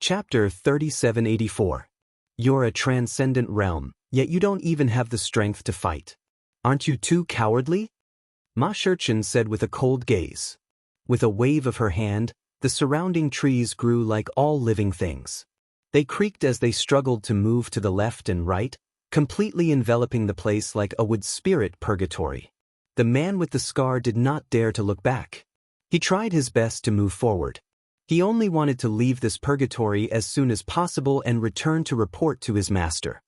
Chapter 3784. You're a transcendent realm, yet you don't even have the strength to fight. Aren't you too cowardly? Ma Shurchin said with a cold gaze. With a wave of her hand, the surrounding trees grew like all living things. They creaked as they struggled to move to the left and right, completely enveloping the place like a wood spirit purgatory. The man with the scar did not dare to look back. He tried his best to move forward. He only wanted to leave this purgatory as soon as possible and return to report to his master.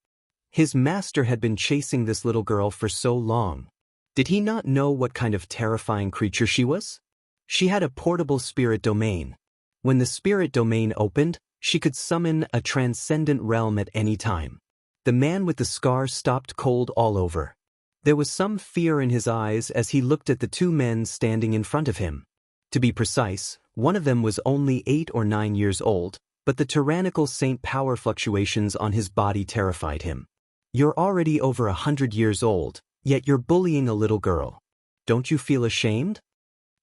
His master had been chasing this little girl for so long. Did he not know what kind of terrifying creature she was? She had a portable spirit domain. When the spirit domain opened, she could summon a transcendent realm at any time. The man with the scar stopped cold all over. There was some fear in his eyes as he looked at the two men standing in front of him. To be precise, one of them was only 8 or 9 years old, but the tyrannical saint power fluctuations on his body terrified him. You're already over 100 years old, yet you're bullying a little girl. Don't you feel ashamed?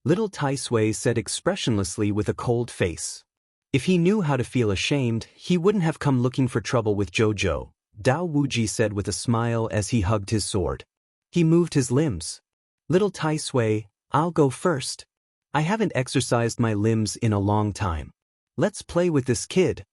Little Tai Sui said expressionlessly with a cold face. If he knew how to feel ashamed, he wouldn't have come looking for trouble with Jojo, Dao Wuji said with a smile as he hugged his sword. He moved his limbs. Little Tai Sui, I'll go first. I haven't exercised my limbs in a long time. Let's play with this kid.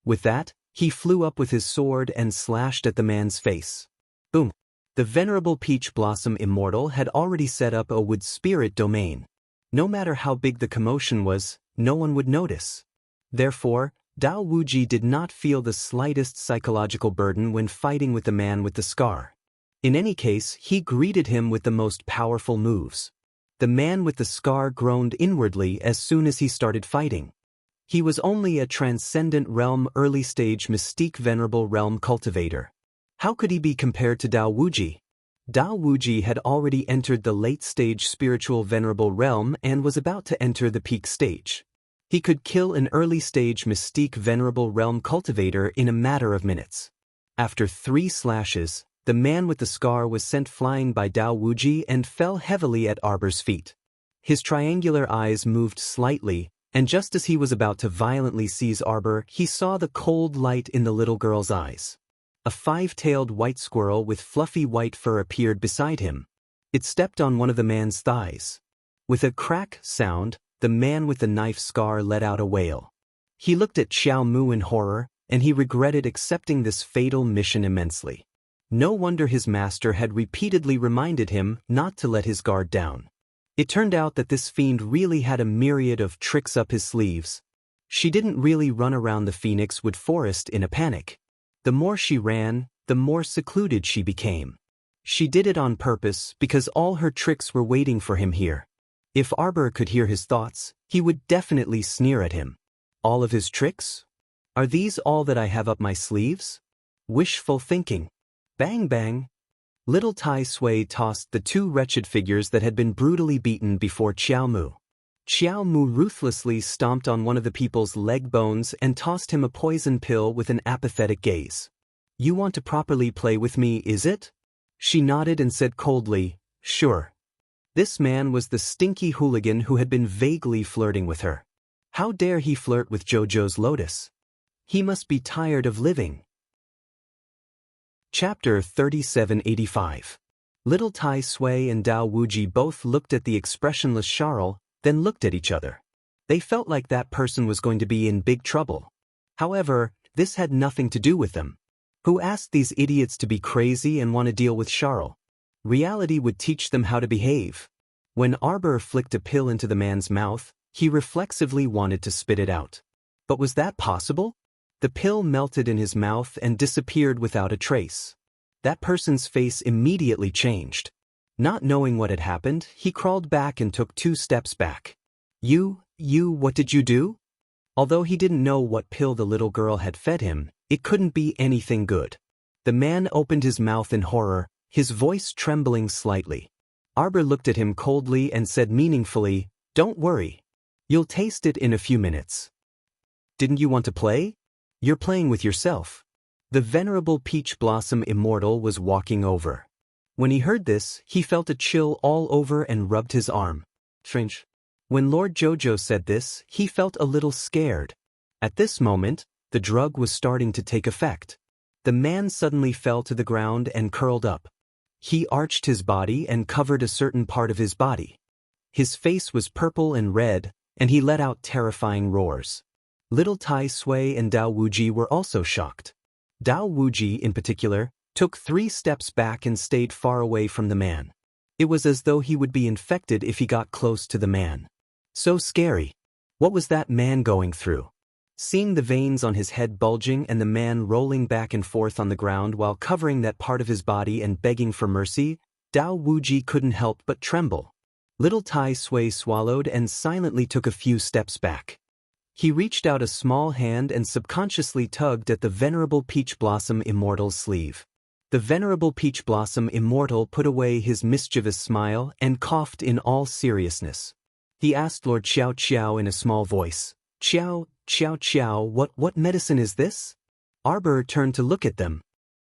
With that, he flew up with his sword and slashed at the man's face. Boom! The venerable Peach Blossom Immortal had already set up a wood spirit domain. No matter how big the commotion was, no one would notice. Therefore, Dao Wuji did not feel the slightest psychological burden when fighting with the man with the scar. In any case, he greeted him with the most powerful moves. The man with the scar groaned inwardly as soon as he started fighting. He was only a transcendent realm early-stage mystique venerable realm cultivator. How could he be compared to Dao Wuji? Dao Wuji had already entered the late-stage spiritual venerable realm and was about to enter the peak stage. He could kill an early-stage mystique venerable realm cultivator in a matter of minutes. After 3 slashes, the man with the scar was sent flying by Dao Wuji and fell heavily at Arbor's feet. His triangular eyes moved slightly, and just as he was about to violently seize Arbor, he saw the cold light in the little girl's eyes. A 5-tailed white squirrel with fluffy white fur appeared beside him. It stepped on one of the man's thighs. With a crack sound, the man with the knife scar let out a wail. He looked at Xiao Mu in horror, and he regretted accepting this fatal mission immensely. No wonder his master had repeatedly reminded him not to let his guard down. It turned out that this fiend really had a myriad of tricks up his sleeves. She didn't really run around the Phoenix Wood Forest in a panic. The more she ran, the more secluded she became. She did it on purpose because all her tricks were waiting for him here. If Arbor could hear his thoughts, he would definitely sneer at him. All of his tricks? Are these all that I have up my sleeves? Wishful thinking. Bang bang! Little Tai Sui tossed the 2 wretched figures that had been brutally beaten before Xiao Mu. Xiao Mu ruthlessly stomped on one of the people's leg bones and tossed him a poison pill with an apathetic gaze. You want to properly play with me, is it? She nodded and said coldly, sure. This man was the stinky hooligan who had been vaguely flirting with her. How dare he flirt with Jojo's lotus? He must be tired of living. Chapter 3785. Little Tai Sui and Dao Wuji both looked at the expressionless Charles, then looked at each other. They felt like that person was going to be in big trouble. However, this had nothing to do with them. Who asked these idiots to be crazy and want to deal with Charles? Reality would teach them how to behave. When Arbor flicked a pill into the man's mouth, he reflexively wanted to spit it out. But was that possible? The pill melted in his mouth and disappeared without a trace. That person's face immediately changed. Not knowing what had happened, he crawled back and took 2 steps back. What did you do? Although he didn't know what pill the little girl had fed him, it couldn't be anything good. The man opened his mouth in horror, his voice trembling slightly. Arbor looked at him coldly and said meaningfully, don't worry. You'll taste it in a few minutes. Didn't you want to play? You're playing with yourself. The venerable Peach Blossom Immortal was walking over. When he heard this, he felt a chill all over and rubbed his arm. Strange. When Lord Jojo said this, he felt a little scared. At this moment, The drug was starting to take effect. The man suddenly fell to the ground and curled up. He arched his body and covered a certain part of his body. His face was purple and red, and he let out terrifying roars. Little Tai Sui and Dao Wuji were also shocked. Dao Wuji, in particular, took 3 steps back and stayed far away from the man. It was as though he would be infected if he got close to the man. So scary. What was that man going through? Seeing the veins on his head bulging and the man rolling back and forth on the ground while covering that part of his body and begging for mercy, Dao Wuji couldn't help but tremble. Little Tai Sui swallowed and silently took a few steps back. He reached out a small hand and subconsciously tugged at the Venerable Peach Blossom Immortal's sleeve. The Venerable Peach Blossom Immortal put away his mischievous smile and coughed in all seriousness. He asked Lord Xiao Qiao in a small voice, Xiao Qiao, what medicine is this? Arbor turned to look at them.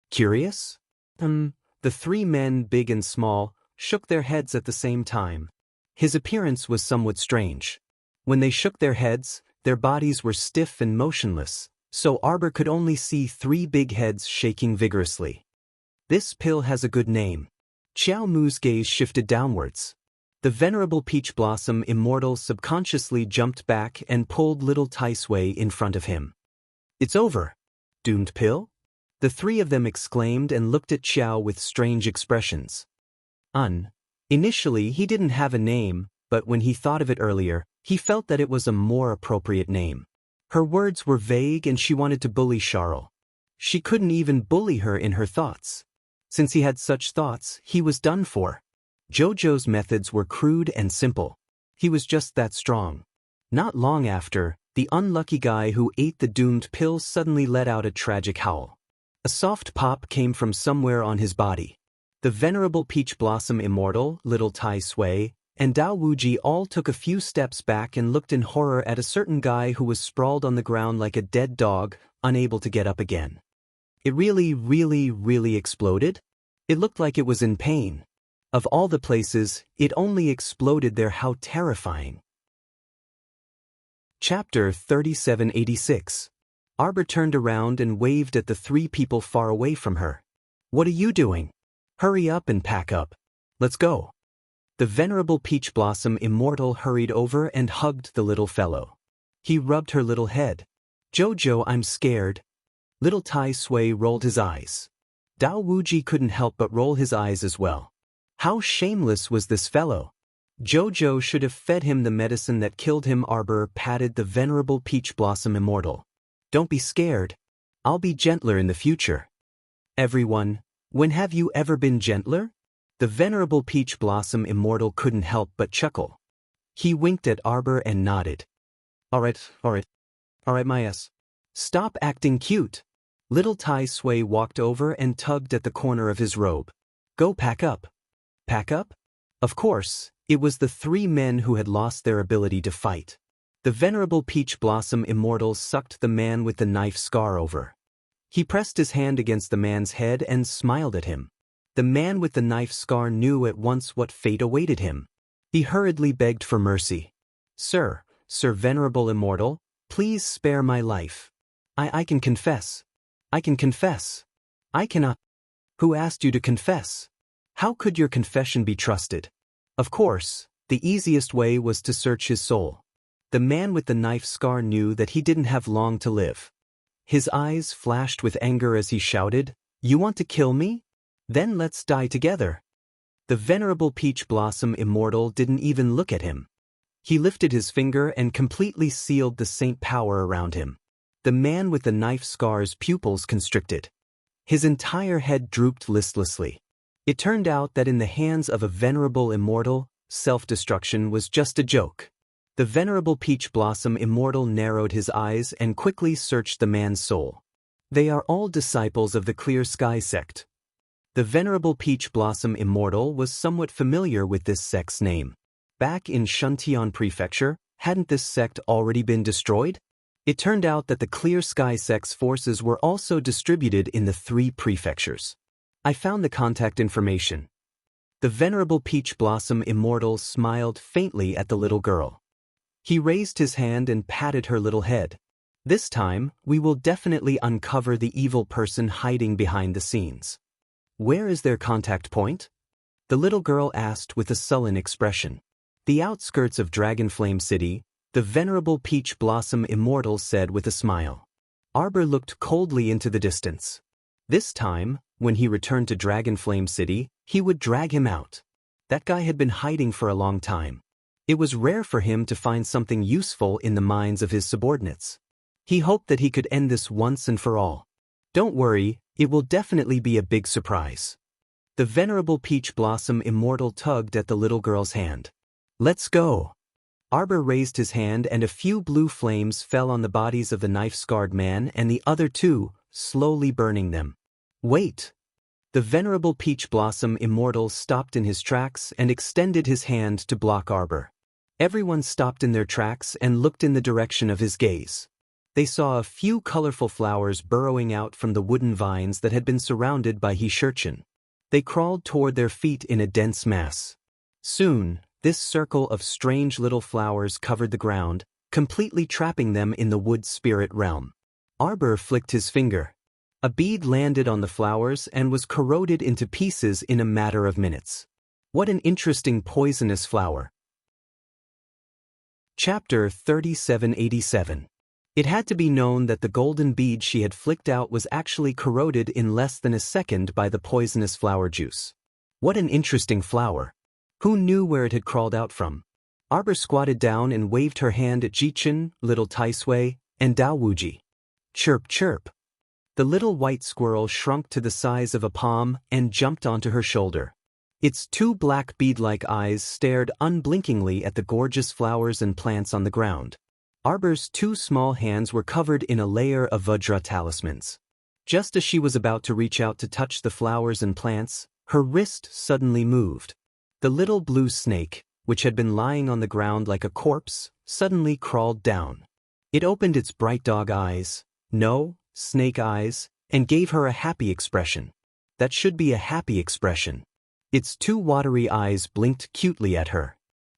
Curious? The 3 men, big and small, shook their heads at the same time. His appearance was somewhat strange. When they shook their heads, their bodies were stiff and motionless, so Arbor could only see 3 big heads shaking vigorously. This pill has a good name. Qiao Mu's gaze shifted downwards. The Venerable Peach Blossom Immortal subconsciously jumped back and pulled Little Tai Sui in front of him. It's over. Doomed pill? The 3 of them exclaimed and looked at Qiao with strange expressions. Initially he didn't have a name, but when he thought of it earlier, he felt that it was a more appropriate name. Her words were vague and she wanted to bully Charles. She couldn't even bully her in her thoughts. Since he had such thoughts, he was done for. Jojo's methods were crude and simple. He was just that strong. Not long after, the unlucky guy who ate the doomed pill suddenly let out a tragic howl. A soft pop came from somewhere on his body. The Venerable Peach Blossom Immortal, Little Tai Sui, and Dao Wuji all took a few steps back and looked in horror at a certain guy who was sprawled on the ground like a dead dog, unable to get up again. It really exploded? It looked like it was in pain. Of all the places, it only exploded there. How terrifying. Chapter 3786. Arbor turned around and waved at the 3 people far away from her. What are you doing? Hurry up and pack up. Let's go. The Venerable Peach Blossom Immortal hurried over and hugged the little fellow. He rubbed her little head. Jojo, I'm scared. Little Tai Sui rolled his eyes. Dao Wuji couldn't help but roll his eyes as well. How shameless was this fellow? Jojo should have fed him the medicine that killed him. Arbor patted the Venerable Peach Blossom Immortal. Don't be scared. I'll be gentler in the future. Everyone, when have you ever been gentler? The Venerable Peach Blossom Immortal couldn't help but chuckle. He winked at Arbor and nodded. All right, my ass. Stop acting cute. Little Tai Sui walked over and tugged at the corner of his robe. Go pack up. Pack up? Of course, it was the 3 men who had lost their ability to fight. The Venerable Peach Blossom Immortal sucked the man with the knife scar over. He pressed his hand against the man's head and smiled at him. The man with the knife scar knew at once what fate awaited him. He hurriedly begged for mercy. Sir Venerable Immortal, please spare my life. I can confess. I can confess. I cannot. Who asked you to confess? How could your confession be trusted? Of course, the easiest way was to search his soul. The man with the knife scar knew that he didn't have long to live. His eyes flashed with anger as he shouted, You want to kill me? Then let's die together. The Venerable Peach Blossom Immortal didn't even look at him. He lifted his finger and completely sealed the saint power around him. The man with the knife scar's pupils constricted. His entire head drooped listlessly. It turned out that in the hands of a venerable immortal, self-destruction was just a joke. The Venerable Peach Blossom Immortal narrowed his eyes and quickly searched the man's soul. They are all disciples of the Clear Sky sect. The Venerable Peach Blossom Immortal was somewhat familiar with this sect's name. Back in Shuntian Prefecture, hadn't this sect already been destroyed? It turned out that the Clear Sky sect's forces were also distributed in the 3 prefectures. I found the contact information. The Venerable Peach Blossom Immortal smiled faintly at the little girl. He raised his hand and patted her little head. This time, we will definitely uncover the evil person hiding behind the scenes. Where is their contact point? The little girl asked with a sullen expression. The outskirts of Dragonflame City, the venerable Peach Blossom Immortal said with a smile. Arbor looked coldly into the distance. This time, when he returned to Dragonflame City, he would drag him out. That guy had been hiding for a long time. It was rare for him to find something useful in the minds of his subordinates. He hoped that he could end this once and for all. Don't worry, it will definitely be a big surprise. The venerable Peach Blossom Immortal tugged at the little girl's hand. Let's go. Arbor raised his hand and a few blue flames fell on the bodies of the knife-scarred man and the other two, slowly burning them. Wait! The venerable Peach Blossom Immortal stopped in his tracks and extended his hand to block Arbor. Everyone stopped in their tracks and looked in the direction of his gaze. They saw a few colorful flowers burrowing out from the wooden vines that had been surrounded by Hishirchin. They crawled toward their feet in a dense mass. Soon, this circle of strange little flowers covered the ground, completely trapping them in the wood spirit realm. Arbor flicked his finger. A bead landed on the flowers and was corroded into pieces in a matter of minutes. What an interesting poisonous flower. Chapter 3787. It had to be known that the golden bead she had flicked out was actually corroded in less than a second by the poisonous flower juice. What an interesting flower. Who knew where it had crawled out from? Arbor squatted down and waved her hand at Jichin, little Taisui, and Daowuji. Chirp chirp. The little white squirrel shrunk to the size of a palm and jumped onto her shoulder. Its two black bead-like eyes stared unblinkingly at the gorgeous flowers and plants on the ground. Arbor's two small hands were covered in a layer of Vajra talismans. Just as she was about to reach out to touch the flowers and plants, her wrist suddenly moved. The little blue snake, which had been lying on the ground like a corpse, suddenly crawled down. It opened its bright dog eyes, no, snake eyes, and gave her a happy expression. That should be a happy expression. Its two watery eyes blinked cutely at her.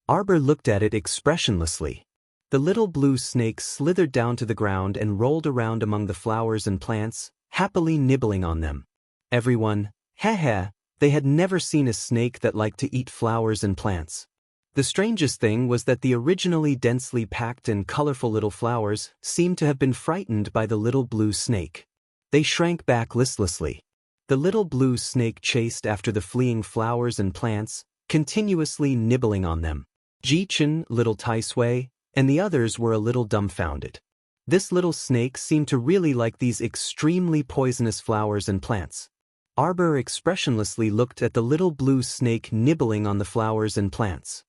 Arbor looked at it expressionlessly. The little blue snake slithered down to the ground and rolled around among the flowers and plants, happily nibbling on them. Everyone, heh, they had never seen a snake that liked to eat flowers and plants. The strangest thing was that the originally densely packed and colorful little flowers seemed to have been frightened by the little blue snake. They shrank back listlessly. The little blue snake chased after the fleeing flowers and plants, continuously nibbling on them. Jichin, little Taisui, and the others were a little dumbfounded. This little snake seemed to really like these extremely poisonous flowers and plants. Arbor expressionlessly looked at the little blue snake nibbling on the flowers and plants.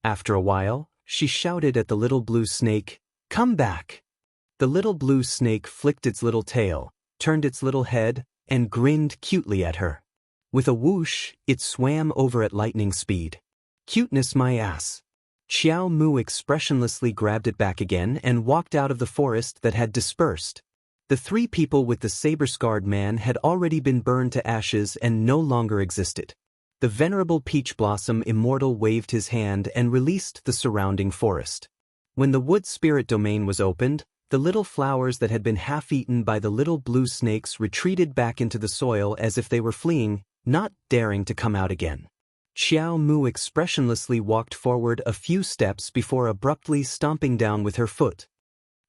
After a while, she shouted at the little blue snake, "Come back!" The little blue snake flicked its little tail, turned its little head, and grinned cutely at her. With a whoosh, it swam over at lightning speed. Cuteness my ass. Xiao Mu expressionlessly grabbed it back again and walked out of the forest that had dispersed. The three people with the saber-scarred man had already been burned to ashes and no longer existed. The venerable Peach Blossom Immortal waved his hand and released the surrounding forest. When the wood spirit domain was opened, the little flowers that had been half-eaten by the little blue snakes retreated back into the soil as if they were fleeing, not daring to come out again. Xiao Mu expressionlessly walked forward a few steps before abruptly stomping down with her foot.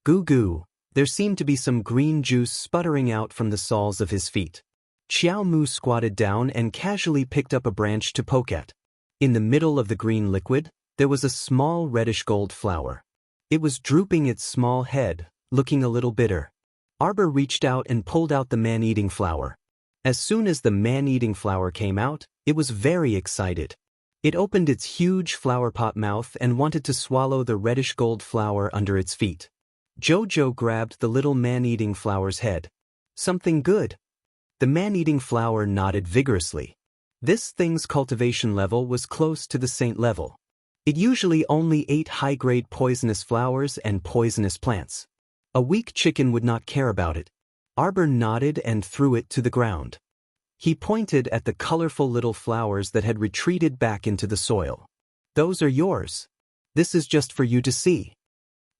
Goo goo, there seemed to be some green juice sputtering out from the soles of his feet. Xiao Mu squatted down and casually picked up a branch to poke at. In the middle of the green liquid, there was a small reddish-gold flower. It was drooping its small head, looking a little bitter. Arbor reached out and pulled out the man-eating flower. As soon as the man-eating flower came out, it was very excited. It opened its huge flower-pot mouth and wanted to swallow the reddish-gold flower under its feet. Jojo grabbed the little man-eating flower's head. Something good. The man-eating flower nodded vigorously. This thing's cultivation level was close to the saint level. It usually only ate high-grade poisonous flowers and poisonous plants. A weak chicken would not care about it. Arbor nodded and threw it to the ground. He pointed at the colorful little flowers that had retreated back into the soil. Those are yours. This is just for you to see.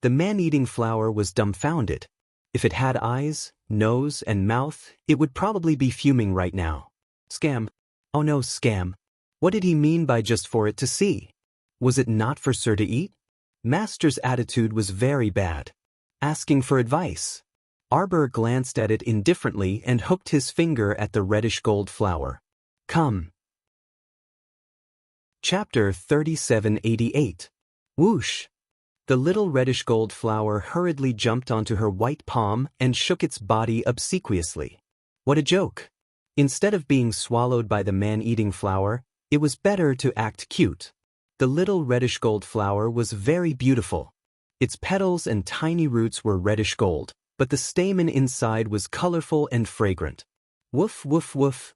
The man-eating flower was dumbfounded. If it had eyes, nose, and mouth, it would probably be fuming right now. Scam. Oh no, scam. What did he mean by just for it to see? Was it not for Sir to eat? Master's attitude was very bad. Asking for advice. Arbor glanced at it indifferently and hooked his finger at the reddish-gold flower. Come. Chapter 3788. Whoosh! The little reddish-gold flower hurriedly jumped onto her white palm and shook its body obsequiously. What a joke! Instead of being swallowed by the man-eating flower, it was better to act cute. The little reddish-gold flower was very beautiful. Its petals and tiny roots were reddish-gold, but the stamen inside was colorful and fragrant. Woof, woof, woof.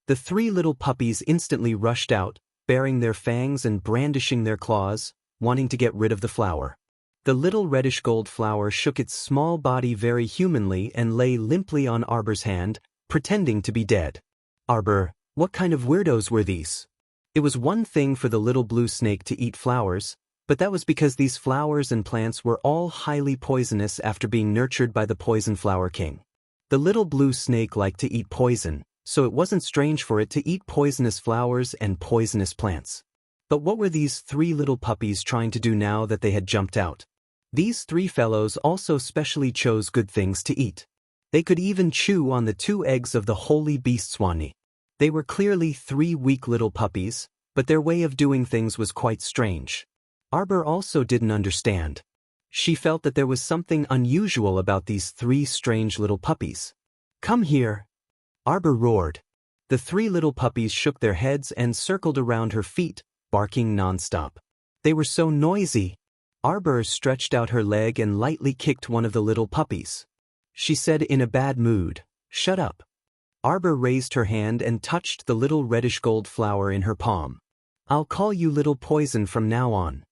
The three little puppies instantly rushed out, baring their fangs and brandishing their claws, wanting to get rid of the flower. The little reddish-gold flower shook its small body very humanly and lay limply on Arbor's hand, pretending to be dead. Arbor, what kind of weirdos were these? It was one thing for the little blue snake to eat flowers, but that was because these flowers and plants were all highly poisonous after being nurtured by the poison flower king. The little blue snake liked to eat poison, so it wasn't strange for it to eat poisonous flowers and poisonous plants. But what were these three little puppies trying to do now that they had jumped out? These three fellows also specially chose good things to eat. They could even chew on the 2 eggs of the holy beast Swanee. They were clearly 3 weak little puppies, but their way of doing things was quite strange. Arbor also didn't understand. She felt that there was something unusual about these 3 strange little puppies. Come here! Arbor roared. The 3 little puppies shook their heads and circled around her feet, barking nonstop. They were so noisy. Arbor stretched out her leg and lightly kicked one of the little puppies. She said in a bad mood, "Shut up." Arbor raised her hand and touched the little reddish-gold flower in her palm. "I'll call you Little Poison from now on."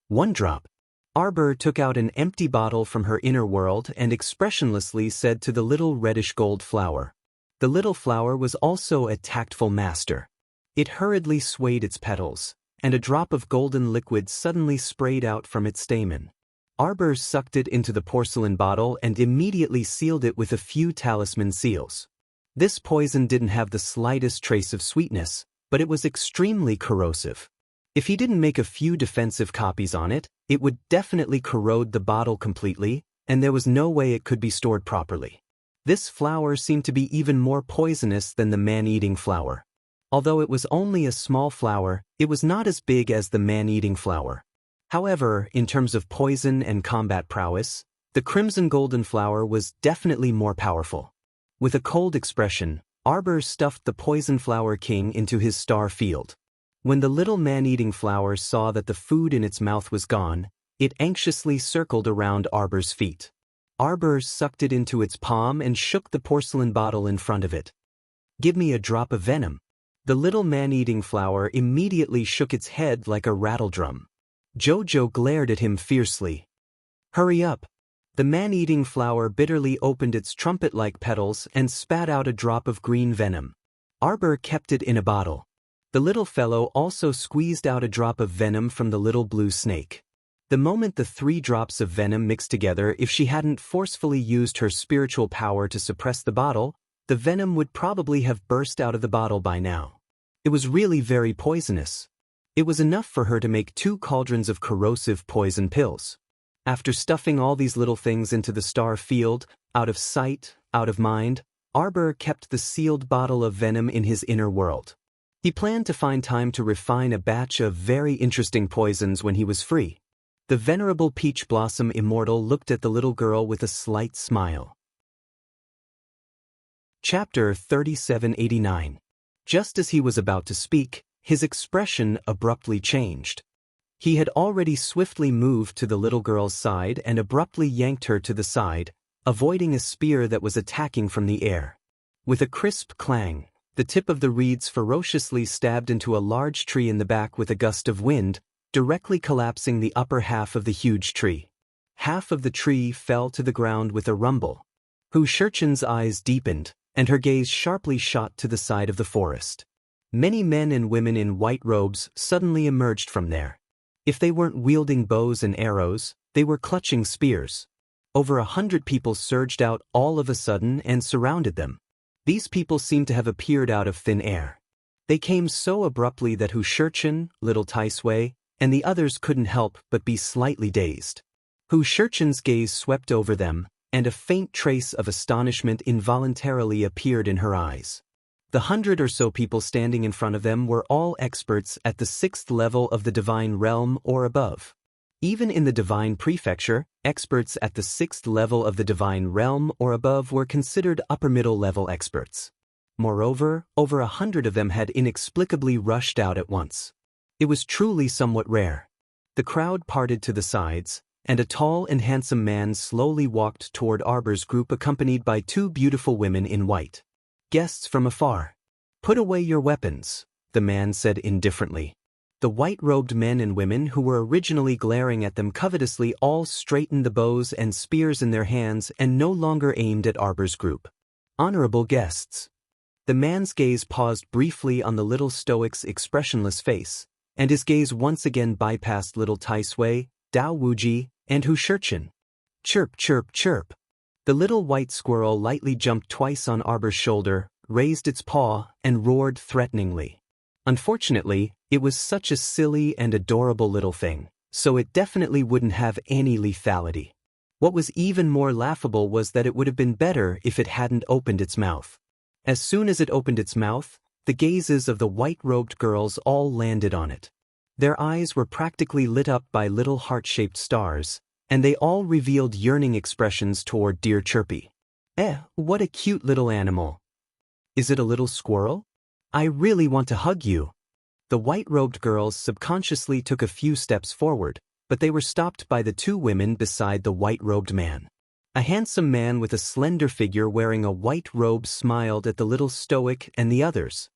1 drop. Arbor took out an empty bottle from her inner world and expressionlessly said to the little reddish-gold flower. The little flower was also a tactful master. It hurriedly swayed its petals, and a drop of golden liquid suddenly sprayed out from its stamen. Arbor sucked it into the porcelain bottle and immediately sealed it with a few talisman seals. This poison didn't have the slightest trace of sweetness, but it was extremely corrosive. If he didn't make a few defensive copies on it, it would definitely corrode the bottle completely, and there was no way it could be stored properly. This flower seemed to be even more poisonous than the man-eating flower. Although it was only a small flower, it was not as big as the man-eating flower. However, in terms of poison and combat prowess, the crimson golden flower was definitely more powerful. With a cold expression, Arbor stuffed the poison flower king into his star field. When the little man-eating flower saw that the food in its mouth was gone, it anxiously circled around Arbor's feet. Arbor sucked it into its palm and shook the porcelain bottle in front of it. "Give me a drop of venom." The little man-eating flower immediately shook its head like a rattledrum. Jojo glared at him fiercely. "Hurry up." The man-eating flower bitterly opened its trumpet-like petals and spat out a drop of green venom. Arbor kept it in a bottle. The little fellow also squeezed out a drop of venom from the little blue snake. The moment the 3 drops of venom mixed together, if she hadn't forcefully used her spiritual power to suppress the bottle, the venom would probably have burst out of the bottle by now. It was really very poisonous. It was enough for her to make 2 cauldrons of corrosive poison pills. After stuffing all these little things into the star field, out of sight, out of mind, Arbor kept the sealed bottle of venom in his inner world. He planned to find time to refine a batch of very interesting poisons when he was free. The venerable Peach Blossom Immortal looked at the little girl with a slight smile. Chapter 3789. Just as he was about to speak, his expression abruptly changed. He had already swiftly moved to the little girl's side and abruptly yanked her to the side, avoiding a spear that was attacking from the air. With a crisp clang, the tip of the reeds ferociously stabbed into a large tree in the back with a gust of wind, directly collapsing the upper half of the huge tree. Half of the tree fell to the ground with a rumble. Hu Shurchen's eyes deepened, and her gaze sharply shot to the side of the forest. Many men and women in white robes suddenly emerged from there. If they weren't wielding bows and arrows, they were clutching spears. Over 100 people surged out all of a sudden and surrounded them. These people seemed to have appeared out of thin air. They came so abruptly that Hu Shurchen, little Taisui, and the others couldn't help but be slightly dazed. Hu Shurchen's gaze swept over them, and a faint trace of astonishment involuntarily appeared in her eyes. The 100 or so people standing in front of them were all experts at the 6th level of the divine realm or above. Even in the divine prefecture, experts at the 6th level of the divine realm or above were considered upper-middle level experts. Moreover, over 100 of them had inexplicably rushed out at once. It was truly somewhat rare. The crowd parted to the sides, and a tall and handsome man slowly walked toward Arbor's group accompanied by 2 beautiful women in white. Guests from afar. "Put away your weapons," the man said indifferently. The white-robed men and women who were originally glaring at them covetously all straightened the bows and spears in their hands and no longer aimed at Arbor's group. "Honorable guests." The man's gaze paused briefly on the little stoic's expressionless face, and his gaze once again bypassed little Taisui, Dao Wuji, and Hu Shurchen. "Chirp, chirp, chirp." The little white squirrel lightly jumped twice on Arbor's shoulder, raised its paw, and roared threateningly. Unfortunately, it was such a silly and adorable little thing, so it definitely wouldn't have any lethality. What was even more laughable was that it would have been better if it hadn't opened its mouth. As soon as it opened its mouth, the gazes of the white-robed girls all landed on it. Their eyes were practically lit up by little heart-shaped stars, and they all revealed yearning expressions toward dear Chirpy. What a cute little animal. Is it a little squirrel? I really want to hug you." The white-robed girls subconsciously took a few steps forward, but they were stopped by the 2 women beside the white-robed man. A handsome man with a slender figure wearing a white robe smiled at the little stoic and the others.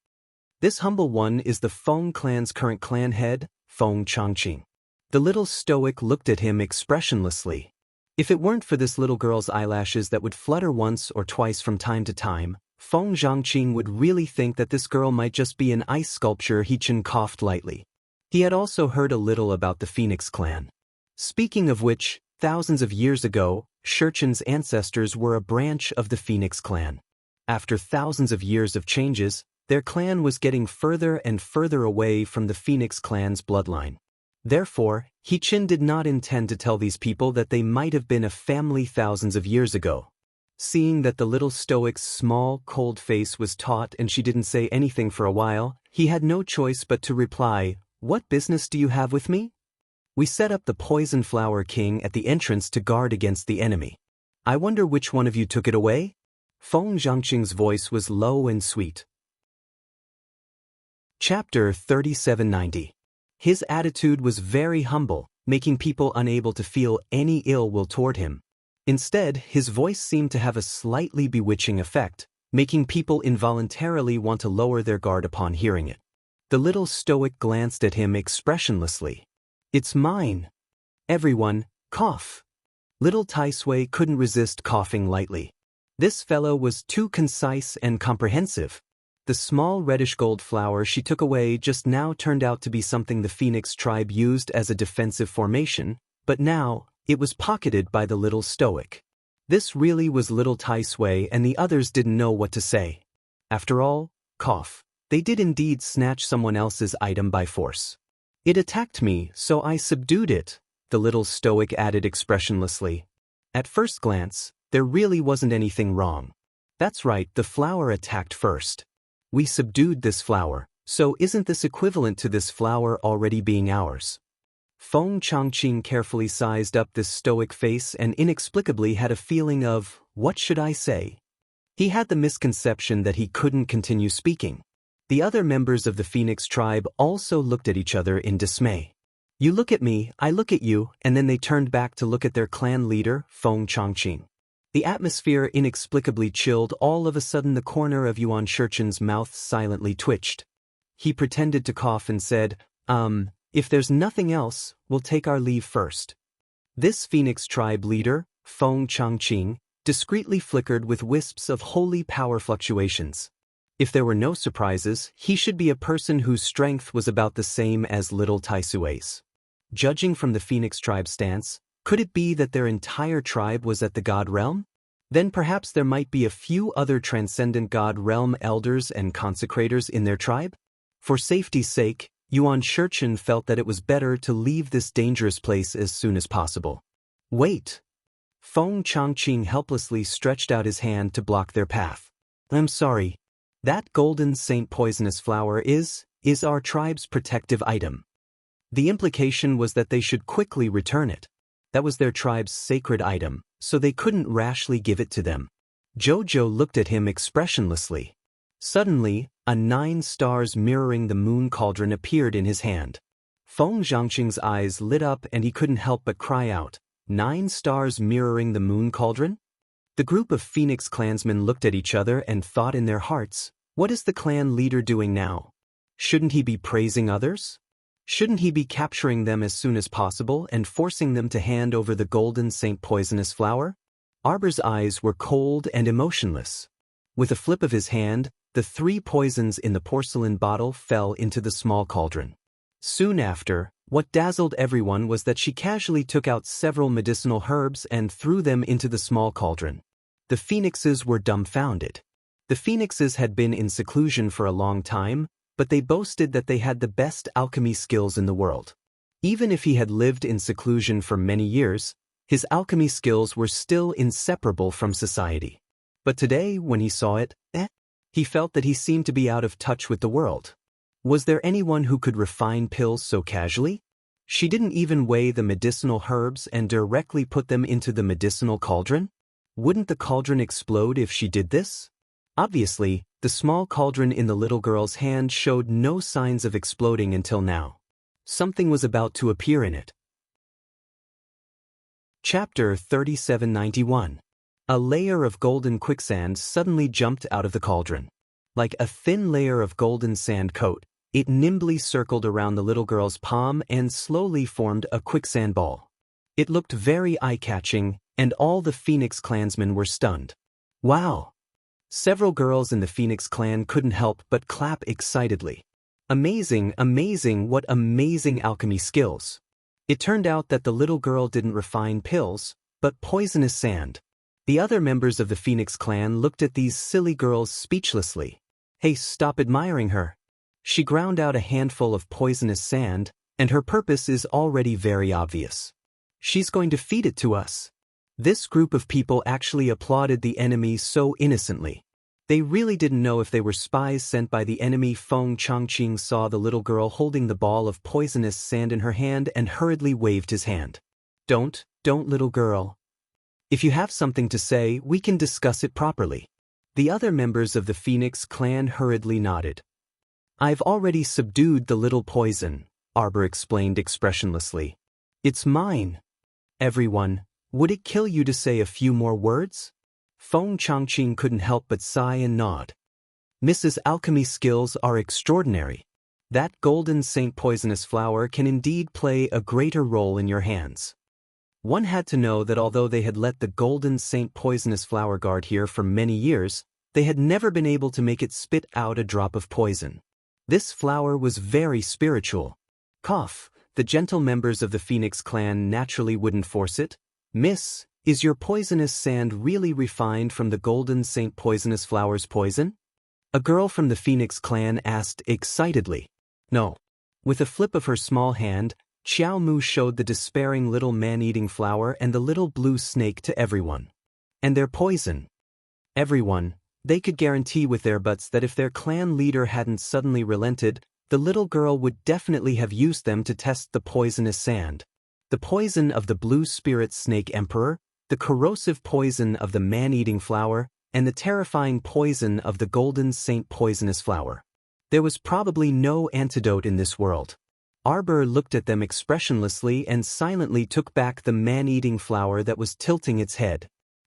"This humble one is the Feng clan's current clan head, Feng Changqing." The little stoic looked at him expressionlessly. If it weren't for this little girl's eyelashes that would flutter once or twice from time to time, Feng Zhangqing would really think that this girl might just be an ice sculpture. He coughed lightly. He had also heard a little about the Phoenix clan. Speaking of which, thousands of years ago, Shurchen's ancestors were a branch of the Phoenix clan. After thousands of years of changes, their clan was getting further and further away from the Phoenix clan's bloodline. Therefore, He-chin did not intend to tell these people that they might have been a family thousands of years ago. Seeing that the little stoic's small, cold face was taut and she didn't say anything for a while, he had no choice but to reply, "What business do you have with me? We set up the Poison Flower King at the entrance to guard against the enemy. I wonder which one of you took it away?" Feng Zhangqing's voice was low and sweet. Chapter 3790. His attitude was very humble, making people unable to feel any ill will toward him. Instead, his voice seemed to have a slightly bewitching effect, making people involuntarily want to lower their guard upon hearing it. The little stoic glanced at him expressionlessly. "It's mine." Everyone, cough. Little Taisui couldn't resist coughing lightly. This fellow was too concise and comprehensive. The small reddish-gold flower she took away just now turned out to be something the Phoenix tribe used as a defensive formation, but now, it was pocketed by the little stoic. This really was little Taisui and the others didn't know what to say. After all, cough, they did indeed snatch someone else's item by force. "It attacked me, so I subdued it," the little stoic added expressionlessly. At first glance, there really wasn't anything wrong. That's right, the flower attacked first. We subdued this flower, so isn't this equivalent to this flower already being ours? Feng Changqing carefully sized up this stoic face and inexplicably had a feeling of, what should I say? He had the misconception that he couldn't continue speaking. The other members of the Phoenix tribe also looked at each other in dismay. "You look at me, I look at you," and then they turned back to look at their clan leader, Feng Changqing. The atmosphere inexplicably chilled. All of a sudden the corner of Yuan Shurchen's mouth silently twitched. He pretended to cough and said, If there's nothing else, we'll take our leave first." This Phoenix tribe leader, Feng Changqing, discreetly flickered with wisps of holy power fluctuations. If there were no surprises, he should be a person whose strength was about the same as little Taisui's. Judging from the Phoenix tribe's stance, Could it be that their entire tribe was at the God realm? Then perhaps there might be a few other transcendent God realm elders and consecrators in their tribe? For safety's sake, Yuan Shurchen felt that it was better to leave this dangerous place as soon as possible. Wait! Feng Changqing helplessly stretched out his hand to block their path. I'm sorry. That golden saint poisonous flower is our tribe's protective item. The implication was that they should quickly return it. That was their tribe's sacred item, so they couldn't rashly give it to them. Jojo looked at him expressionlessly. Suddenly, a 9 stars mirroring the moon cauldron appeared in his hand. Feng Zhangqing's eyes lit up and he couldn't help but cry out, 9 stars mirroring the moon cauldron? The group of Phoenix clansmen looked at each other and thought in their hearts, what is the clan leader doing now? Shouldn't he be praising others? Shouldn't he be capturing them as soon as possible and forcing them to hand over the golden saint poisonous flower? Arbor's eyes were cold and emotionless. With a flip of his hand, the 3 poisons in the porcelain bottle fell into the small cauldron. Soon after, what dazzled everyone was that she casually took out several medicinal herbs and threw them into the small cauldron. The phoenixes were dumbfounded. The phoenixes had been in seclusion for a long time, but they boasted that they had the best alchemy skills in the world. Even if he had lived in seclusion for many years, his alchemy skills were still inseparable from society. But today, when he saw it, he felt that he seemed to be out of touch with the world. Was there anyone who could refine pills so casually? She didn't even weigh the medicinal herbs and directly put them into the medicinal cauldron? Wouldn't the cauldron explode if she did this? Obviously, the small cauldron in the little girl's hand showed no signs of exploding until now. Something was about to appear in it. Chapter 3791. A layer of golden quicksand suddenly jumped out of the cauldron. Like a thin layer of golden sand coat, it nimbly circled around the little girl's palm and slowly formed a quicksand ball. It looked very eye-catching, and all the Phoenix clansmen were stunned. Wow! Several girls in the Phoenix clan couldn't help but clap excitedly. Amazing, amazing, what amazing alchemy skills! It turned out that the little girl didn't refine pills, but poisonous sand. The other members of the Phoenix clan looked at these silly girls speechlessly. Hey, stop admiring her. She ground out a handful of poisonous sand, and her purpose is already very obvious. She's going to feed it to us. This group of people actually applauded the enemy so innocently. They really didn't know if they were spies sent by the enemy. Feng Changqing saw the little girl holding the ball of poisonous sand in her hand and hurriedly waved his hand. Don't little girl. If you have something to say, we can discuss it properly. The other members of the Phoenix clan hurriedly nodded. I've already subdued the little poison, Arbor explained expressionlessly. It's mine. Everyone, would it kill you to say a few more words? Feng Changqing couldn't help but sigh and nod. Mrs. Alchemy skills are extraordinary. That golden saint poisonous flower can indeed play a greater role in your hands. One had to know that although they had let the golden saint poisonous flower guard here for many years, they had never been able to make it spit out a drop of poison. This flower was very spiritual. Cough, the gentle members of the Phoenix clan naturally wouldn't force it. Miss, is your poisonous sand really refined from the golden saint poisonous flower's poison? A girl from the Phoenix clan asked excitedly. No. With a flip of her small hand, Xiao Mu showed the despairing little man-eating flower and the little blue snake to everyone. And their poison. Everyone, they could guarantee with their butts that if their clan leader hadn't suddenly relented, the little girl would definitely have used them to test the poisonous sand. The poison of the blue spirit snake emperor, the corrosive poison of the man-eating flower, and the terrifying poison of the golden saint poisonous flower. There was probably no antidote in this world. Arbor looked at them expressionlessly and silently took back the man-eating flower that was tilting its head.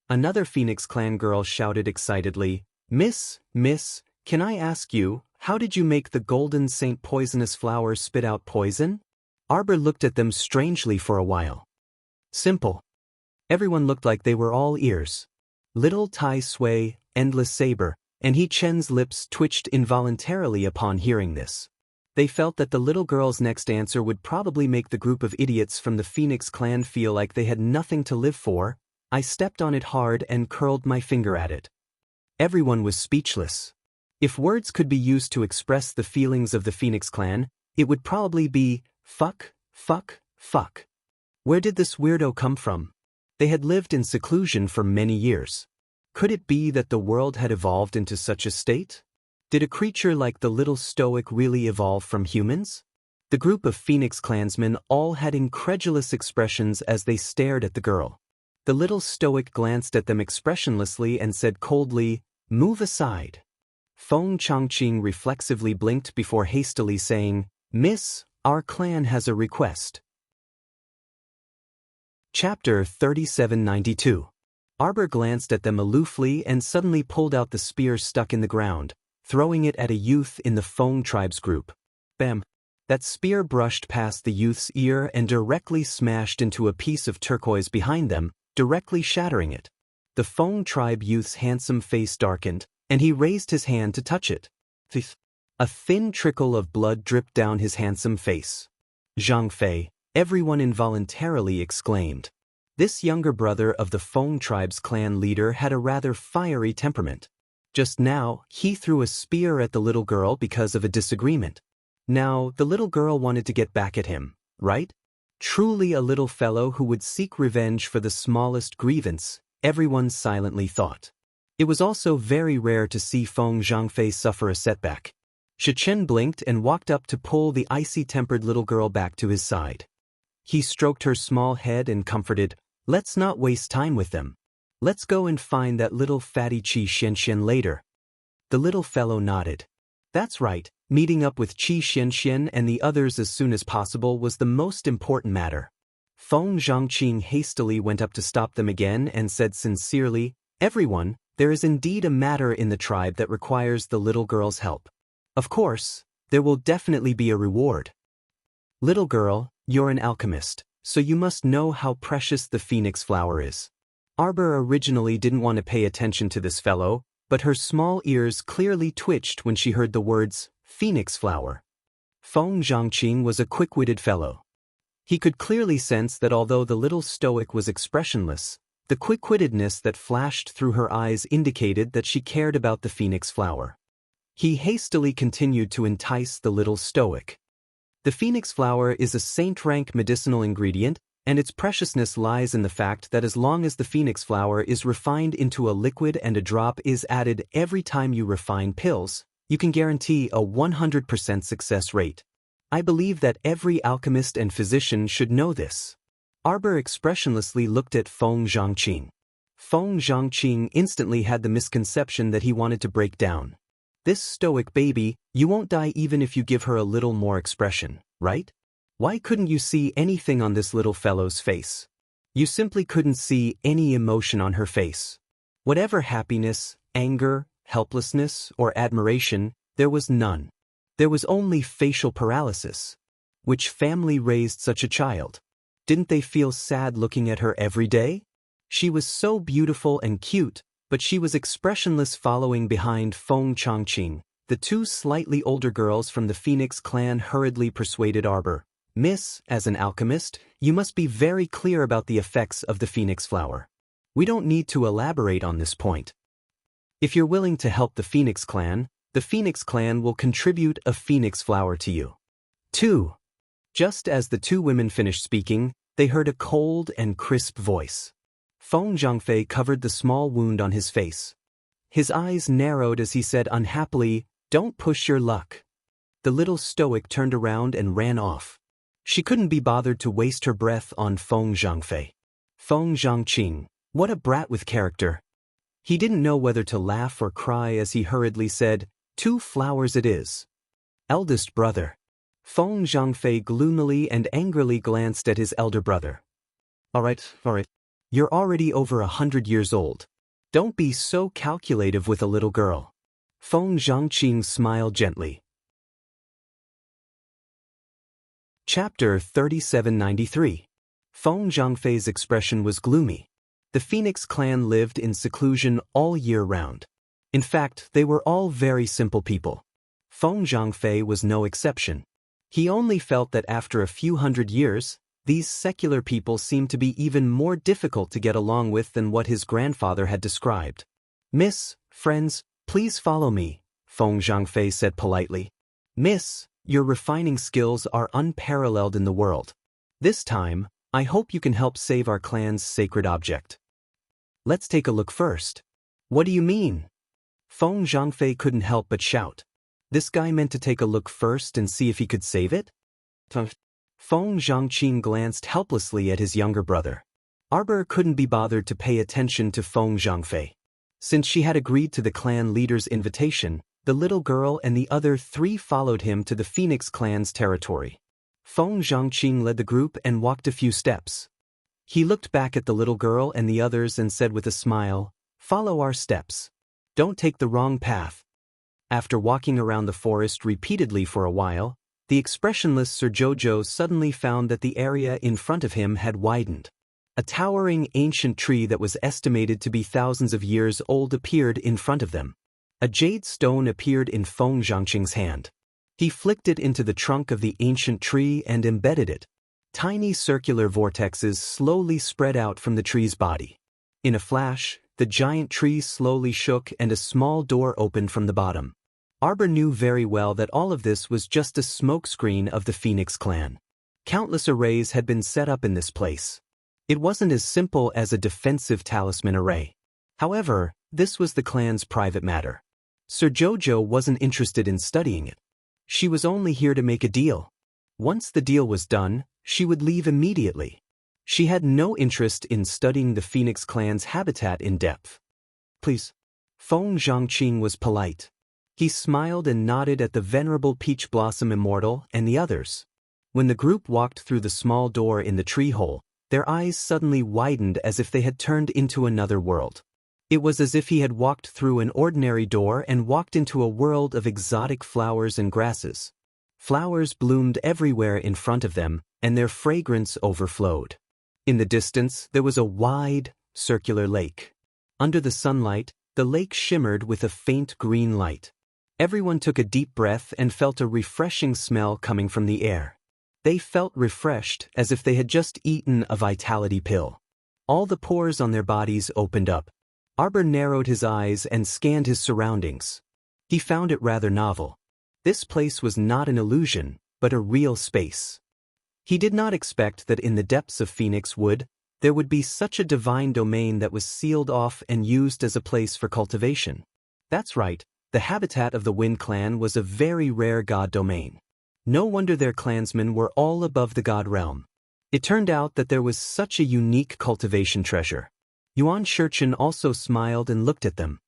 Another Phoenix clan girl shouted excitedly, Miss, can I ask you, how did you make the golden saint poisonous flower spit out poison? Arbor looked at them strangely for a while. Simple. Everyone looked like they were all ears. Little Tai Sui, Endless Saber, and He Chen's lips twitched involuntarily upon hearing this. They felt that the little girl's next answer would probably make the group of idiots from the Phoenix clan feel like they had nothing to live for. I stepped on it hard and curled my finger at it. Everyone was speechless. If words could be used to express the feelings of the Phoenix clan, it would probably be, fuck, fuck, fuck. Where did this weirdo come from? They had lived in seclusion for many years. Could it be that the world had evolved into such a state? Did a creature like the little stoic really evolve from humans? The group of Phoenix clansmen all had incredulous expressions as they stared at the girl. The little stoic glanced at them expressionlessly and said coldly, "Move aside." Feng Changqing reflexively blinked before hastily saying, "Miss, our clan has a request." Chapter 3792. Arbor glanced at them aloofly and suddenly pulled out the spear stuck in the ground, throwing it at a youth in the Feng tribe's group. Bam! That spear brushed past the youth's ear and directly smashed into a piece of turquoise behind them, directly shattering it. The Feng tribe youth's handsome face darkened, and he raised his hand to touch it. A thin trickle of blood dripped down his handsome face. Zhang Fei, everyone involuntarily exclaimed. This younger brother of the Feng tribe's clan leader had a rather fiery temperament. Just now, he threw a spear at the little girl because of a disagreement. Now, the little girl wanted to get back at him, right? Truly a little fellow who would seek revenge for the smallest grievance, everyone silently thought. It was also very rare to see Feng Zhangfei suffer a setback. Shichen blinked and walked up to pull the icy-tempered little girl back to his side. He stroked her small head and comforted, "Let's not waste time with them. Let's go and find that little fatty Qi Xianxian later." The little fellow nodded. That's right, meeting up with Qi Xianxian and the others as soon as possible was the most important matter. Feng Zhangqing hastily went up to stop them again and said sincerely, "Everyone, there is indeed a matter in the tribe that requires the little girl's help. Of course, there will definitely be a reward. Little girl, you're an alchemist, so you must know how precious the phoenix flower is." Arbor originally didn't want to pay attention to this fellow, but her small ears clearly twitched when she heard the words, "Phoenix flower." Feng Zhangqing was a quick-witted fellow. He could clearly sense that although the little stoic was expressionless, the quick-wittedness that flashed through her eyes indicated that she cared about the phoenix flower. He hastily continued to entice the little stoic. The phoenix flower is a saint-rank medicinal ingredient, and its preciousness lies in the fact that as long as the phoenix flower is refined into a liquid and a drop is added every time you refine pills, you can guarantee a 100% success rate. I believe that every alchemist and physician should know this. Arbor expressionlessly looked at Feng Zhangqing. Feng Zhangqing instantly had the misconception that he wanted to break down. This stoic baby, you won't die even if you give her a little more expression, right? Why couldn't you see anything on this little fellow's face? You simply couldn't see any emotion on her face. Whatever happiness, anger, helplessness, or admiration, there was none. There was only facial paralysis. Which family raised such a child? Didn't they feel sad looking at her every day? She was so beautiful and cute, but she was expressionless following behind Feng Changqing. The two slightly older girls from the Phoenix clan hurriedly persuaded Arbor, "Miss, as an alchemist, you must be very clear about the effects of the phoenix flower. We don't need to elaborate on this point. If you're willing to help the Phoenix clan will contribute a phoenix flower to you." 2. Just as the two women finished speaking, they heard a cold and crisp voice. Feng Zhangfei covered the small wound on his face. His eyes narrowed as he said unhappily, "Don't push your luck." The little stoic turned around and ran off. She couldn't be bothered to waste her breath on Feng Zhangfei. Feng Zhangqing, what a brat with character. He didn't know whether to laugh or cry as he hurriedly said, "2 flowers it is." Eldest brother. Feng Zhangfei gloomily and angrily glanced at his elder brother. All right. You're already over 100 years old. Don't be so calculative with a little girl. Feng Zhangqing smiled gently. Chapter 3793. Feng Zhangfei's expression was gloomy. The Phoenix clan lived in seclusion all year round. In fact, they were all very simple people. Feng Zhangfei was no exception. He only felt that after a few hundred years, these secular people seemed to be even more difficult to get along with than what his grandfather had described. "Miss, friends, please follow me," Feng Zhangfei said politely. "Miss, your refining skills are unparalleled in the world. This time, I hope you can help save our clan's sacred object." "Let's take a look first." "What do you mean?" Feng Zhangfei couldn't help but shout. This guy meant to take a look first and see if he could save it? Feng Zhangqing glanced helplessly at his younger brother. Arbor couldn't be bothered to pay attention to Feng Zhangfei. Since she had agreed to the clan leader's invitation, the little girl and the other three followed him to the Phoenix clan's territory. Feng Zhangqing led the group and walked a few steps. He looked back at the little girl and the others and said with a smile, "Follow our steps. Don't take the wrong path." After walking around the forest repeatedly for a while, the expressionless Sir Jojo suddenly found that the area in front of him had widened. A towering ancient tree that was estimated to be thousands of years old appeared in front of them. A jade stone appeared in Feng Zhangqing's hand. He flicked it into the trunk of the ancient tree and embedded it. Tiny circular vortexes slowly spread out from the tree's body. In a flash, the giant tree slowly shook and a small door opened from the bottom. Arbor knew very well that all of this was just a smokescreen of the Phoenix clan. Countless arrays had been set up in this place. It wasn't as simple as a defensive talisman array. However, this was the clan's private matter. Sir Jojo wasn't interested in studying it. She was only here to make a deal. Once the deal was done, she would leave immediately. She had no interest in studying the Phoenix clan's habitat in depth. "Please." Feng Zhangqing was polite. He smiled and nodded at the venerable Peach Blossom Immortal and the others. When the group walked through the small door in the tree hole, their eyes suddenly widened as if they had turned into another world. It was as if he had walked through an ordinary door and walked into a world of exotic flowers and grasses. Flowers bloomed everywhere in front of them, and their fragrance overflowed. In the distance, there was a wide, circular lake. Under the sunlight, the lake shimmered with a faint green light. Everyone took a deep breath and felt a refreshing smell coming from the air. They felt refreshed as if they had just eaten a vitality pill. All the pores on their bodies opened up. Arbor narrowed his eyes and scanned his surroundings. He found it rather novel. This place was not an illusion, but a real space. He did not expect that in the depths of Phoenix Wood, there would be such a divine domain that was sealed off and used as a place for cultivation. That's right, the habitat of the Wind clan was a very rare god domain. No wonder their clansmen were all above the god realm. It turned out that there was such a unique cultivation treasure. Yuan Shurchen also smiled and looked at them.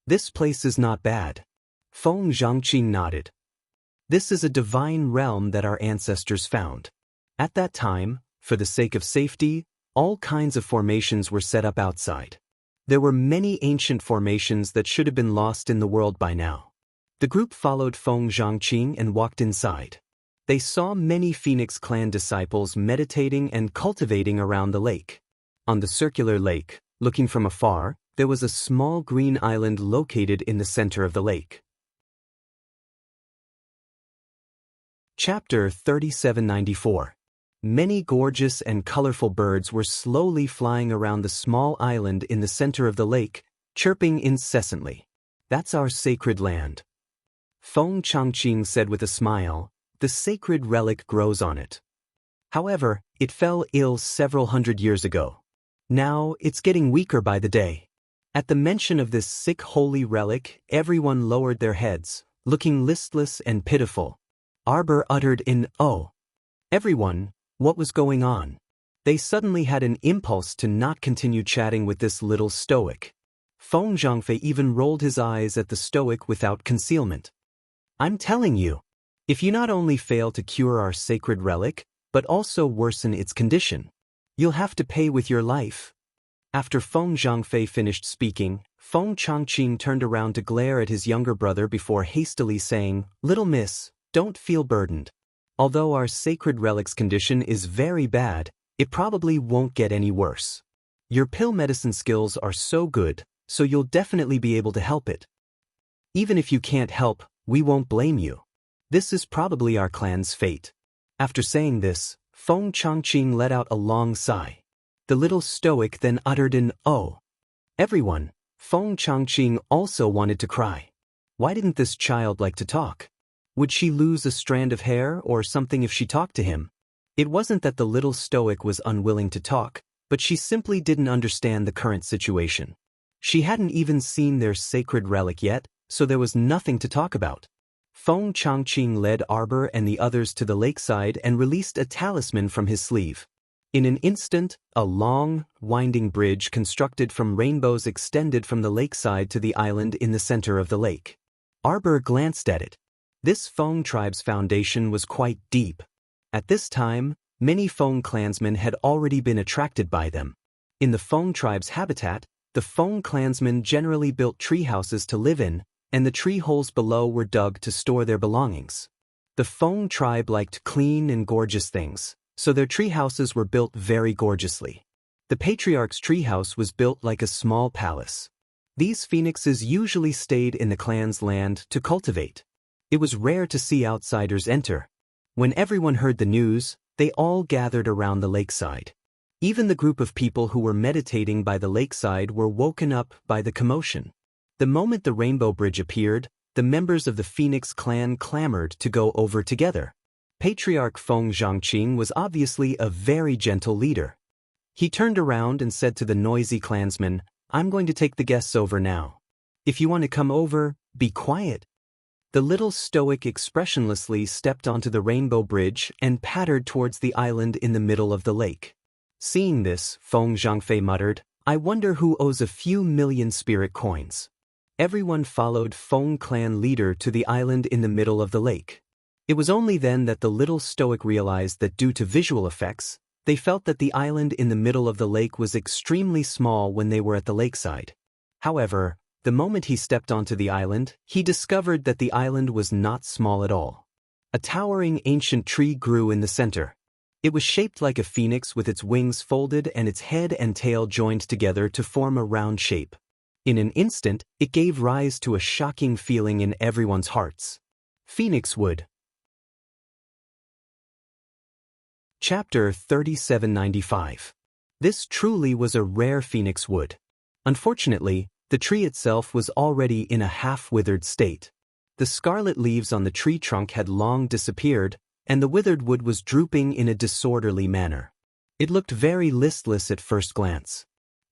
"This place is not bad." Feng Zhangqing nodded. "This is a divine realm that our ancestors found. At that time, for the sake of safety, all kinds of formations were set up outside. There were many ancient formations that should have been lost in the world by now." The group followed Feng Zhangqing and walked inside. They saw many Phoenix clan disciples meditating and cultivating around the lake. On the circular lake, looking from afar, there was a small green island located in the center of the lake. Chapter 3794. Many gorgeous and colorful birds were slowly flying around the small island in the center of the lake, chirping incessantly. "That's our sacred land," Feng Changqing said with a smile. "The sacred relic grows on it. However, it fell ill several hundred years ago. Now, it's getting weaker by the day." At the mention of this sick holy relic, everyone lowered their heads, looking listless and pitiful. Arbor uttered an "oh." Everyone, what was going on? They suddenly had an impulse to not continue chatting with this little stoic. Feng Zhangfei even rolled his eyes at the stoic without concealment. "I'm telling you, if you not only fail to cure our sacred relic, but also worsen its condition, you'll have to pay with your life." After Feng Zhangfei finished speaking, Feng Changqing turned around to glare at his younger brother before hastily saying, "Little miss, don't feel burdened. Although our sacred relic's condition is very bad, it probably won't get any worse. Your pill medicine skills are so good, so you'll definitely be able to help it. Even if you can't help, We won't blame you. This is probably our clan's fate. After saying this, Feng Changqing let out a long sigh. The little stoic then uttered an "oh." Everyone, Feng Changqing also wanted to cry. Why didn't this child like to talk? Would she lose a strand of hair or something if she talked to him? It wasn't that the little stoic was unwilling to talk, but she simply didn't understand the current situation. She hadn't even seen their sacred relic yet, so there was nothing to talk about. Feng Changqing led Arbor and the others to the lakeside and released a talisman from his sleeve. In an instant, a long, winding bridge constructed from rainbows extended from the lakeside to the island in the center of the lake. Arbor glanced at it. This Feng tribe's foundation was quite deep. At this time, many Feng clansmen had already been attracted by them. In the Feng tribe's habitat, the Feng clansmen generally built tree houses to live in, and the tree holes below were dug to store their belongings. The Feng tribe liked clean and gorgeous things, so their tree houses were built very gorgeously. The patriarch's treehouse was built like a small palace. These phoenixes usually stayed in the clan's land to cultivate. It was rare to see outsiders enter. When everyone heard the news, they all gathered around the lakeside. Even the group of people who were meditating by the lakeside were woken up by the commotion. The moment the rainbow bridge appeared, the members of the Phoenix clan clamored to go over together. Patriarch Feng Zhangqing was obviously a very gentle leader. He turned around and said to the noisy clansmen, "I'm going to take the guests over now. If you want to come over, be quiet." The little stoic expressionlessly stepped onto the rainbow bridge and pattered towards the island in the middle of the lake. Seeing this, Feng Zhangfei muttered, "I wonder who owes a few million spirit coins." Everyone followed Feng clan leader to the island in the middle of the lake. It was only then that the little stoic realized that due to visual effects, they felt that the island in the middle of the lake was extremely small when they were at the lakeside. However, the moment he stepped onto the island, he discovered that the island was not small at all. A towering ancient tree grew in the center. It was shaped like a phoenix with its wings folded and its head and tail joined together to form a round shape. In an instant, it gave rise to a shocking feeling in everyone's hearts. Phoenix wood. Chapter 3795. This truly was a rare phoenix wood. Unfortunately, the tree itself was already in a half-withered state. The scarlet leaves on the tree trunk had long disappeared, and the withered wood was drooping in a disorderly manner. It looked very listless at first glance.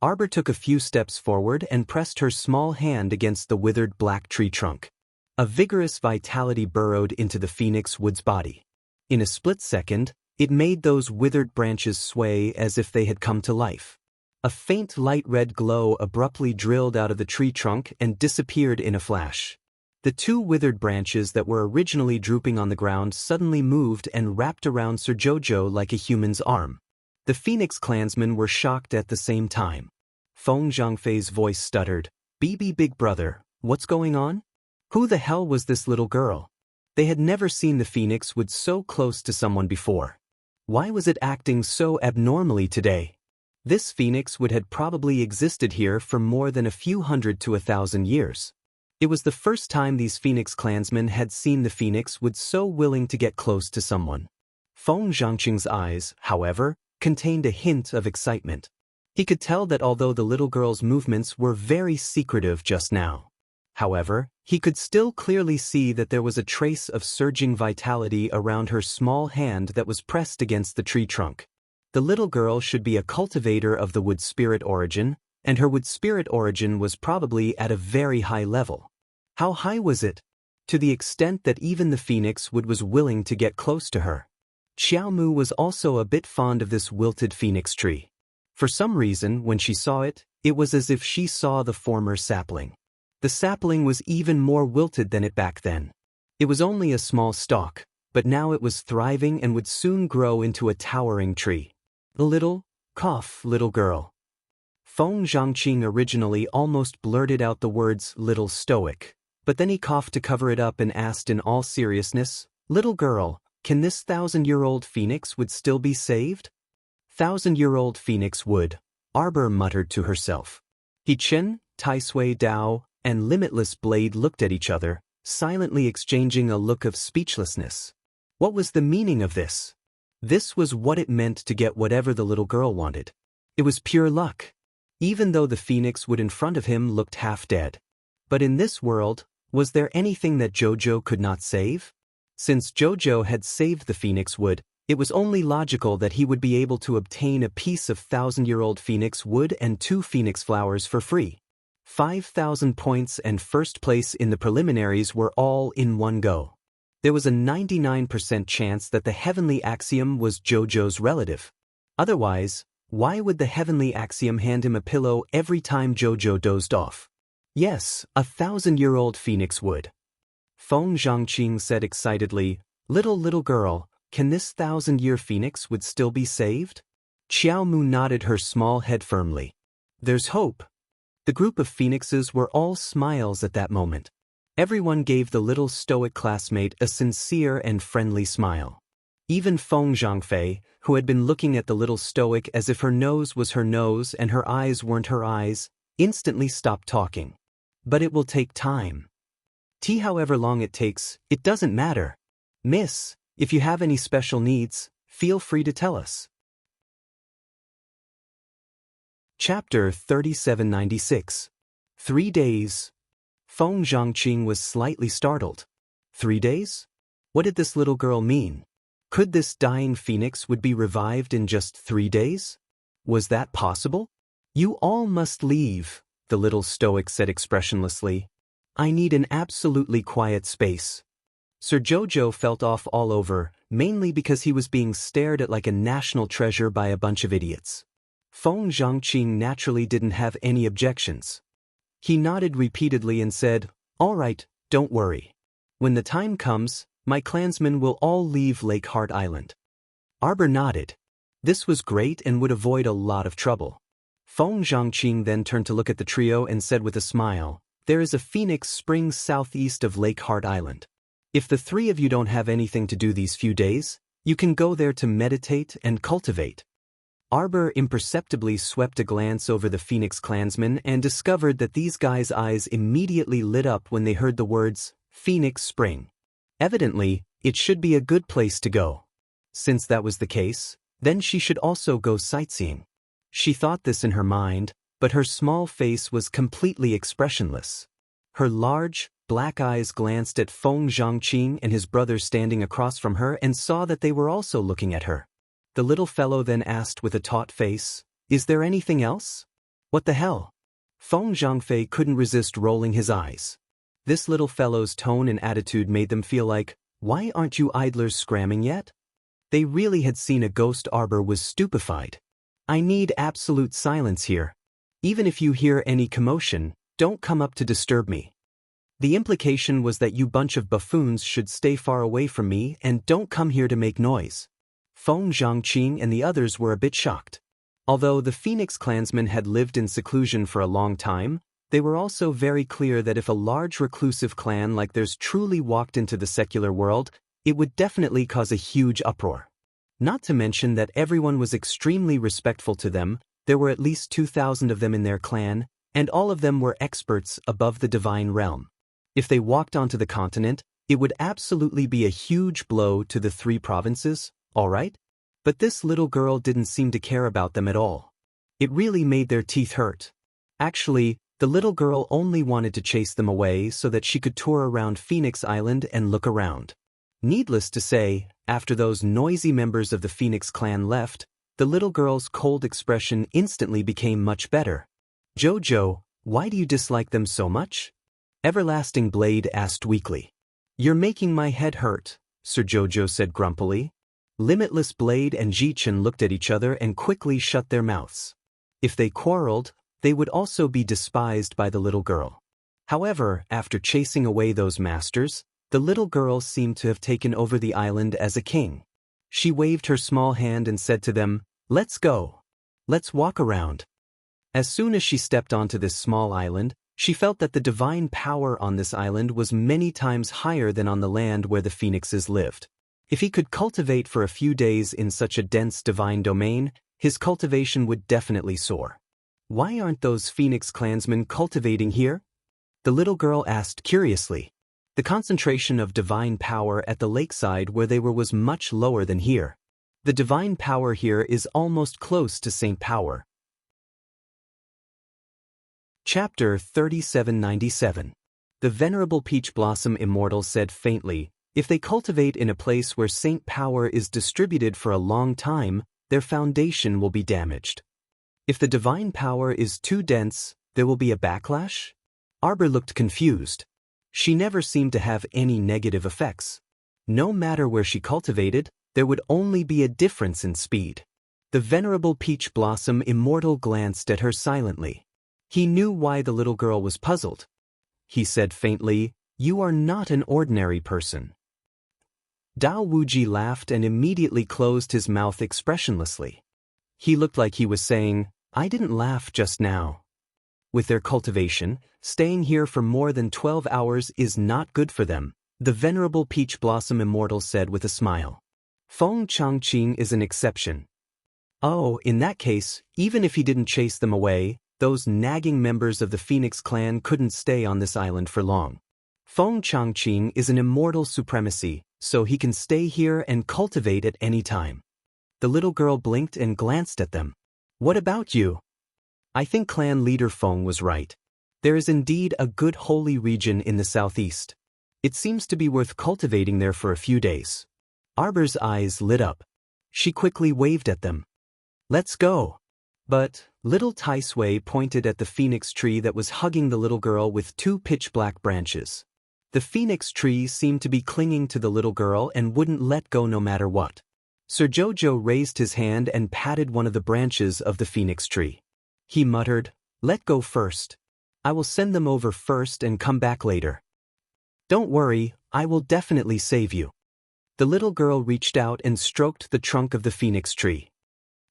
Arbor took a few steps forward and pressed her small hand against the withered black tree trunk. A vigorous vitality burrowed into the phoenix wood's body. In a split second, it made those withered branches sway as if they had come to life. A faint light red glow abruptly drilled out of the tree trunk and disappeared in a flash. The two withered branches that were originally drooping on the ground suddenly moved and wrapped around Sir Jojo like a human's arm. The Phoenix clansmen were shocked at the same time. Feng Zhangfei's voice stuttered, "BB Big Brother, what's going on? Who the hell was this little girl?" They had never seen the Phoenix wood so close to someone before. Why was it acting so abnormally today? This Phoenix wood had probably existed here for more than a few hundred to 1,000 years. It was the first time these Phoenix clansmen had seen the Phoenix wood so willing to get close to someone. Feng Zhangqing's eyes, however, contained a hint of excitement. He could tell that although the little girl's movements were very secretive just now. However, he could still clearly see that there was a trace of surging vitality around her small hand that was pressed against the tree trunk. The little girl should be a cultivator of the wood spirit origin, and her wood spirit origin was probably at a very high level. How high was it? To the extent that even the Phoenix wood was willing to get close to her. Xiaomu was also a bit fond of this wilted phoenix tree. For some reason, when she saw it, it was as if she saw the former sapling. The sapling was even more wilted than it back then. It was only a small stalk, but now it was thriving and would soon grow into a towering tree. Little girl. Feng Zhangqing originally almost blurted out the words "little stoic," but then he coughed to cover it up and asked in all seriousness, "Little girl, can this 1,000-year-old phoenix wood still be saved?" 1,000-year-old phoenix wood, Arbor muttered to herself. He Chen, Tai Sui Dao, and Limitless Blade looked at each other, silently exchanging a look of speechlessness. What was the meaning of this? This was what it meant to get whatever the little girl wanted. It was pure luck. Even though the phoenix wood in front of him looked half dead. But in this world, was there anything that Jojo could not save? Since Jojo had saved the phoenix wood, it was only logical that he would be able to obtain a piece of 1,000-year-old phoenix wood and 2 phoenix flowers for free. 5,000 points and first place in the preliminaries were all in one go. There was a 99% chance that the heavenly axiom was Jojo's relative. Otherwise, why would the heavenly axiom hand him a pillow every time Jojo dozed off? Yes, a 1,000-year-old phoenix wood. Feng Zhangqing said excitedly, Little girl, can this 1,000-year phoenix would still be saved? Xiao Mu nodded her small head firmly. There's hope. The group of phoenixes were all smiles at that moment. Everyone gave the little stoic classmate a sincere and friendly smile. Even Feng Zhangfei, who had been looking at the little stoic as if her nose was her nose and her eyes weren't her eyes, instantly stopped talking. But it will take time. However long it takes, it doesn't matter. Miss, if you have any special needs, feel free to tell us. Chapter 3796. 3 days. Feng Zhangqing was slightly startled. 3 days? What did this little girl mean? Could this dying phoenix would be revived in just 3 days? Was that possible? You all must leave, the little stoic said expressionlessly. I need an absolutely quiet space. Sir Jojo felt off all over, mainly because he was being stared at like a national treasure by a bunch of idiots. Feng Zhangqing naturally didn't have any objections. He nodded repeatedly and said, All right, don't worry. When the time comes, my clansmen will all leave Lake Heart Island. Arbor nodded. This was great and would avoid a lot of trouble. Feng Zhangqing then turned to look at the trio and said with a smile, There is a phoenix spring southeast of Lake Heart Island. If the 3 of you don't have anything to do these few days, you can go there to meditate and cultivate. Arbor imperceptibly swept a glance over the Phoenix clansmen and discovered that these guys' eyes immediately lit up when they heard the words, Phoenix Spring. Evidently, it should be a good place to go. Since that was the case, then she should also go sightseeing. She thought this in her mind, but her small face was completely expressionless. Her large, black eyes glanced at Feng Zhangqing and his brother standing across from her and saw that they were also looking at her. The little fellow then asked with a taut face, Is there anything else? What the hell? Feng Zhangfei couldn't resist rolling his eyes. This little fellow's tone and attitude made them feel like, Why aren't you idlers scramming yet? They really had seen a ghost. Arbor was stupefied. I need absolute silence here. Even if you hear any commotion, don't come up to disturb me. The implication was that you bunch of buffoons should stay far away from me and don't come here to make noise. Feng Zhangqing and the others were a bit shocked. Although the Phoenix clansmen had lived in seclusion for a long time, they were also very clear that if a large reclusive clan like theirs truly walked into the secular world, it would definitely cause a huge uproar. Not to mention that everyone was extremely respectful to them. There were at least 2,000 of them in their clan, and all of them were experts above the divine realm. If they walked onto the continent, it would absolutely be a huge blow to the 3 provinces, all right? But this little girl didn't seem to care about them at all. It really made their teeth hurt. Actually, the little girl only wanted to chase them away so that she could tour around Phoenix Island and look around. Needless to say, after those noisy members of the Phoenix clan left, the little girl's cold expression instantly became much better. Jojo, why do you dislike them so much? Everlasting Blade asked weakly. You're making my head hurt, Sir Jojo said grumpily. Limitless Blade and Jichen looked at each other and quickly shut their mouths. If they quarreled, they would also be despised by the little girl. However, after chasing away those masters, the little girl seemed to have taken over the island as a king. She waved her small hand and said to them, Let's go. Let's walk around. As soon as she stepped onto this small island, she felt that the divine power on this island was many times higher than on the land where the phoenixes lived. If he could cultivate for a few days in such a dense divine domain, his cultivation would definitely soar. Why aren't those Phoenix clansmen cultivating here? The little girl asked curiously. The concentration of divine power at the lakeside where they were was much lower than here. The divine power here is almost close to Saint Power. Chapter 3797. The Venerable Peach Blossom Immortal said faintly, if they cultivate in a place where Saint Power is distributed for a long time, their foundation will be damaged. If the divine power is too dense, there will be a backlash? Arbor looked confused. She never seemed to have any negative effects. No matter where she cultivated, there would only be a difference in speed. The Venerable Peach Blossom Immortal glanced at her silently. He knew why the little girl was puzzled. He said faintly, you are not an ordinary person. Dao Wuji laughed and immediately closed his mouth expressionlessly. He looked like he was saying, I didn't laugh just now. With their cultivation, staying here for more than 12 hours is not good for them, the Venerable Peach Blossom Immortal said with a smile. Feng Changqing is an exception. Oh, in that case, even if he didn't chase them away, those nagging members of the Phoenix clan couldn't stay on this island for long. Feng Changqing is an immortal supremacy, so he can stay here and cultivate at any time. The little girl blinked and glanced at them. What about you? I think clan leader Feng was right. There is indeed a good holy region in the southeast. It seems to be worth cultivating there for a few days. Arbor's eyes lit up. She quickly waved at them. Let's go. But little Tai Sui pointed at the phoenix tree that was hugging the little girl with two pitch-black branches. The phoenix tree seemed to be clinging to the little girl and wouldn't let go no matter what. Sir Jojo raised his hand and patted one of the branches of the phoenix tree. He muttered, let go first. I will send them over first and come back later. Don't worry, I will definitely save you. The little girl reached out and stroked the trunk of the phoenix tree.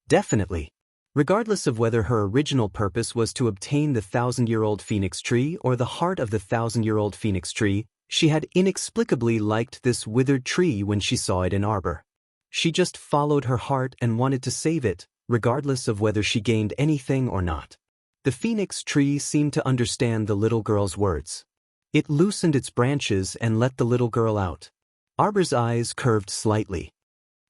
Definitely. Regardless of whether her original purpose was to obtain the 1,000-year-old phoenix tree or the heart of the 1,000-year-old phoenix tree, she had inexplicably liked this withered tree when she saw it in Arbor. She just followed her heart and wanted to save it, regardless of whether she gained anything or not. The phoenix tree seemed to understand the little girl's words. It loosened its branches and let the little girl out. Arbor's eyes curved slightly.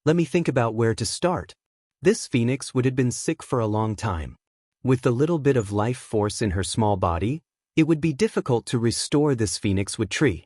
Let me think about where to start. This phoenix would have been sick for a long time. With the little bit of life force in her small body, it would be difficult to restore this phoenix wood tree.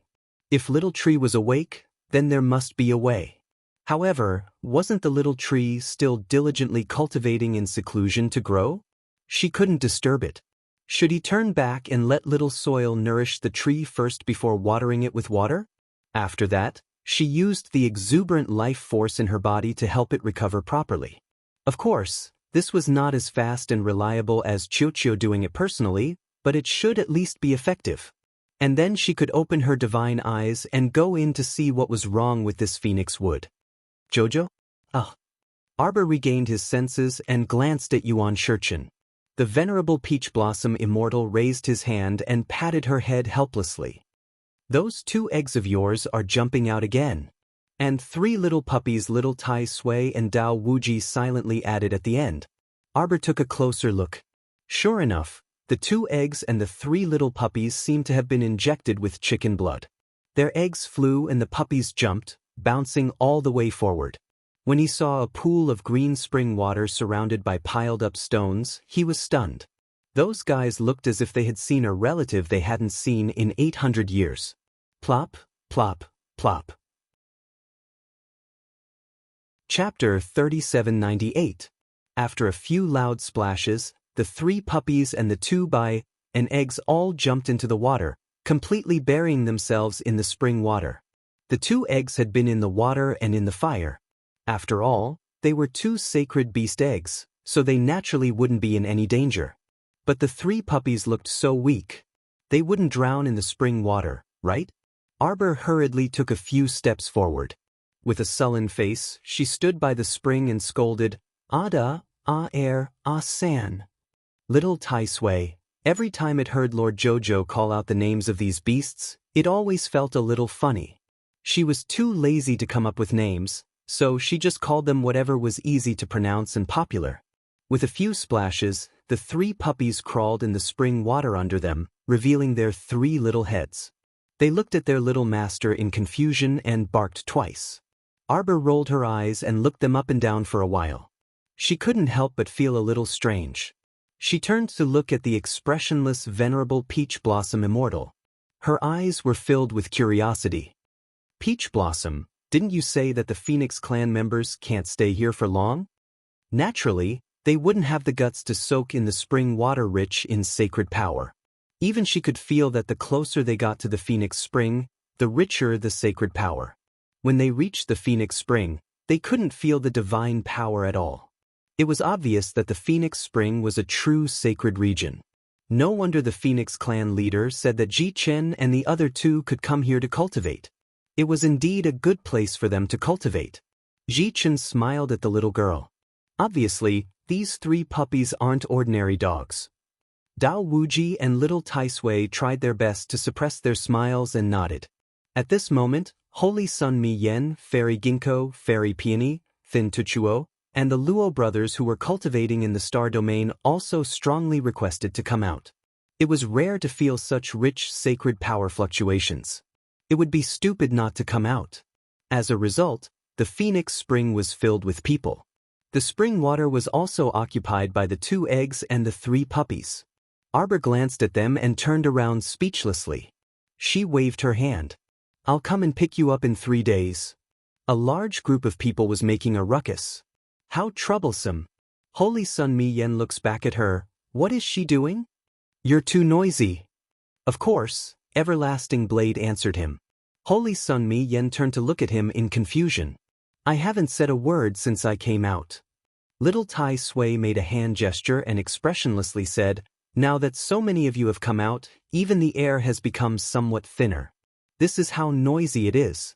If little tree was awake, then there must be a way. However, wasn't the little tree still diligently cultivating in seclusion to grow? She couldn't disturb it. Should he turn back and let little soil nourish the tree first before watering it with water? After that, she used the exuberant life force in her body to help it recover properly. Of course, this was not as fast and reliable as Chiuchiu doing it personally, but it should at least be effective. And then she could open her divine eyes and go in to see what was wrong with this phoenix wood. Jojo? Ah. Arbor regained his senses and glanced at Yuan Shurchen. The Venerable Peach Blossom Immortal raised his hand and patted her head helplessly. Those 2 eggs of yours are jumping out again. And 3 little puppies little Tai Sui and Dao Wuji silently added at the end. Arbor took a closer look. Sure enough, the 2 eggs and the 3 little puppies seemed to have been injected with chicken blood. Their eggs flew and the puppies jumped, bouncing all the way forward. When he saw a pool of green spring water surrounded by piled-up stones, he was stunned. Those guys looked as if they had seen a relative they hadn't seen in 800 years. Plop, plop, plop. Chapter 3798. After a few loud splashes, the 3 puppies and the 2 eggs all jumped into the water, completely burying themselves in the spring water. The 2 eggs had been in the water and in the fire. After all, they were 2 sacred beast eggs, so they naturally wouldn't be in any danger. But the 3 puppies looked so weak. They wouldn't drown in the spring water, right? Arbor hurriedly took a few steps forward. With a sullen face, she stood by the spring and scolded, Ada, san. Little Tai Sui, every time it heard Lord Jojo call out the names of these beasts, it always felt a little funny. She was too lazy to come up with names, so she just called them whatever was easy to pronounce and popular. With a few splashes, the 3 puppies crawled in the spring water under them, revealing their 3 little heads. They looked at their little master in confusion and barked twice. Arbor rolled her eyes and looked them up and down for a while. She couldn't help but feel a little strange. She turned to look at the expressionless, venerable Peach Blossom Immortal. Her eyes were filled with curiosity. Peach Blossom, didn't you say that the Phoenix clan members can't stay here for long? Naturally, they wouldn't have the guts to soak in the spring water rich in sacred power. Even she could feel that the closer they got to the Phoenix Spring, the richer the sacred power. When they reached the Phoenix Spring, they couldn't feel the divine power at all. It was obvious that the Phoenix Spring was a true sacred region. No wonder the Phoenix clan leader said that Ji Chen and the other two could come here to cultivate. It was indeed a good place for them to cultivate. Ji Chen smiled at the little girl. Obviously, these three puppies aren't ordinary dogs. Dao Wuji and little Tai Sui tried their best to suppress their smiles and nodded. At this moment, Holy Sun Mi Yen, Fairy Ginkgo, Fairy Peony, Thin Tuchuo, and the Luo brothers who were cultivating in the star domain also strongly requested to come out. It was rare to feel such rich sacred power fluctuations. It would be stupid not to come out. As a result, the Phoenix Spring was filled with people. The spring water was also occupied by the 2 eggs and the 3 puppies. Arbor glanced at them and turned around speechlessly. She waved her hand. I'll come and pick you up in 3 days. A large group of people was making a ruckus. How troublesome. Holy Sun Mi Yen looks back at her. What is she doing? You're too noisy. Of course, Everlasting Blade answered him. Holy Sun Mi Yen turned to look at him in confusion. I haven't said a word since I came out. Little Tai Sui made a hand gesture and expressionlessly said, Now that so many of you have come out, even the air has become somewhat thinner. This is how noisy it is.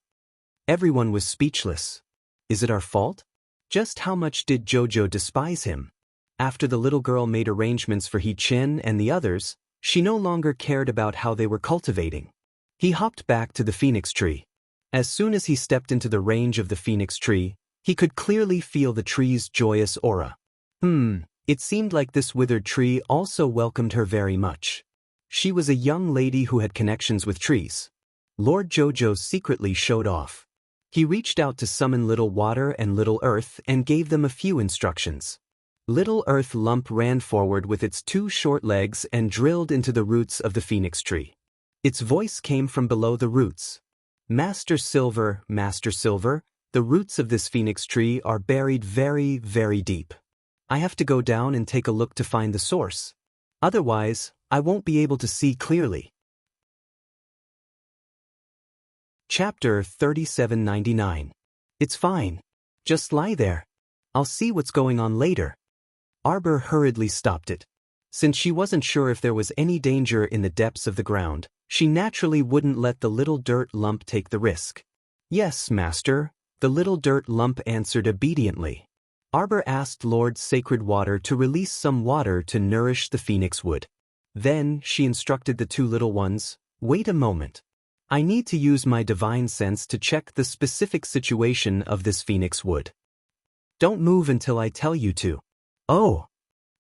Everyone was speechless. Is it our fault? Just how much did Jojo despise him? After the little girl made arrangements for He Chen and the others, she no longer cared about how they were cultivating. He hopped back to the phoenix tree. As soon as he stepped into the range of the phoenix tree, he could clearly feel the tree's joyous aura. It seemed like this withered tree also welcomed her very much. She was a young lady who had connections with trees. Lord Jojo secretly showed off. He reached out to summon Little Water and Little Earth and gave them a few instructions. Little Earth Lump ran forward with its 2 short legs and drilled into the roots of the phoenix tree. Its voice came from below the roots. Master Silver, the roots of this phoenix tree are buried very, very deep. I have to go down and take a look to find the source. Otherwise, I won't be able to see clearly. Chapter 3799. It's fine. Just lie there. I'll see what's going on later. Arbor hurriedly stopped it. Since she wasn't sure if there was any danger in the depths of the ground, she naturally wouldn't let the little dirt lump take the risk. Yes, master, the little dirt lump answered obediently. Arbor asked Lord Sacred Water to release some water to nourish the phoenix wood. Then she instructed the 2 little ones, wait a moment. I need to use my divine sense to check the specific situation of this phoenix wood. Don't move until I tell you to. Oh!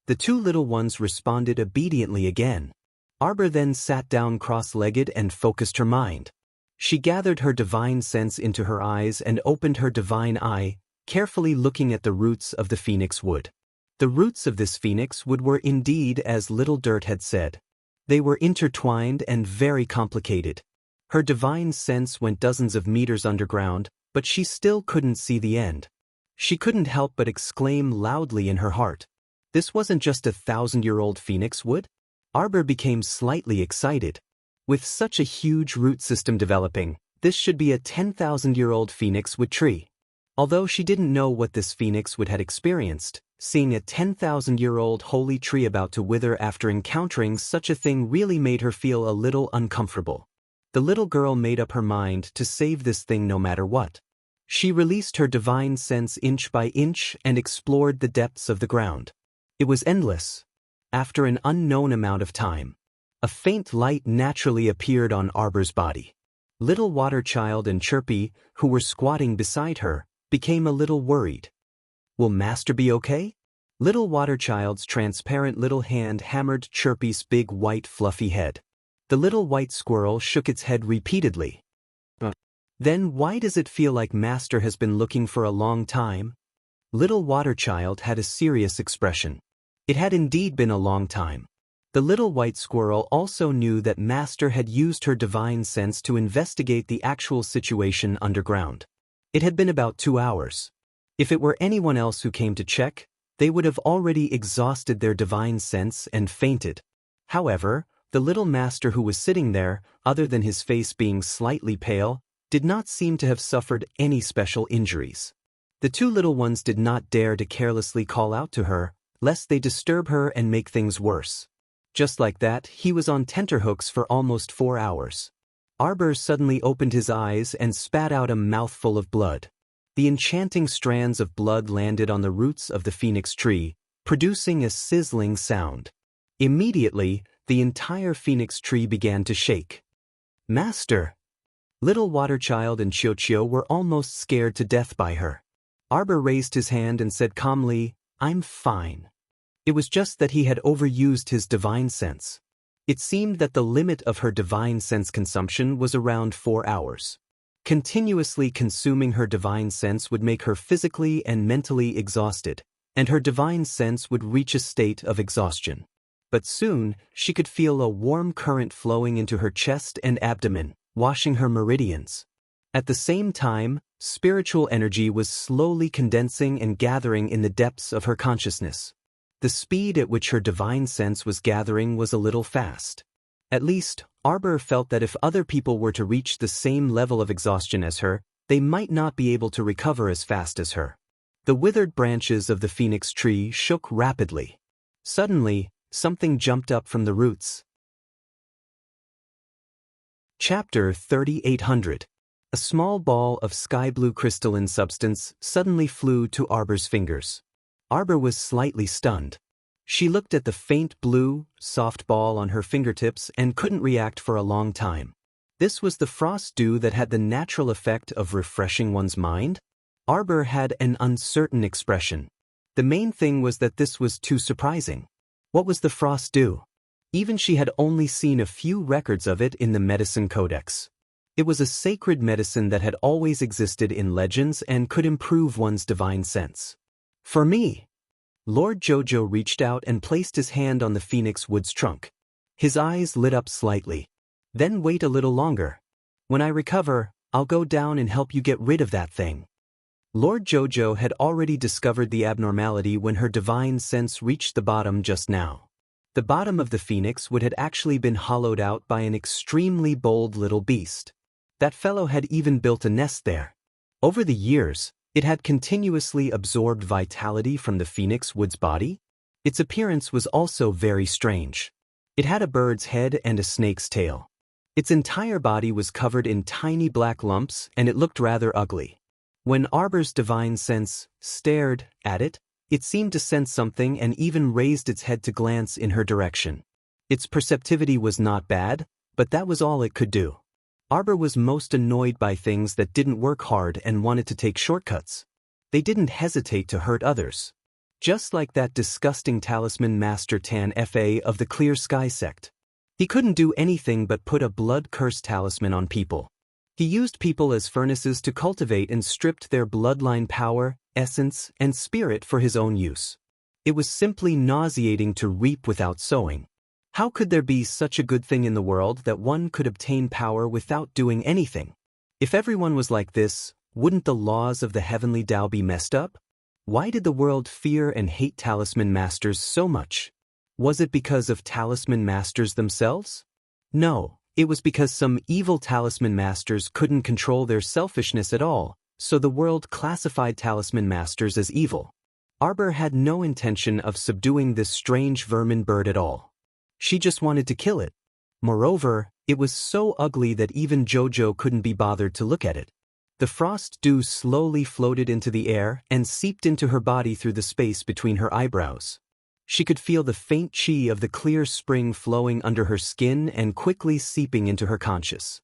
The 2 little ones responded obediently again. Arbor then sat down cross-legged and focused her mind. She gathered her divine sense into her eyes and opened her divine eye, carefully looking at the roots of the phoenix wood. The roots of this phoenix wood were indeed as Little Dirt had said. They were intertwined and very complicated. Her divine sense went dozens of meters underground, but she still couldn't see the end. She couldn't help but exclaim loudly in her heart. This wasn't just a 1,000-year-old phoenix wood? Arbor became slightly excited. With such a huge root system developing, this should be a 10,000-year-old phoenix wood tree. Although she didn't know what this phoenix wood had experienced, seeing a 10,000-year-old holy tree about to wither after encountering such a thing really made her feel a little uncomfortable. The little girl made up her mind to save this thing no matter what. She released her divine sense inch by inch and explored the depths of the ground. It was endless. After an unknown amount of time, a faint light naturally appeared on Arbor's body. Little Water Child and Chirpy, who were squatting beside her, became a little worried. Will Master be okay? Little Water Child's transparent little hand hammered Chirpy's big white fluffy head. The little white squirrel shook its head repeatedly. Then why does it feel like Master has been looking for a long time? Little Water Child had a serious expression. It had indeed been a long time. The little white squirrel also knew that Master had used her divine sense to investigate the actual situation underground. It had been about 2 hours. If it were anyone else who came to check, they would have already exhausted their divine sense and fainted. However, the little Master who was sitting there, other than his face being slightly pale, did not seem to have suffered any special injuries. The 2 little ones did not dare to carelessly call out to her, lest they disturb her and make things worse. Just like that, he was on tenterhooks for almost 4 hours. Arbor suddenly opened his eyes and spat out a mouthful of blood. The enchanting strands of blood landed on the roots of the phoenix tree, producing a sizzling sound. Immediately, the entire phoenix tree began to shake. Master! Little Water Child and Chio were almost scared to death by her. Arbor raised his hand and said calmly, "I'm fine." It was just that he had overused his divine sense. It seemed that the limit of her divine sense consumption was around 4 hours. Continuously consuming her divine sense would make her physically and mentally exhausted, and her divine sense would reach a state of exhaustion. But soon, she could feel a warm current flowing into her chest and abdomen, washing her meridians. At the same time, spiritual energy was slowly condensing and gathering in the depths of her consciousness. The speed at which her divine sense was gathering was a little fast. At least, Arbor felt that if other people were to reach the same level of exhaustion as her, they might not be able to recover as fast as her. The withered branches of the phoenix tree shook rapidly. Suddenly, something jumped up from the roots. Chapter 3800. A small ball of sky-blue crystalline substance suddenly flew to Arbor's fingers. Arbor was slightly stunned. She looked at the faint blue, soft ball on her fingertips and couldn't react for a long time. This was the frost dew that had the natural effect of refreshing one's mind? Arbor had an uncertain expression. The main thing was that this was too surprising. What was the frost dew? Even she had only seen a few records of it in the medicine codex. It was a sacred medicine that had always existed in legends and could improve one's divine sense. For me! Lord Jojo reached out and placed his hand on the phoenix wood's trunk. His eyes lit up slightly. Then wait a little longer. When I recover, I'll go down and help you get rid of that thing. Lord Jojo had already discovered the abnormality when her divine sense reached the bottom just now. The bottom of the phoenix wood had actually been hollowed out by an extremely bold little beast. That fellow had even built a nest there. Over the years, it had continuously absorbed vitality from the phoenix wood's body. Its appearance was also very strange. It had a bird's head and a snake's tail. Its entire body was covered in tiny black lumps and it looked rather ugly. When Arbor's divine sense stared at it, it seemed to sense something and even raised its head to glance in her direction. Its perceptivity was not bad, but that was all it could do. Arbor was most annoyed by things that didn't work hard and wanted to take shortcuts. They didn't hesitate to hurt others. Just like that disgusting talisman Master Tan Fa of the Clear Sky sect. He couldn't do anything but put a blood-cursed talisman on people. He used people as furnaces to cultivate and stripped their bloodline power, essence, and spirit for his own use. It was simply nauseating to reap without sowing. How could there be such a good thing in the world that one could obtain power without doing anything? If everyone was like this, wouldn't the laws of the heavenly Tao be messed up? Why did the world fear and hate talisman masters so much? Was it because of talisman masters themselves? No, it was because some evil talisman masters couldn't control their selfishness at all, so the world classified talisman masters as evil. Arbor had no intention of subduing this strange vermin bird at all. She just wanted to kill it. Moreover, it was so ugly that even Jojo couldn't be bothered to look at it. The frost dew slowly floated into the air and seeped into her body through the space between her eyebrows. She could feel the faint chi of the clear spring flowing under her skin and quickly seeping into her conscious.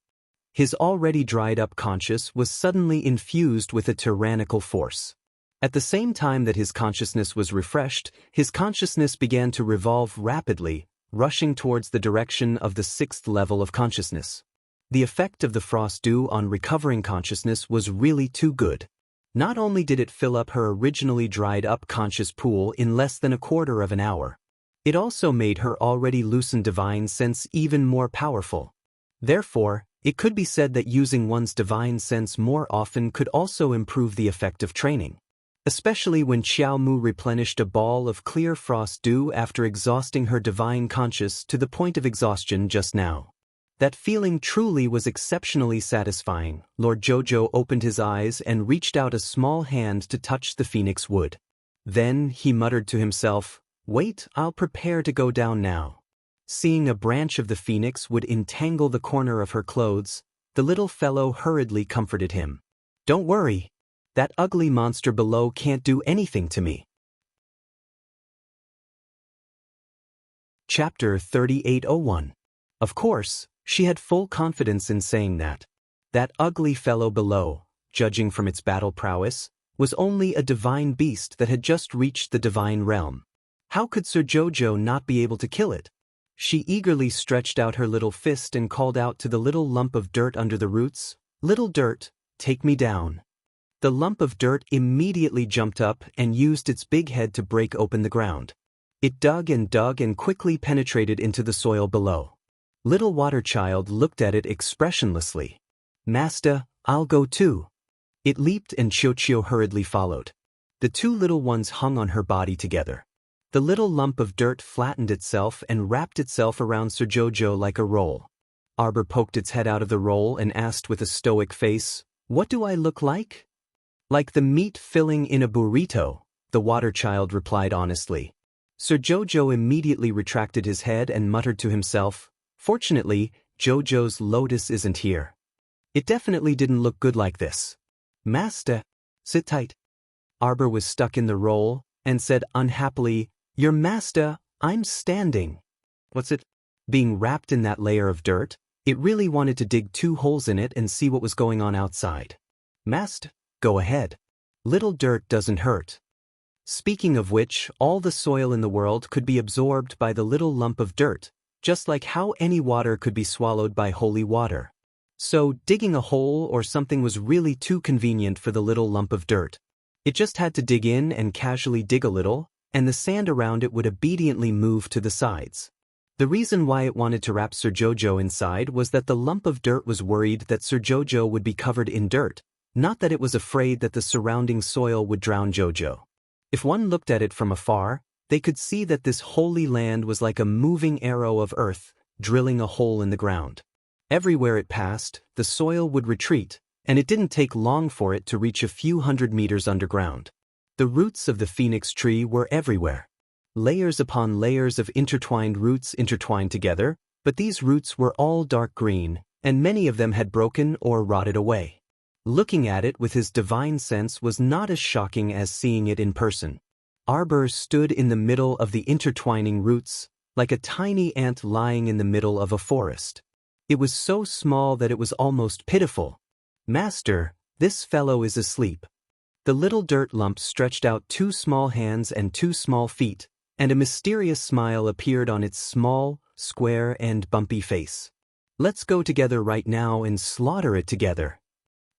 His already dried-up conscious was suddenly infused with a tyrannical force. At the same time that his consciousness was refreshed, his consciousness began to revolve rapidly, rushing towards the direction of the 6th level of consciousness. The effect of the frost dew on recovering consciousness was really too good. Not only did it fill up her originally dried-up conscious pool in less than a quarter of an hour, it also made her already loosened divine sense even more powerful. Therefore, it could be said that using one's divine sense more often could also improve the effect of training. Especially when Xiao Mu replenished a ball of clear frost dew after exhausting her divine conscious to the point of exhaustion just now. That feeling truly was exceptionally satisfying. Lord Jojo opened his eyes and reached out a small hand to touch the phoenix wood. Then he muttered to himself, "Wait, I'll prepare to go down now." Seeing a branch of the phoenix would entangle the corner of her clothes, the little fellow hurriedly comforted him. "Don't worry. That ugly monster below can't do anything to me." Chapter 3801. Of course, she had full confidence in saying that. That ugly fellow below, judging from its battle prowess, was only a divine beast that had just reached the divine realm. How could Sir Jojo not be able to kill it? She eagerly stretched out her little fist and called out to the little lump of dirt under the roots, "Little dirt, take me down." The lump of dirt immediately jumped up and used its big head to break open the ground. It dug and quickly penetrated into the soil below. Little Water Child looked at it expressionlessly. "Master, I'll go too." It leaped and Xiao hurriedly followed. The two little ones hung on her body together. The little lump of dirt flattened itself and wrapped itself around Sir Jojo like a roll. Arbor poked its head out of the roll and asked with a stoic face, "What do I look like?" "Like the meat filling in a burrito," the Water Child replied honestly. Sir Jojo immediately retracted his head and muttered to himself, "Fortunately, Jojo's lotus isn't here. It definitely didn't look good like this." "Master, sit tight." Arbor was stuck in the roll and said unhappily, "Your master, I'm standing." What's it? Being wrapped in that layer of dirt, it really wanted to dig 2 holes in it and see what was going on outside. "Master, go ahead. Little dirt doesn't hurt." Speaking of which, all the soil in the world could be absorbed by the little lump of dirt, just like how any water could be swallowed by holy water. So, digging a hole or something was really too convenient for the little lump of dirt. It just had to dig in and casually dig a little, and the sand around it would obediently move to the sides. The reason why it wanted to wrap Sir Jojo inside was that the lump of dirt was worried that Sir Jojo would be covered in dirt, not that it was afraid that the surrounding soil would drown Jojo. If one looked at it from afar, they could see that this holy land was like a moving arrow of earth, drilling a hole in the ground. Everywhere it passed, the soil would retreat, and it didn't take long for it to reach a few hundred meters underground. The roots of the phoenix tree were everywhere. Layers upon layers of intertwined roots intertwined together, but these roots were all dark green, and many of them had broken or rotted away. Looking at it with his divine sense was not as shocking as seeing it in person. Arbor stood in the middle of the intertwining roots, like a tiny ant lying in the middle of a forest. It was so small that it was almost pitiful. "Master, this fellow is asleep." The little dirt lump stretched out 2 small hands and 2 small feet, and a mysterious smile appeared on its small, square and bumpy face. "Let's go together right now and slaughter it together."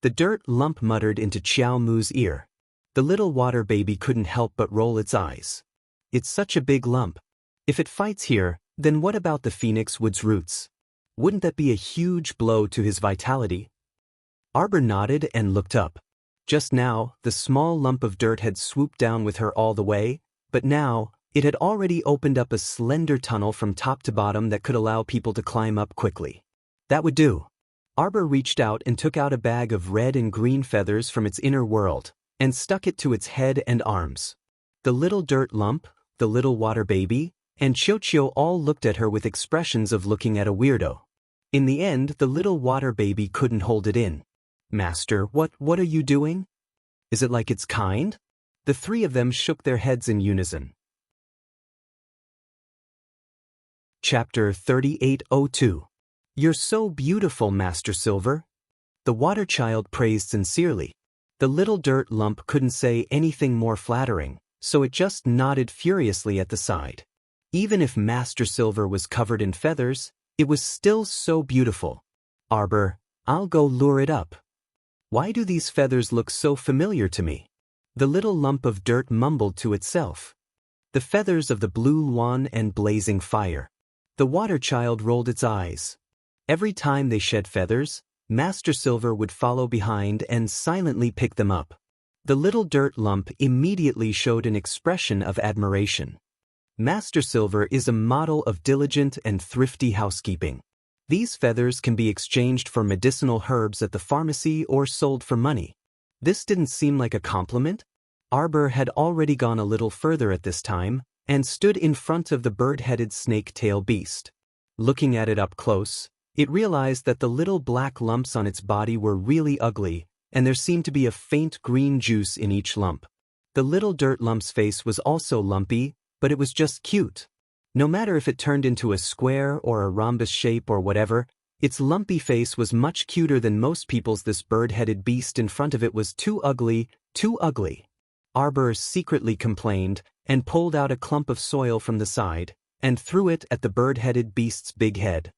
The dirt lump muttered into Xiao Mu's ear. The little water baby couldn't help but roll its eyes. "It's such a big lump. If it fights here, then what about the phoenix wood's roots? Wouldn't that be a huge blow to his vitality?" Arbor nodded and looked up. Just now, the small lump of dirt had swooped down with her all the way, but now, it had already opened up a slender tunnel from top to bottom that could allow people to climb up quickly. That would do. Arbor reached out and took out a bag of red and green feathers from its inner world, and stuck it to its head and arms. The little dirt lump, the little water baby, and Xiao all looked at her with expressions of looking at a weirdo. In the end, the little water baby couldn't hold it in. "Master, what are you doing? Is it like it's kind?" The 3 of them shook their heads in unison. Chapter 3802. "You're so beautiful, Master Silver." The Water Child praised sincerely. The little dirt lump couldn't say anything more flattering, so it just nodded furiously at the side. Even if Master Silver was covered in feathers, it was still so beautiful. Arbor, I'll go lure it up. Why do these feathers look so familiar to me? The little lump of dirt mumbled to itself. The feathers of the blue swan and blazing fire. The water child rolled its eyes. Every time they shed feathers, Master Silver would follow behind and silently pick them up. The little dirt lump immediately showed an expression of admiration. Master Silver is a model of diligent and thrifty housekeeping. These feathers can be exchanged for medicinal herbs at the pharmacy or sold for money. This didn't seem like a compliment. Arbor had already gone a little further at this time and stood in front of the bird-headed snake-tail beast. Looking at it up close, it realized that the little black lumps on its body were really ugly, and there seemed to be a faint green juice in each lump. The little dirt lump's face was also lumpy, but it was just cute. No matter if it turned into a square or a rhombus shape or whatever, its lumpy face was much cuter than most people's. This bird-headed beast in front of it was too ugly, too ugly. Arbor secretly complained and pulled out a clump of soil from the side and threw it at the bird-headed beast's big head.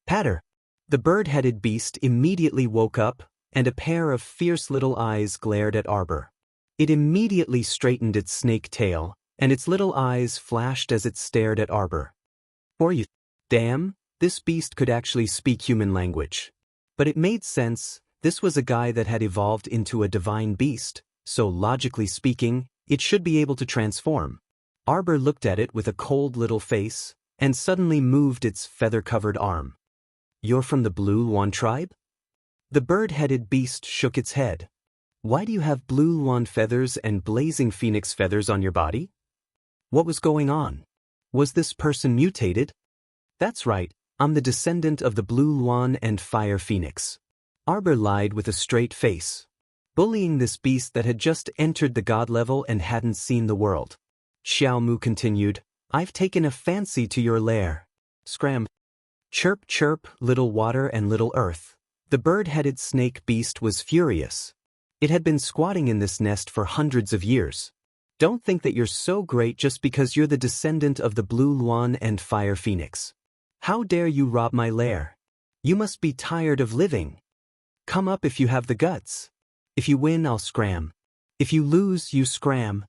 Patter! The bird-headed beast immediately woke up, and a pair of fierce little eyes glared at Arbor. It immediately straightened its snake tail, and its little eyes flashed as it stared at Arbor. "For you, damn, this beast could actually speak human language." But it made sense. This was a guy that had evolved into a divine beast, so logically speaking, it should be able to transform. Arbor looked at it with a cold little face, and suddenly moved its feather-covered arm. "You're from the Blue Swan tribe?" The bird-headed beast shook its head. "Why do you have blue swan feathers and blazing phoenix feathers on your body?" What was going on? Was this person mutated? "That's right, I'm the descendant of the blue swan and fire phoenix." Arbor lied with a straight face, bullying this beast that had just entered the god level and hadn't seen the world. Xiao Mu continued, "I've taken a fancy to your lair. Scram. Chirp chirp, little water and little earth." The bird-headed snake beast was furious. It had been squatting in this nest for hundreds of years. "Don't think that you're so great just because you're the descendant of the blue swan and fire phoenix. How dare you rob my lair? You must be tired of living. Come up if you have the guts. If you win, I'll scram. If you lose, you scram."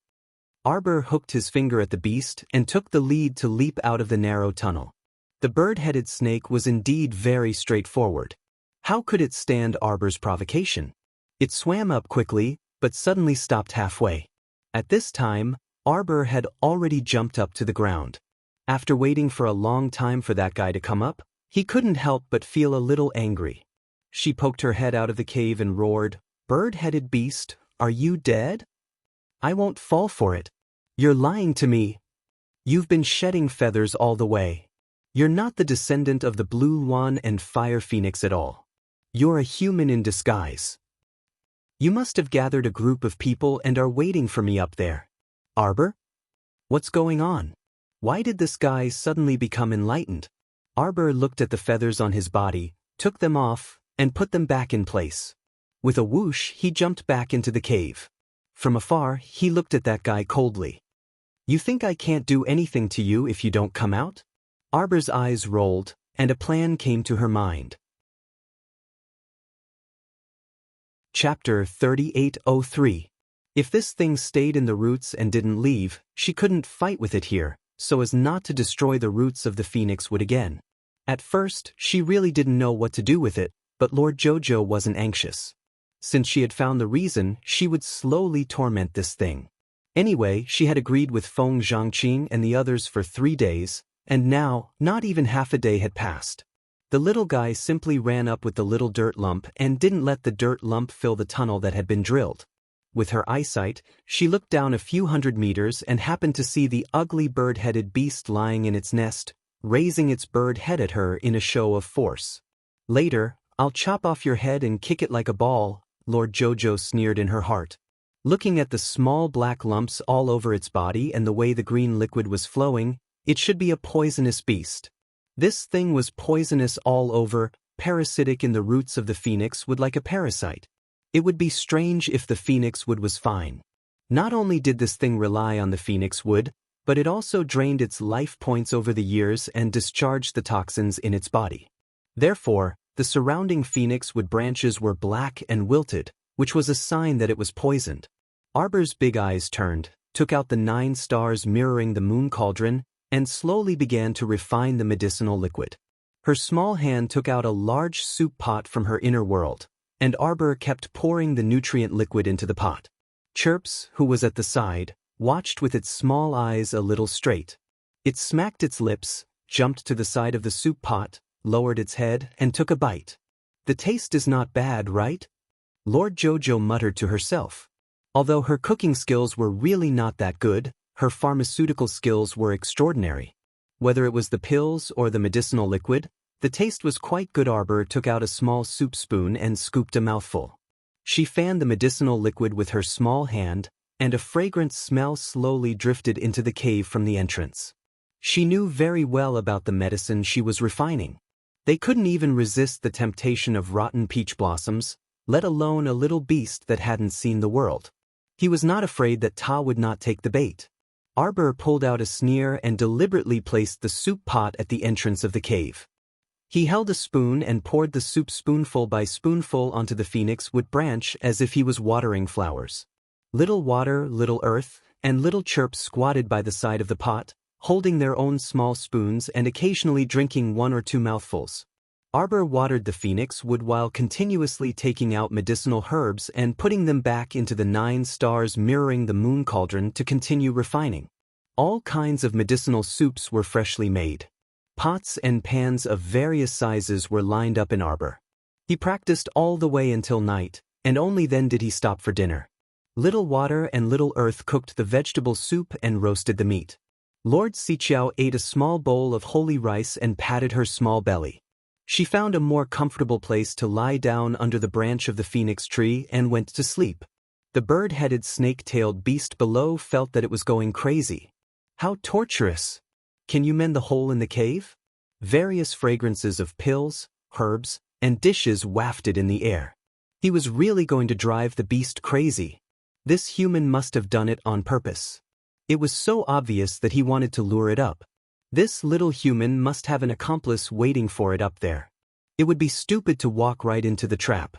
Arbor hooked his finger at the beast and took the lead to leap out of the narrow tunnel. The bird-headed snake was indeed very straightforward. How could it stand Arbor's provocation? It swam up quickly, but suddenly stopped halfway. At this time, Arbor had already jumped up to the ground. After waiting for a long time for that guy to come up, he couldn't help but feel a little angry. She poked her head out of the cave and roared, "Bird-headed beast, are you dead? I won't fall for it. You're lying to me. You've been shedding feathers all the way. You're not the descendant of the blue swan and fire phoenix at all. You're a human in disguise. You must have gathered a group of people and are waiting for me up there. Arbor? What's going on? Why did this guy suddenly become enlightened?" Arbor looked at the feathers on his body, took them off, and put them back in place. With a whoosh, he jumped back into the cave. From afar, he looked at that guy coldly. "You think I can't do anything to you if you don't come out?" Arbor's eyes rolled, and a plan came to her mind. Chapter 3803. If this thing stayed in the roots and didn't leave, she couldn't fight with it here, so as not to destroy the roots of the phoenix wood again. At first, she really didn't know what to do with it, but Lord Jojo wasn't anxious. Since she had found the reason, she would slowly torment this thing. Anyway, she had agreed with Feng Zhangqing and the others for 3 days, and now, not even half a day had passed. The little guy simply ran up with the little dirt lump and didn't let the dirt lump fill the tunnel that had been drilled. With her eyesight, she looked down a few hundred meters and happened to see the ugly bird-headed beast lying in its nest, raising its bird head at her in a show of force. "Later, I'll chop off your head and kick it like a ball," Lord Jojo sneered in her heart. Looking at the small black lumps all over its body and the way the green liquid was flowing, it should be a poisonous beast. This thing was poisonous all over, parasitic in the roots of the phoenix wood like a parasite. It would be strange if the phoenix wood was fine. Not only did this thing rely on the phoenix wood, but it also drained its life points over the years and discharged the toxins in its body. Therefore, the surrounding phoenix wood branches were black and wilted, which was a sign that it was poisoned. Arbor's big eyes turned, took out the 9 stars mirroring the moon cauldron, and slowly began to refine the medicinal liquid. Her small hand took out a large soup pot from her inner world, and Arbor kept pouring the nutrient liquid into the pot. Chirps, who was at the side, watched with its small eyes a little straight. It smacked its lips, jumped to the side of the soup pot, lowered its head, and took a bite. The taste is not bad, right? Lord Jojo muttered to herself. Although her cooking skills were really not that good, her pharmaceutical skills were extraordinary. Whether it was the pills or the medicinal liquid, the taste was quite good. Arbor took out a small soup spoon and scooped a mouthful. She fanned the medicinal liquid with her small hand, and a fragrant smell slowly drifted into the cave from the entrance. She knew very well about the medicine she was refining. They couldn't even resist the temptation of rotten peach blossoms, let alone a little beast that hadn't seen the world. He was not afraid that Ta would not take the bait. Arbor pulled out a sneer and deliberately placed the soup pot at the entrance of the cave. He held a spoon and poured the soup spoonful by spoonful onto the phoenix wood branch as if he was watering flowers. Little Water, Little Earth, and Little Chirp squatted by the side of the pot, holding their own small spoons and occasionally drinking 1 or 2 mouthfuls. Arbor watered the phoenix wood while continuously taking out medicinal herbs and putting them back into the 9 stars mirroring the moon cauldron to continue refining. All kinds of medicinal soups were freshly made. Pots and pans of various sizes were lined up in Arbor. He practiced all the way until night, and only then did he stop for dinner. Little Water and Little Earth cooked the vegetable soup and roasted the meat. Lord Xiqiao ate a small bowl of holy rice and patted her small belly. She found a more comfortable place to lie down under the branch of the phoenix tree and went to sleep. The bird-headed snake-tailed beast below felt that it was going crazy. How torturous! Can you mend the hole in the cave? Various fragrances of pills, herbs, and dishes wafted in the air. He was really going to drive the beast crazy. This human must have done it on purpose. It was so obvious that he wanted to lure it up. This little human must have an accomplice waiting for it up there. It would be stupid to walk right into the trap.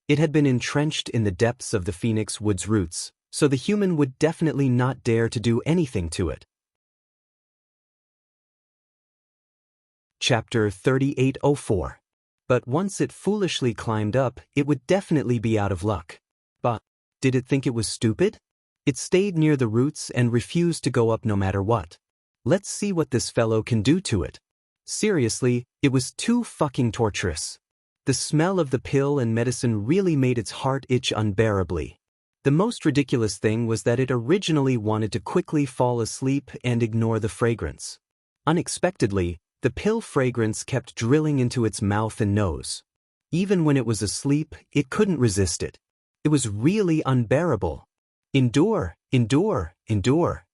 It had been entrenched in the depths of the phoenix wood's roots, so the human would definitely not dare to do anything to it. Chapter 3804. But once it foolishly climbed up, it would definitely be out of luck. But did it think it was stupid? It stayed near the roots and refused to go up no matter what. Let's see what this fellow can do to it. Seriously, it was too fucking torturous. The smell of the pill and medicine really made its heart itch unbearably. The most ridiculous thing was that it originally wanted to quickly fall asleep and ignore the fragrance. Unexpectedly, the pill fragrance kept drilling into its mouth and nose. Even when it was asleep, it couldn't resist it. It was really unbearable. Endure, endure, endure.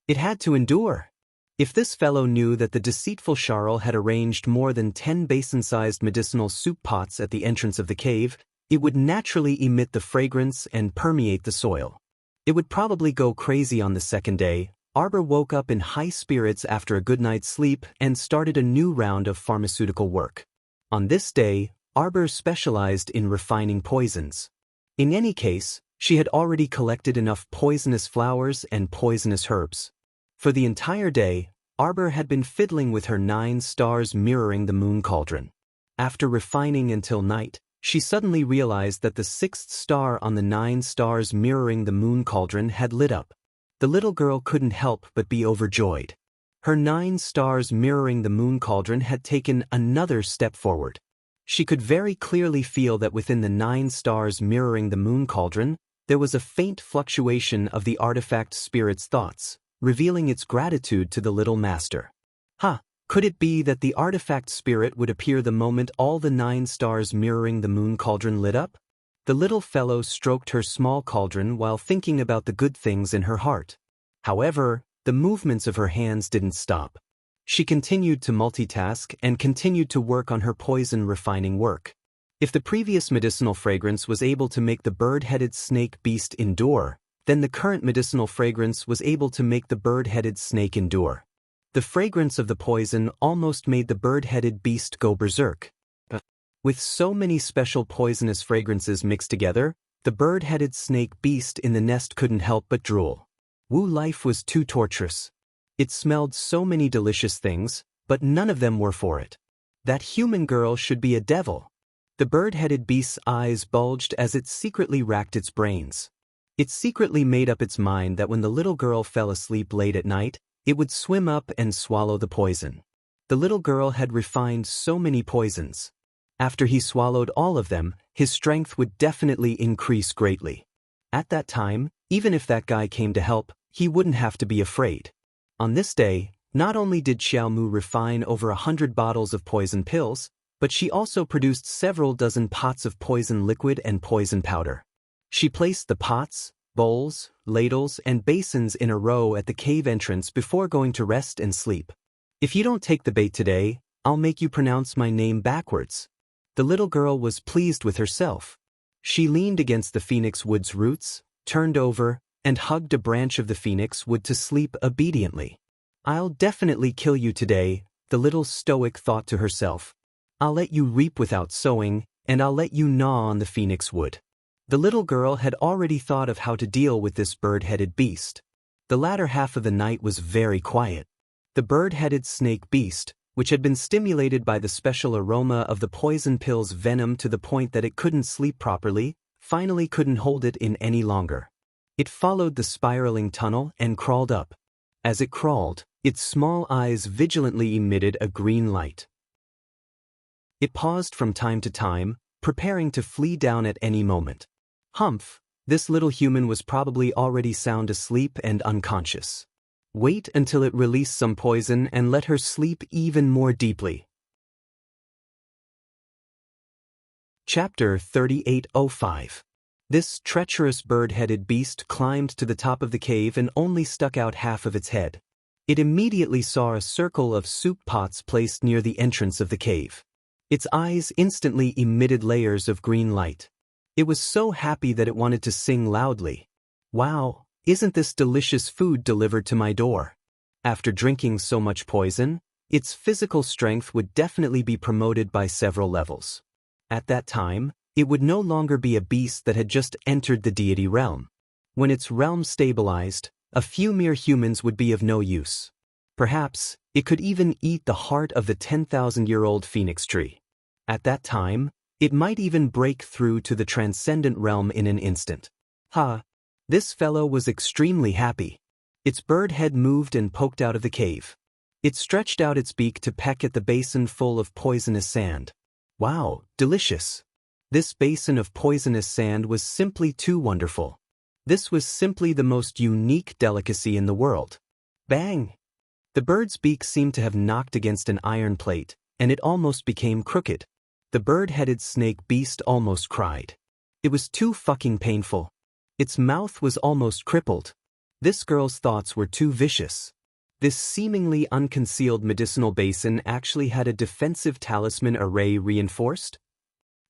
It had to endure. If this fellow knew that the deceitful Charles had arranged more than 10 basin-sized medicinal soup pots at the entrance of the cave, it would naturally emit the fragrance and permeate the soil. It would probably go crazy on the second day. Arbor woke up in high spirits after a good night's sleep and started a new round of pharmaceutical work. On this day, Arbor specialized in refining poisons. In any case, she had already collected enough poisonous flowers and poisonous herbs. For the entire day, Arbor had been fiddling with her 9 stars mirroring the moon cauldron. After refining until night, she suddenly realized that the 6th star on the 9 stars mirroring the moon cauldron had lit up. The little girl couldn't help but be overjoyed. Her 9 stars mirroring the moon cauldron had taken another step forward. She could very clearly feel that within the 9 stars mirroring the moon cauldron, there was a faint fluctuation of the artifact spirit's thoughts, revealing its gratitude to the little master. Could it be that the artifact spirit would appear the moment all the 9 stars mirroring the moon cauldron lit up? The little fellow stroked her small cauldron while thinking about the good things in her heart. However, the movements of her hands didn't stop. She continued to multitask and continued to work on her poison refining work. If the previous medicinal fragrance was able to make the bird-headed snake beast endure, Then the current medicinal fragrance was able to make the bird-headed snake endure. The fragrance of the poison almost made the bird-headed beast go berserk. With so many special poisonous fragrances mixed together, the bird-headed snake beast in the nest couldn't help but drool. Life was too torturous. It smelled so many delicious things, but none of them were for it. That human girl should be a devil. The bird-headed beast's eyes bulged as it secretly racked its brains. It secretly made up its mind that when the little girl fell asleep late at night, it would swim up and swallow the poison. The little girl had refined so many poisons. After he swallowed all of them, his strength would definitely increase greatly. At that time, even if that guy came to help, he wouldn't have to be afraid. On this day, not only did Xiaomu refine over 100 bottles of poison pills, but she also produced several dozen pots of poison liquid and poison powder. She placed the pots, bowls, ladles, and basins in a row at the cave entrance before going to rest and sleep. If you don't take the bait today, I'll make you pronounce my name backwards. The little girl was pleased with herself. She leaned against the phoenix wood's roots, turned over, and hugged a branch of the phoenix wood to sleep obediently. I'll definitely kill you today, the little stoic thought to herself. I'll let you reap without sowing, and I'll let you gnaw on the phoenix wood. The little girl had already thought of how to deal with this bird-headed beast. The latter half of the night was very quiet. The bird-headed snake beast, which had been stimulated by the special aroma of the poison pill's venom to the point that it couldn't sleep properly, finally couldn't hold it in any longer. It followed the spiraling tunnel and crawled up. As it crawled, its small eyes vigilantly emitted a green light. It paused from time to time, preparing to flee down at any moment. Humph, this little human was probably already sound asleep and unconscious. Wait until it released some poison and let her sleep even more deeply. Chapter 3805. This treacherous bird-headed beast climbed to the top of the cave and only stuck out half of its head. It immediately saw a circle of soup pots placed near the entrance of the cave. Its eyes instantly emitted layers of green light. It was so happy that it wanted to sing loudly. Wow, isn't this delicious food delivered to my door? After drinking so much poison, its physical strength would definitely be promoted by several levels. At that time, it would no longer be a beast that had just entered the deity realm. When its realm stabilized, a few mere humans would be of no use. Perhaps, it could even eat the heart of the 10,000-year-old phoenix tree. At that time, it might even break through to the transcendent realm in an instant. This fellow was extremely happy. Its bird head moved and poked out of the cave. It stretched out its beak to peck at the basin full of poisonous sand. Wow, delicious. This basin of poisonous sand was simply too wonderful. This was simply the most unique delicacy in the world. Bang! The bird's beak seemed to have knocked against an iron plate, and it almost became crooked. The bird-headed snake beast almost cried. It was too fucking painful. Its mouth was almost crippled. This girl's thoughts were too vicious. This seemingly unconcealed medicinal basin actually had a defensive talisman array reinforced?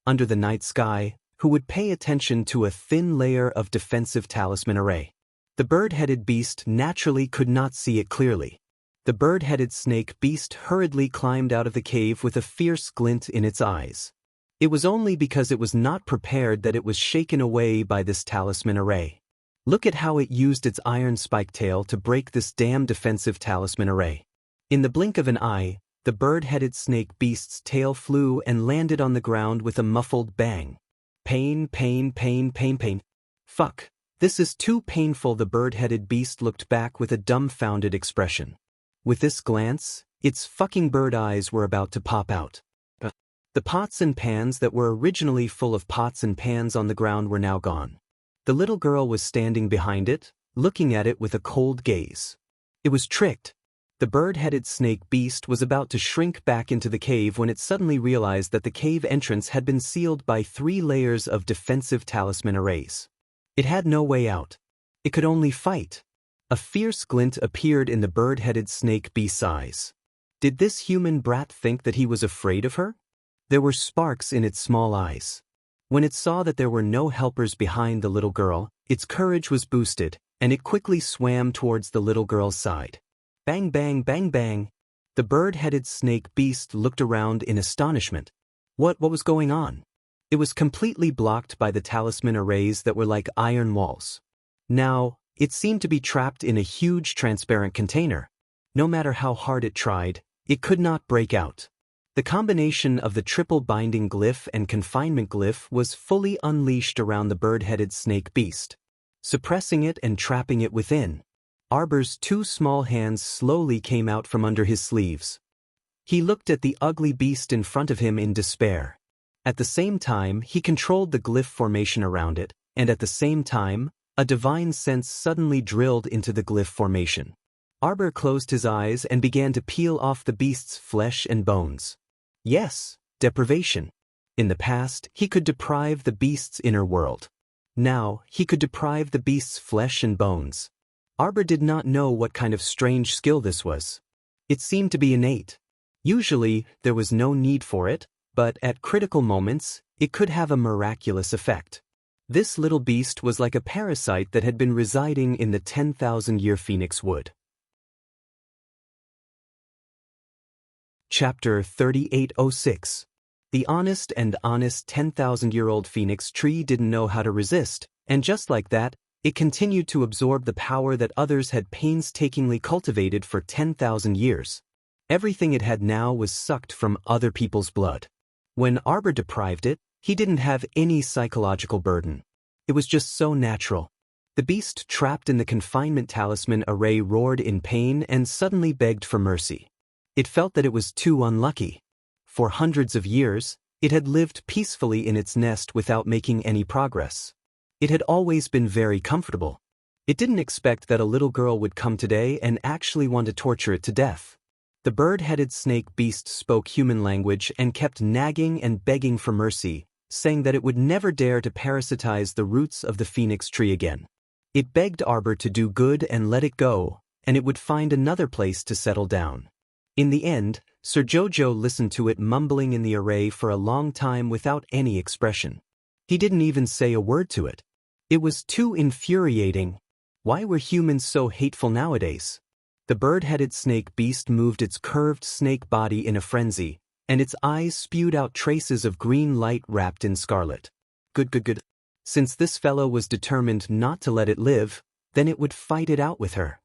Under the night sky, who would pay attention to a thin layer of defensive talisman array? The bird-headed beast naturally could not see it clearly. The bird-headed snake beast hurriedly climbed out of the cave with a fierce glint in its eyes. It was only because it was not prepared that it was shaken away by this talisman array. Look at how it used its iron spike tail to break this damn defensive talisman array. In the blink of an eye, the bird-headed snake beast's tail flew and landed on the ground with a muffled bang. Pain, pain, pain, pain, pain. Fuck, this is too painful. The bird-headed beast looked back with a dumbfounded expression. With this glance, its fucking bird eyes were about to pop out. The pots and pans that were originally full of pots and pans on the ground were now gone. The little girl was standing behind it, looking at it with a cold gaze. It was tricked. The bird-headed snake beast was about to shrink back into the cave when it suddenly realized that the cave entrance had been sealed by 3 layers of defensive talisman arrays. It had no way out. It could only fight. A fierce glint appeared in the bird-headed snake beast's eyes. Did this human brat think that he was afraid of her? There were sparks in its small eyes. When it saw that there were no helpers behind the little girl, Its courage was boosted, and it quickly swam towards the little girl's side. Bang bang bang bang. The bird-headed snake beast looked around in astonishment. What was going on? It was completely blocked by the talisman arrays that were like iron walls. Now, it seemed to be trapped in a huge transparent container. No matter how hard it tried, it could not break out. The combination of the triple binding glyph and confinement glyph was fully unleashed around the bird-headed snake beast, suppressing it and trapping it within. Arbor's two small hands slowly came out from under his sleeves. He looked at the ugly beast in front of him in despair. At the same time, he controlled the glyph formation around it, and at the same time, a divine sense suddenly drilled into the glyph formation. Arbor closed his eyes and began to peel off the beast's flesh and bones. Yes, deprivation. In the past, he could deprive the beast's inner world. Now, he could deprive the beast's flesh and bones. Arbor did not know what kind of strange skill this was. It seemed to be innate. Usually, there was no need for it, but at critical moments, it could have a miraculous effect. This little beast was like a parasite that had been residing in the 10,000-year phoenix wood. Chapter 3806. The honest 10,000-year-old phoenix tree didn't know how to resist, and just like that, it continued to absorb the power that others had painstakingly cultivated for 10,000 years. Everything it had now was sucked from other people's blood. When Arbor deprived it, he didn't have any psychological burden. It was just so natural. The beast trapped in the confinement talisman array roared in pain and suddenly begged for mercy. It felt that it was too unlucky. For hundreds of years, it had lived peacefully in its nest without making any progress. It had always been very comfortable. It didn't expect that a little girl would come today and actually want to torture it to death. The bird-headed snake beast spoke human language and kept nagging and begging for mercy, saying that it would never dare to parasitize the roots of the phoenix tree again. It begged Arbor to do good and let it go, and it would find another place to settle down. In the end, Sir Jojo listened to it mumbling in the array for a long time without any expression. He didn't even say a word to it. It was too infuriating. Why were humans so hateful nowadays? The bird-headed snake beast moved its curved snake body in a frenzy, and its eyes spewed out traces of green light wrapped in scarlet. Good. Since this fellow was determined not to let it live, then it would fight it out with her.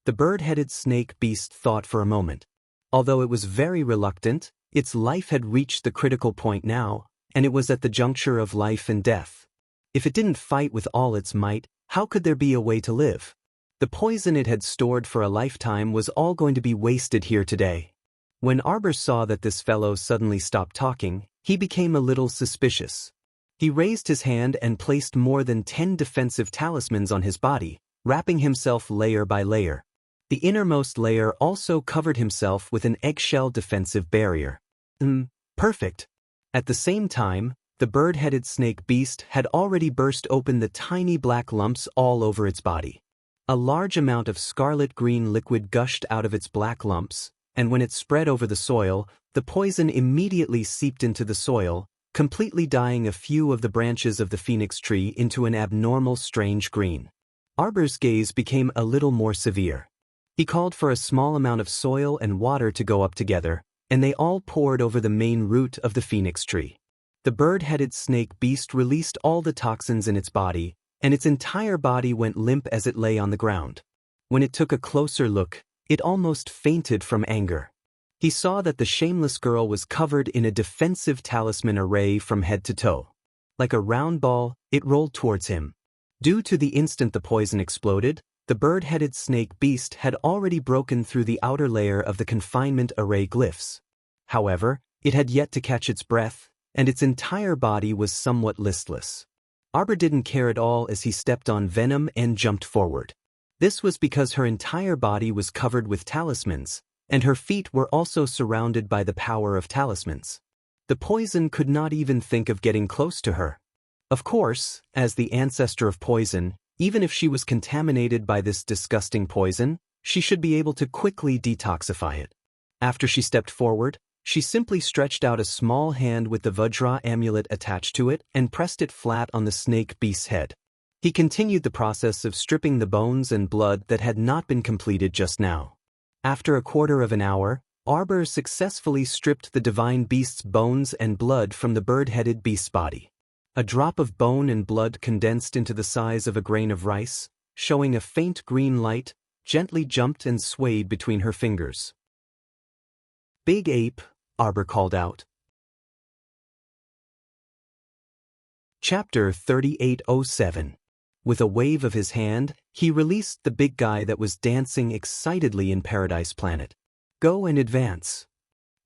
The bird-headed snake beast thought for a moment. Although it was very reluctant, its life had reached the critical point now, and it was at the juncture of life and death. If it didn't fight with all its might, how could there be a way to live? The poison it had stored for a lifetime was all going to be wasted here today. When Arbor saw that this fellow suddenly stopped talking, he became a little suspicious. He raised his hand and placed more than 10 defensive talismans on his body, wrapping himself layer by layer. The innermost layer also covered himself with an eggshell defensive barrier. Perfect. At the same time, the bird-headed snake beast had already burst open the tiny black lumps all over its body. A large amount of scarlet-green liquid gushed out of its black lumps, and when it spread over the soil, the poison immediately seeped into the soil, completely dyeing a few of the branches of the phoenix tree into an abnormal strange green. Arbor's gaze became a little more severe. He called for a small amount of soil and water to go up together, and they all poured over the main root of the phoenix tree. The bird-headed snake beast released all the toxins in its body, and its entire body went limp as it lay on the ground. When it took a closer look, it almost fainted from anger. He saw that the shameless girl was covered in a defensive talisman array from head to toe. Like a round ball, it rolled towards him. Due to the instant the poison exploded, the bird-headed snake beast had already broken through the outer layer of the confinement array glyphs. However, it had yet to catch its breath, and its entire body was somewhat listless. Arbor didn't care at all as he stepped on Venom and jumped forward. This was because her entire body was covered with talismans, and her feet were also surrounded by the power of talismans. The poison could not even think of getting close to her. Of course, as the ancestor of poison, even if she was contaminated by this disgusting poison, she should be able to quickly detoxify it. After she stepped forward, she simply stretched out a small hand with the Vajra amulet attached to it and pressed it flat on the snake beast's head. He continued the process of stripping the bones and blood that had not been completed just now. After a quarter of an hour, Arbor successfully stripped the divine beast's bones and blood from the bird-headed beast's body. A drop of bone and blood condensed into the size of a grain of rice, showing a faint green light, gently jumped and swayed between her fingers. "Big ape," Arbor called out. Chapter 3807. With a wave of his hand, he released the big guy that was dancing excitedly in Paradise Planet. "Go and advance."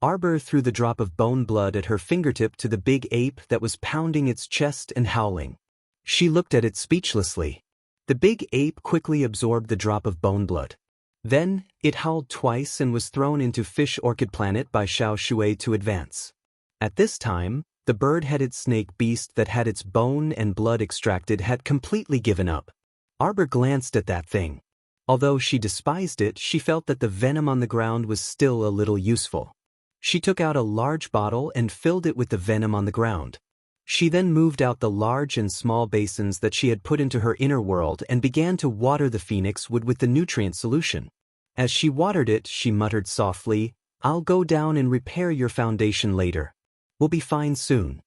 Arbor threw the drop of bone blood at her fingertip to the big ape that was pounding its chest and howling. She looked at it speechlessly. The big ape quickly absorbed the drop of bone blood. Then, it howled twice and was thrown into Fish Orchid Planet by Xiao Shui to advance. At this time, the bird-headed snake beast that had its bone and blood extracted had completely given up. Arbor glanced at that thing. Although she despised it, she felt that the venom on the ground was still a little useful. She took out a large bottle and filled it with the venom on the ground. She then moved out the large and small basins that she had put into her inner world and began to water the phoenix wood with the nutrient solution. As she watered it, she muttered softly, "I'll go down and repair your foundation later. We'll be fine soon.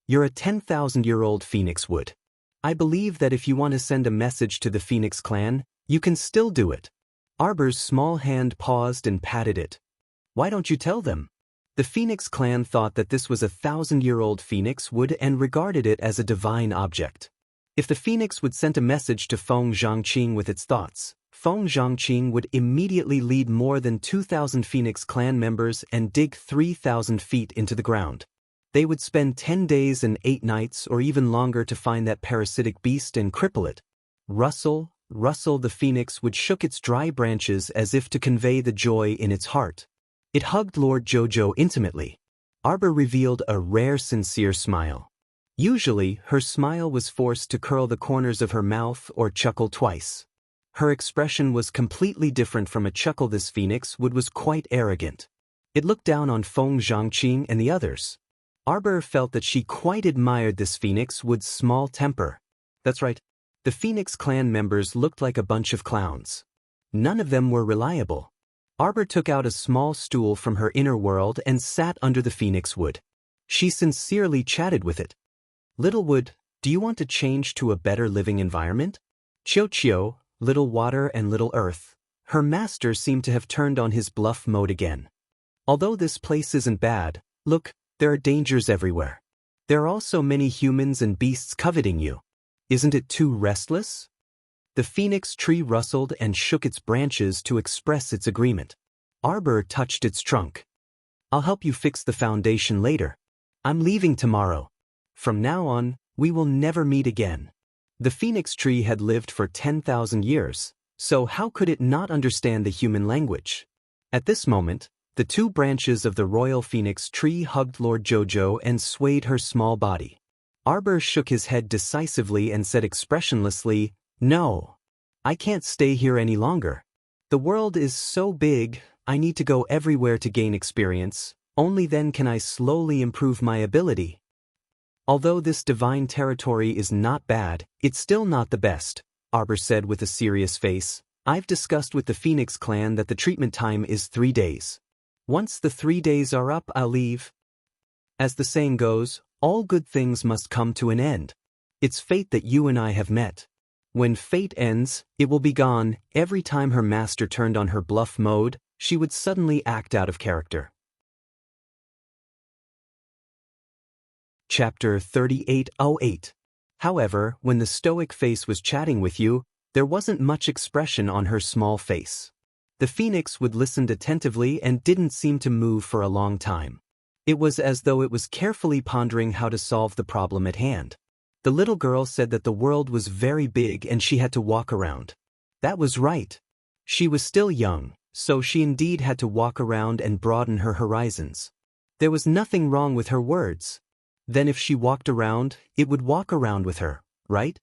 You're a 10,000-year-old phoenix wood. I believe that if you want to send a message to the Phoenix clan, you can still do it." Arbor's small hand paused and patted it. "Why don't you tell them?" The Phoenix clan thought that this was a 1,000-year-old phoenix wood and regarded it as a divine object. If the phoenix would send a message to Feng Zhangqing with its thoughts, Feng Zhangqing would immediately lead more than 2,000 Phoenix clan members and dig 3,000 feet into the ground. They would spend 10 days and 8 nights or even longer to find that parasitic beast and cripple it. Rustle, rustle, the phoenix would shook its dry branches as if to convey the joy in its heart. It hugged Lord Jojo intimately. Arbor revealed a rare sincere smile. Usually, her smile was forced to curl the corners of her mouth or chuckle twice. Her expression was completely different from a chuckle. This phoenix wood was quite arrogant. It looked down on Feng Zhangqing and the others. Arbor felt that she quite admired this phoenix wood's small temper. That's right. The Phoenix clan members looked like a bunch of clowns. None of them were reliable. Arbor took out a small stool from her inner world and sat under the phoenix wood. She sincerely chatted with it. "Little wood, do you want to change to a better living environment?" Chio, Little Water and Little Earth, her master seemed to have turned on his bluff mode again. "Although this place isn't bad, look, there are dangers everywhere. There are also many humans and beasts coveting you. Isn't it too restless?" The phoenix tree rustled and shook its branches to express its agreement. Arbor touched its trunk. "I'll help you fix the foundation later. I'm leaving tomorrow. From now on, we will never meet again." The phoenix tree had lived for 10,000 years, so how could it not understand the human language? At this moment, the 2 branches of the royal phoenix tree hugged Lord Jojo and swayed her small body. Arbor shook his head decisively and said expressionlessly, "No. I can't stay here any longer. The world is so big, I need to go everywhere to gain experience, only then can I slowly improve my ability. Although this divine territory is not bad, it's still not the best," Arbor said with a serious face. "I've discussed with the Phoenix clan that the treatment time is 3 days. Once the 3 days are up, I'll leave. As the saying goes, all good things must come to an end. It's fate that you and I have met. When fate ends, it will be gone." Every time her master turned on her bluff mode, she would suddenly act out of character. Chapter 3808. However, when the stoic face was chatting with you, there wasn't much expression on her small face. The phoenix would listen attentively and didn't seem to move for a long time. It was as though it was carefully pondering how to solve the problem at hand. The little girl said that the world was very big and she had to walk around. That was right. She was still young, so she indeed had to walk around and broaden her horizons. There was nothing wrong with her words. Then if she walked around, it would walk around with her, right?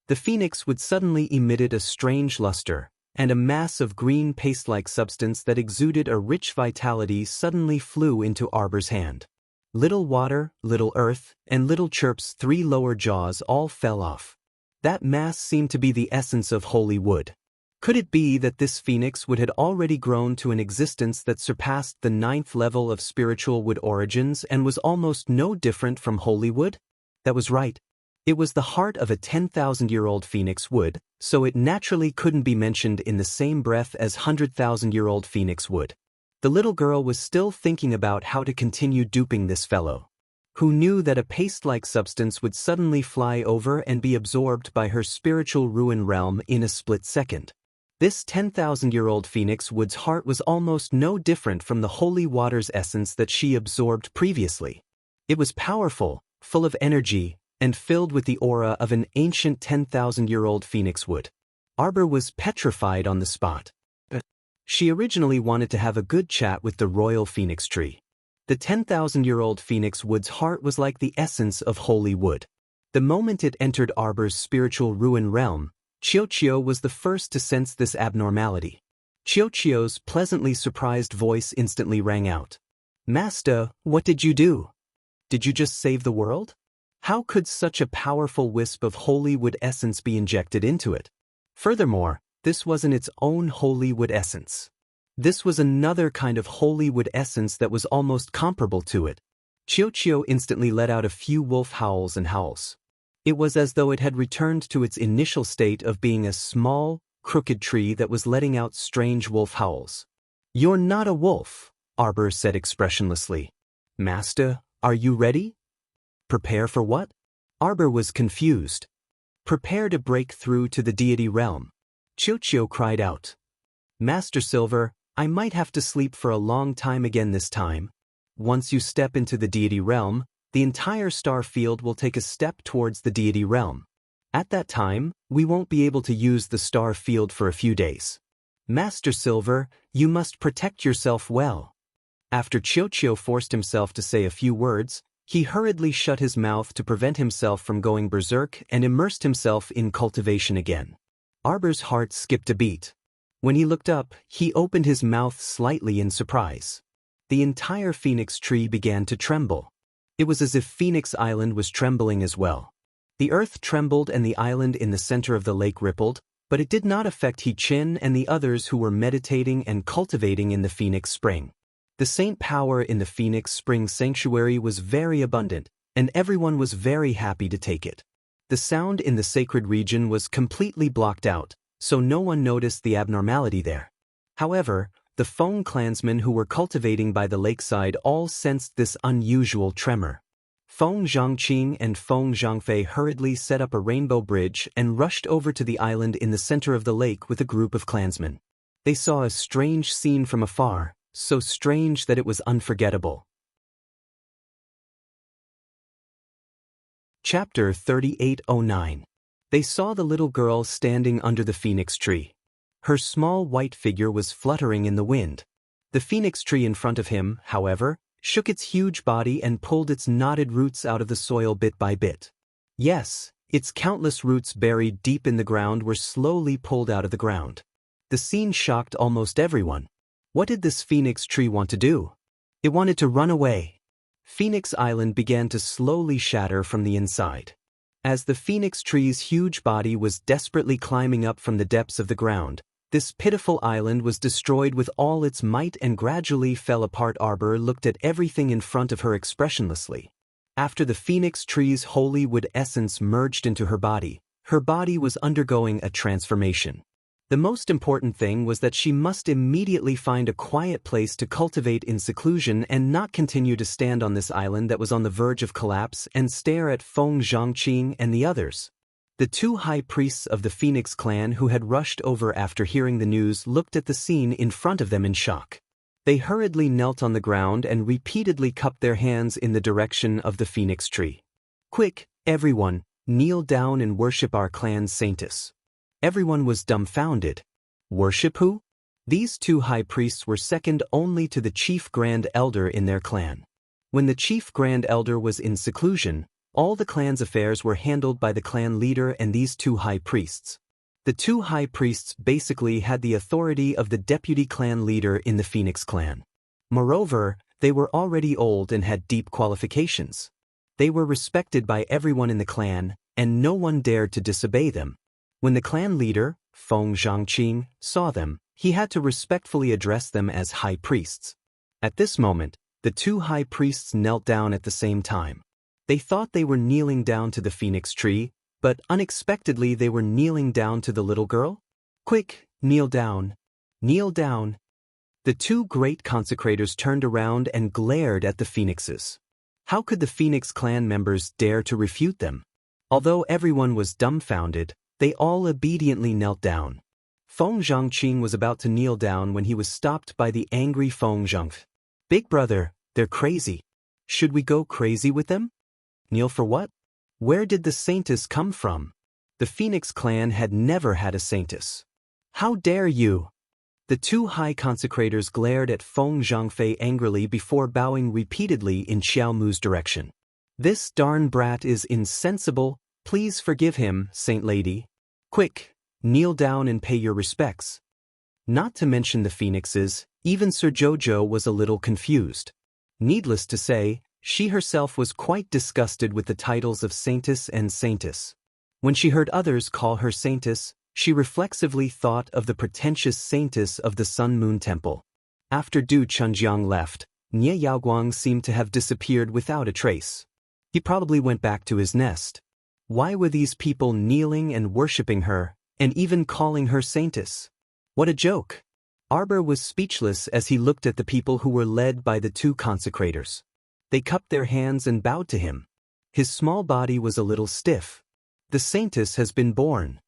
The phoenix would suddenly emitted a strange luster, and a mass of green paste-like substance that exuded a rich vitality suddenly flew into Arbor's hand. Little Water, Little Earth, and Little Chirp's 3 lower jaws all fell off. That mass seemed to be the essence of holy wood. Could it be that this phoenix wood had already grown to an existence that surpassed the 9th level of spiritual wood origins and was almost no different from holy wood? That was right. It was the heart of a 10,000-year-old phoenix wood, so it naturally couldn't be mentioned in the same breath as 100,000-year-old phoenix wood. The little girl was still thinking about how to continue duping this fellow. Who knew that a paste-like substance would suddenly fly over and be absorbed by her spiritual ruin realm in a split second? This 10,000-year-old phoenix wood's heart was almost no different from the holy water's essence that she absorbed previously. It was powerful, full of energy, and filled with the aura of an ancient 10,000-year-old phoenix wood. Arbor was petrified on the spot. She originally wanted to have a good chat with the royal phoenix tree. The 10,000-year-old phoenix wood's heart was like the essence of holy wood. The moment it entered Arbor's spiritual ruin realm, Chiyo was the first to sense this abnormality. Chiyo's pleasantly surprised voice instantly rang out. "Master, what did you do? Did you just save the world? How could such a powerful wisp of holy wood essence be injected into it? Furthermore, this wasn't its own holy wood essence. This was another kind of holy wood essence that was almost comparable to it." Chiyo instantly let out a few wolf howls and howls. It was as though it had returned to its initial state of being a small, crooked tree that was letting out strange wolf howls. "You're not a wolf," Arbor said expressionlessly. "Master, are you ready?" "Prepare for what?" Arbor was confused. "Prepare to break through to the deity realm," Chiyo cried out. "Master Silver, I might have to sleep for a long time again this time. Once you step into the deity realm, the entire star field will take a step towards the deity realm. At that time, we won't be able to use the star field for a few days. Master Silver, you must protect yourself well." After Chiyo forced himself to say a few words, he hurriedly shut his mouth to prevent himself from going berserk and immersed himself in cultivation again. Arbor's heart skipped a beat. When he looked up, he opened his mouth slightly in surprise. The entire phoenix tree began to tremble. It was as if Phoenix Island was trembling as well. The earth trembled and the island in the center of the lake rippled, but it did not affect He-Chin and the others who were meditating and cultivating in the Phoenix Spring. The saint power in the Phoenix Spring Sanctuary was very abundant, and everyone was very happy to take it. The sound in the sacred region was completely blocked out, so no one noticed the abnormality there. However, the Feng clansmen who were cultivating by the lakeside all sensed this unusual tremor. Feng Zhangqing and Feng Zhangfei hurriedly set up a rainbow bridge and rushed over to the island in the center of the lake with a group of clansmen. They saw a strange scene from afar, so strange that it was unforgettable. Chapter 3809. They saw the little girl standing under the phoenix tree. Her small white figure was fluttering in the wind. The phoenix tree in front of him, however, shook its huge body and pulled its knotted roots out of the soil bit by bit. Yes, its countless roots buried deep in the ground were slowly pulled out of the ground. The scene shocked almost everyone. What did this phoenix tree want to do? It wanted to run away. Phoenix Island began to slowly shatter from the inside. As the phoenix tree's huge body was desperately climbing up from the depths of the ground, this pitiful island was destroyed with all its might and gradually fell apart. Arbor looked at everything in front of her expressionlessly. After the phoenix tree's holy wood essence merged into her body was undergoing a transformation. The most important thing was that she must immediately find a quiet place to cultivate in seclusion and not continue to stand on this island that was on the verge of collapse and stare at Feng Zhangqing and the others. The two high priests of the Phoenix clan who had rushed over after hearing the news looked at the scene in front of them in shock. They hurriedly knelt on the ground and repeatedly cupped their hands in the direction of the phoenix tree. "Quick, everyone, kneel down and worship our clan's saintess." Everyone was dumbfounded. Worship who? These two high priests were second only to the chief grand elder in their clan. When the chief grand elder was in seclusion, all the clan's affairs were handled by the clan leader and these two high priests. The two high priests basically had the authority of the deputy clan leader in the Phoenix clan. Moreover, they were already old and had deep qualifications. They were respected by everyone in the clan, and no one dared to disobey them. When the clan leader, Feng Zhangqing, saw them, he had to respectfully address them as high priests. At this moment, the two high priests knelt down at the same time. They thought they were kneeling down to the phoenix tree, but unexpectedly they were kneeling down to the little girl. Quick, kneel down. Kneel down. The two great consecrators turned around and glared at the phoenixes. How could the Phoenix clan members dare to refute them? Although everyone was dumbfounded, they all obediently knelt down. Feng Zhangqing was about to kneel down when he was stopped by the angry Feng Zhangfe. Big brother, they're crazy. Should we go crazy with them? Kneel for what? Where did the saintess come from? The Phoenix clan had never had a saintess. How dare you? The two high consecrators glared at Feng Zhangfei angrily before bowing repeatedly in Xiaomu's direction. This darn brat is insensible, please forgive him, Saint Lady. Quick, kneel down and pay your respects. Not to mention the phoenixes, even Sir Jojo was a little confused. Needless to say, she herself was quite disgusted with the titles of Saintess and Saintess. When she heard others call her Saintess, she reflexively thought of the pretentious Saintess of the Sun Moon Temple. After Du Chunjiang left, Nie Yaoguang seemed to have disappeared without a trace. He probably went back to his nest. Why were these people kneeling and worshipping her, and even calling her Saintess? What a joke! Arbor was speechless as he looked at the people who were led by the two consecrators. They cupped their hands and bowed to him. His small body was a little stiff. The Saintess has been born.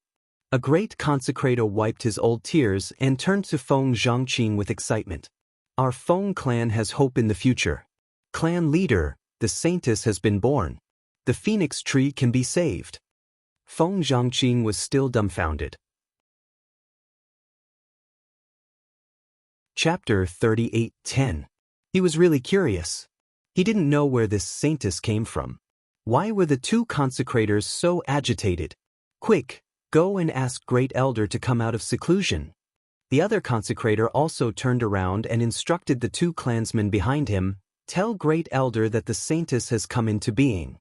A great consecrator wiped his old tears and turned to Feng Zhangqing with excitement. Our Feng clan has hope in the future. Clan leader, the Saintess has been born. The phoenix tree can be saved. Feng Zhangqing was still dumbfounded. Chapter 38:10. He was really curious. He didn't know where this Saintess came from. Why were the two consecrators so agitated? Quick, go and ask Great Elder to come out of seclusion. The other consecrator also turned around and instructed the two clansmen behind him, tell Great Elder that the Saintess has come into being.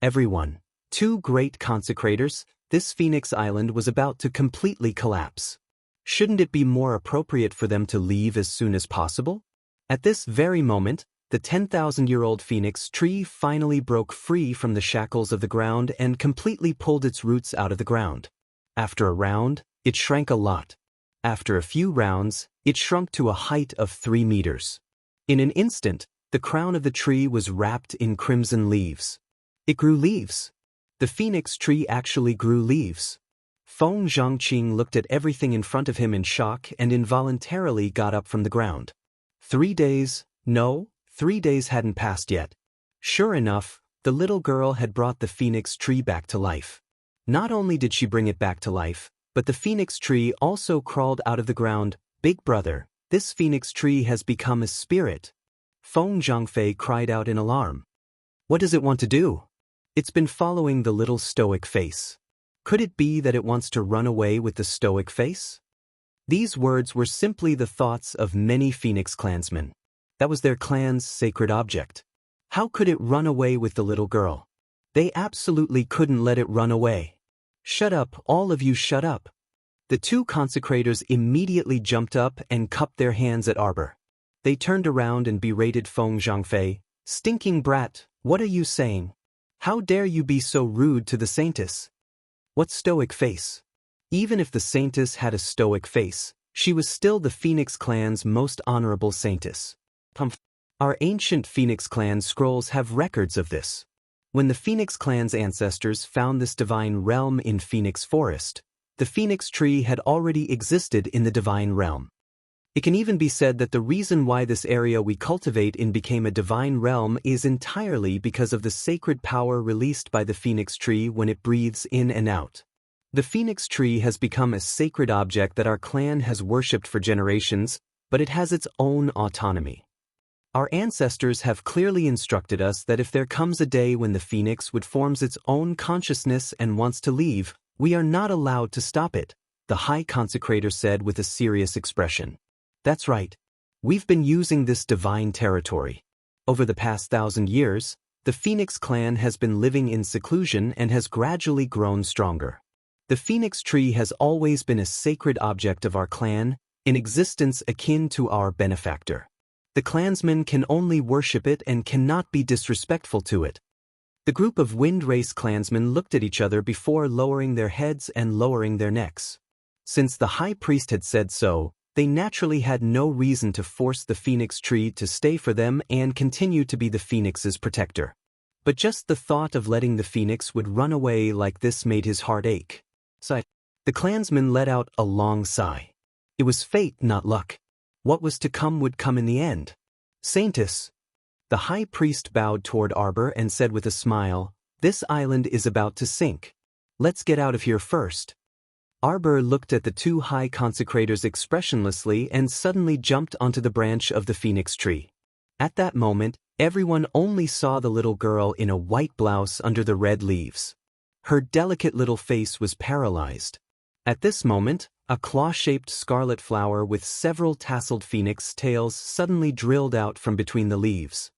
Everyone, two great consecrators, this Phoenix Island was about to completely collapse. Shouldn't it be more appropriate for them to leave as soon as possible? At this very moment, the 10,000-year-old phoenix tree finally broke free from the shackles of the ground and completely pulled its roots out of the ground. After a round, it shrank a lot. After a few rounds, it shrunk to a height of 3 meters. In an instant, the crown of the tree was wrapped in crimson leaves. It grew leaves. The phoenix tree actually grew leaves. Feng Zhangqing looked at everything in front of him in shock and involuntarily got up from the ground. 3 days, no, 3 days hadn't passed yet. Sure enough, the little girl had brought the phoenix tree back to life. Not only did she bring it back to life, but the phoenix tree also crawled out of the ground. Big brother, this phoenix tree has become a spirit. Feng Zhangfei cried out in alarm. What does it want to do? It's been following the little stoic face. Could it be that it wants to run away with the stoic face? These words were simply the thoughts of many Phoenix clansmen. That was their clan's sacred object. How could it run away with the little girl? They absolutely couldn't let it run away. Shut up, all of you shut up. The two consecrators immediately jumped up and cupped their hands at Arbor. They turned around and berated Feng Zhangfei. Stinking brat, what are you saying? How dare you be so rude to the Saintess? What stoic face? Even if the Saintess had a stoic face, she was still the Phoenix clan's most honorable Saintess. Our ancient Phoenix clan scrolls have records of this. When the Phoenix clan's ancestors found this divine realm in Phoenix Forest, the Phoenix tree had already existed in the divine realm. It can even be said that the reason why this area we cultivate in became a divine realm is entirely because of the sacred power released by the Phoenix tree when it breathes in and out. The Phoenix tree has become a sacred object that our clan has worshipped for generations, but it has its own autonomy. Our ancestors have clearly instructed us that if there comes a day when the Phoenix would forms its own consciousness and wants to leave, we are not allowed to stop it, the High Consecrator said with a serious expression. That's right. We've been using this divine territory. Over the past 1,000 years, The Phoenix clan has been living in seclusion and has gradually grown stronger. The Phoenix tree has always been a sacred object of our clan, in existence akin to our benefactor. The clansmen can only worship it and cannot be disrespectful to it. The group of Wind Race clansmen looked at each other before lowering their heads and lowering their necks. Since the high priest had said so, they naturally had no reason to force the Phoenix tree to stay for them and continue to be the Phoenix's protector. But just the thought of letting the Phoenix would run away like this made his heart ache. The clansman let out a long sigh. It was fate, not luck. What was to come would come in the end. Saintess. The high priest bowed toward Arbor and said with a smile, "This island is about to sink. Let's get out of here first." Arbor looked at the two high consecrators expressionlessly and suddenly jumped onto the branch of the Phoenix tree. At that moment, everyone only saw the little girl in a white blouse under the red leaves. Her delicate little face was paralyzed. At this moment, a claw-shaped scarlet flower with several tasseled phoenix tails suddenly drilled out from between the leaves.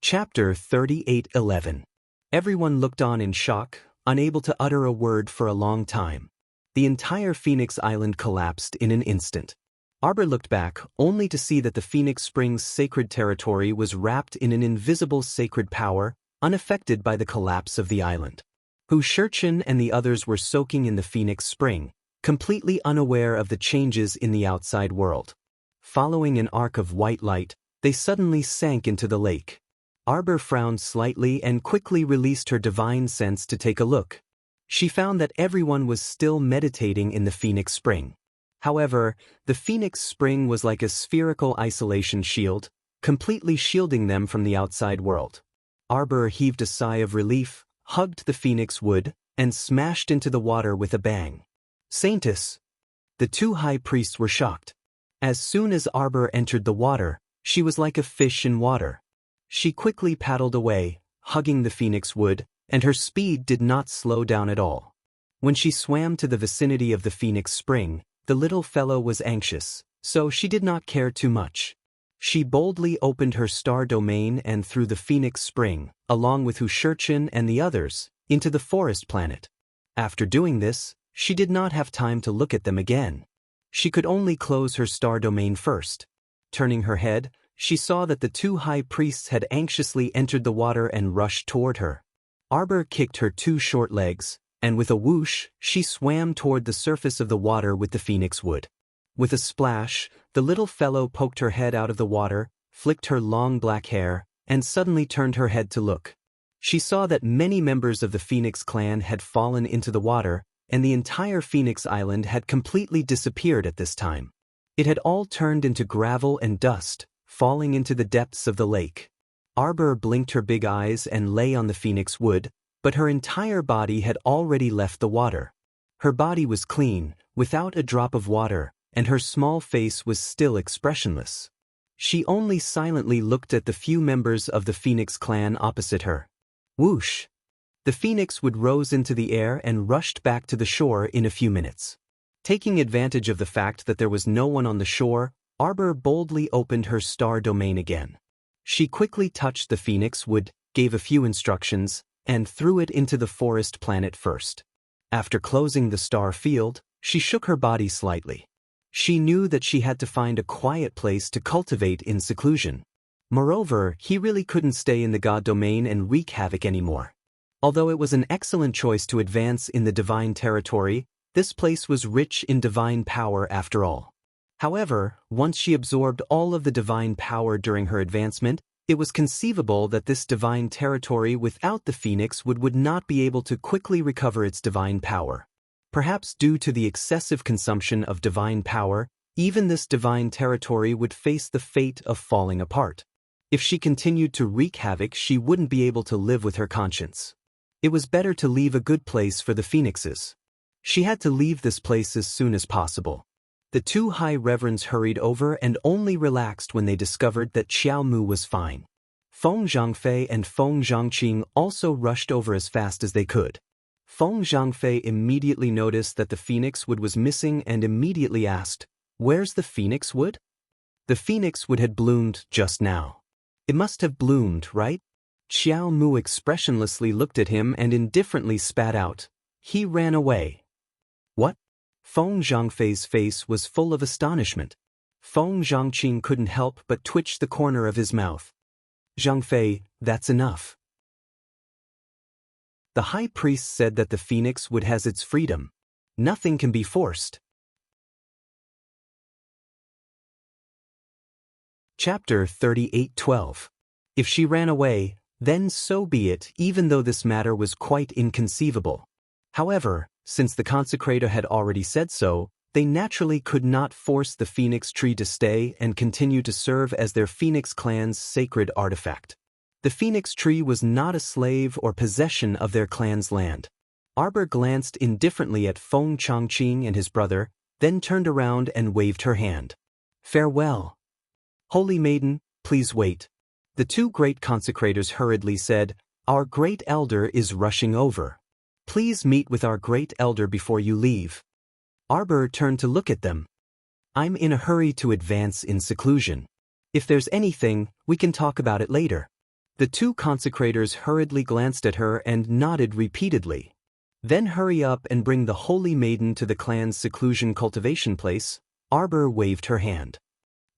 Chapter 38:11. Everyone looked on in shock, unable to utter a word for a long time. The entire Phoenix Island collapsed in an instant. Arbor looked back, only to see that the Phoenix Springs sacred territory was wrapped in an invisible sacred power, unaffected by the collapse of the island. Hu Shurchin and the others were soaking in the Phoenix Spring, completely unaware of the changes in the outside world. Following an arc of white light, they suddenly sank into the lake. Arbor frowned slightly and quickly released her divine sense to take a look. She found that everyone was still meditating in the Phoenix Spring. However, the Phoenix Spring was like a spherical isolation shield, completely shielding them from the outside world. Arbor heaved a sigh of relief, hugged the Phoenix wood, and smashed into the water with a bang. Saintess! The two high priests were shocked. As soon as Arbor entered the water, she was like a fish in water. She quickly paddled away, hugging the Phoenix wood, and her speed did not slow down at all. When she swam to the vicinity of the Phoenix Spring, the little fellow was anxious, so she did not care too much. She boldly opened her star domain and threw the Phoenix Spring, along with Hu Shurchin and the others, into the forest planet. After doing this, she did not have time to look at them again. She could only close her star domain first. Turning her head, she saw that the two high priests had anxiously entered the water and rushed toward her. Arbor kicked her two short legs, and with a whoosh, she swam toward the surface of the water with the Phoenix wood. With a splash, the little fellow poked her head out of the water, flicked her long black hair, and suddenly turned her head to look. She saw that many members of the Phoenix clan had fallen into the water, and the entire Phoenix Island had completely disappeared at this time. It had all turned into gravel and dust, falling into the depths of the lake. Arbor blinked her big eyes and lay on the Phoenix wood, but her entire body had already left the water. Her body was clean, without a drop of water, and her small face was still expressionless. She only silently looked at the few members of the Phoenix clan opposite her. Whoosh! The Phoenix wood rose into the air and rushed back to the shore in a few minutes. Taking advantage of the fact that there was no one on the shore, Arbor boldly opened her star domain again. She quickly touched the Phoenix wood, gave a few instructions, and threw it into the forest planet first. After closing the star field, she shook her body slightly. She knew that she had to find a quiet place to cultivate in seclusion. Moreover, he really couldn't stay in the god domain and wreak havoc anymore. Although it was an excellent choice to advance in the divine territory, this place was rich in divine power after all. However, once she absorbed all of the divine power during her advancement, it was conceivable that this divine territory without the Phoenix would not be able to quickly recover its divine power. Perhaps due to the excessive consumption of divine power, even this divine territory would face the fate of falling apart. If she continued to wreak havoc, she wouldn't be able to live with her conscience. It was better to leave a good place for the Phoenixes. She had to leave this place as soon as possible. The two high reverends hurried over and only relaxed when they discovered that Xiao Mu was fine. Feng Zhangfei and Feng Zhangqing also rushed over as fast as they could. Feng Zhangfei immediately noticed that the Phoenix wood was missing and immediately asked, "Where's the Phoenix wood?" The phoenix would have bloomed just now. It must have bloomed, right? Xiao Mu expressionlessly looked at him and indifferently spat out. He ran away. What? Feng Zhangfei's face was full of astonishment. Feng Zhangqing couldn't help but twitch the corner of his mouth. Zhangfei, that's enough. The high priest said that the phoenix would has its freedom. Nothing can be forced. Chapter 38:12. If she ran away, then so be it, even though this matter was quite inconceivable. However, since the consecrator had already said so, they naturally could not force the phoenix tree to stay and continue to serve as their phoenix clan's sacred artifact. The phoenix tree was not a slave or possession of their clan's land. Arbor glanced indifferently at Feng Changqing and his brother, then turned around and waved her hand. Farewell. Holy Maiden, please wait. The two great consecrators hurriedly said, Our great elder is rushing over. Please meet with our great elder before you leave. Arbor turned to look at them. I'm in a hurry to advance in seclusion. If there's anything, we can talk about it later. The two consecrators hurriedly glanced at her and nodded repeatedly. Then hurry up and bring the Holy Maiden to the clan's seclusion cultivation place. Arbor waved her hand.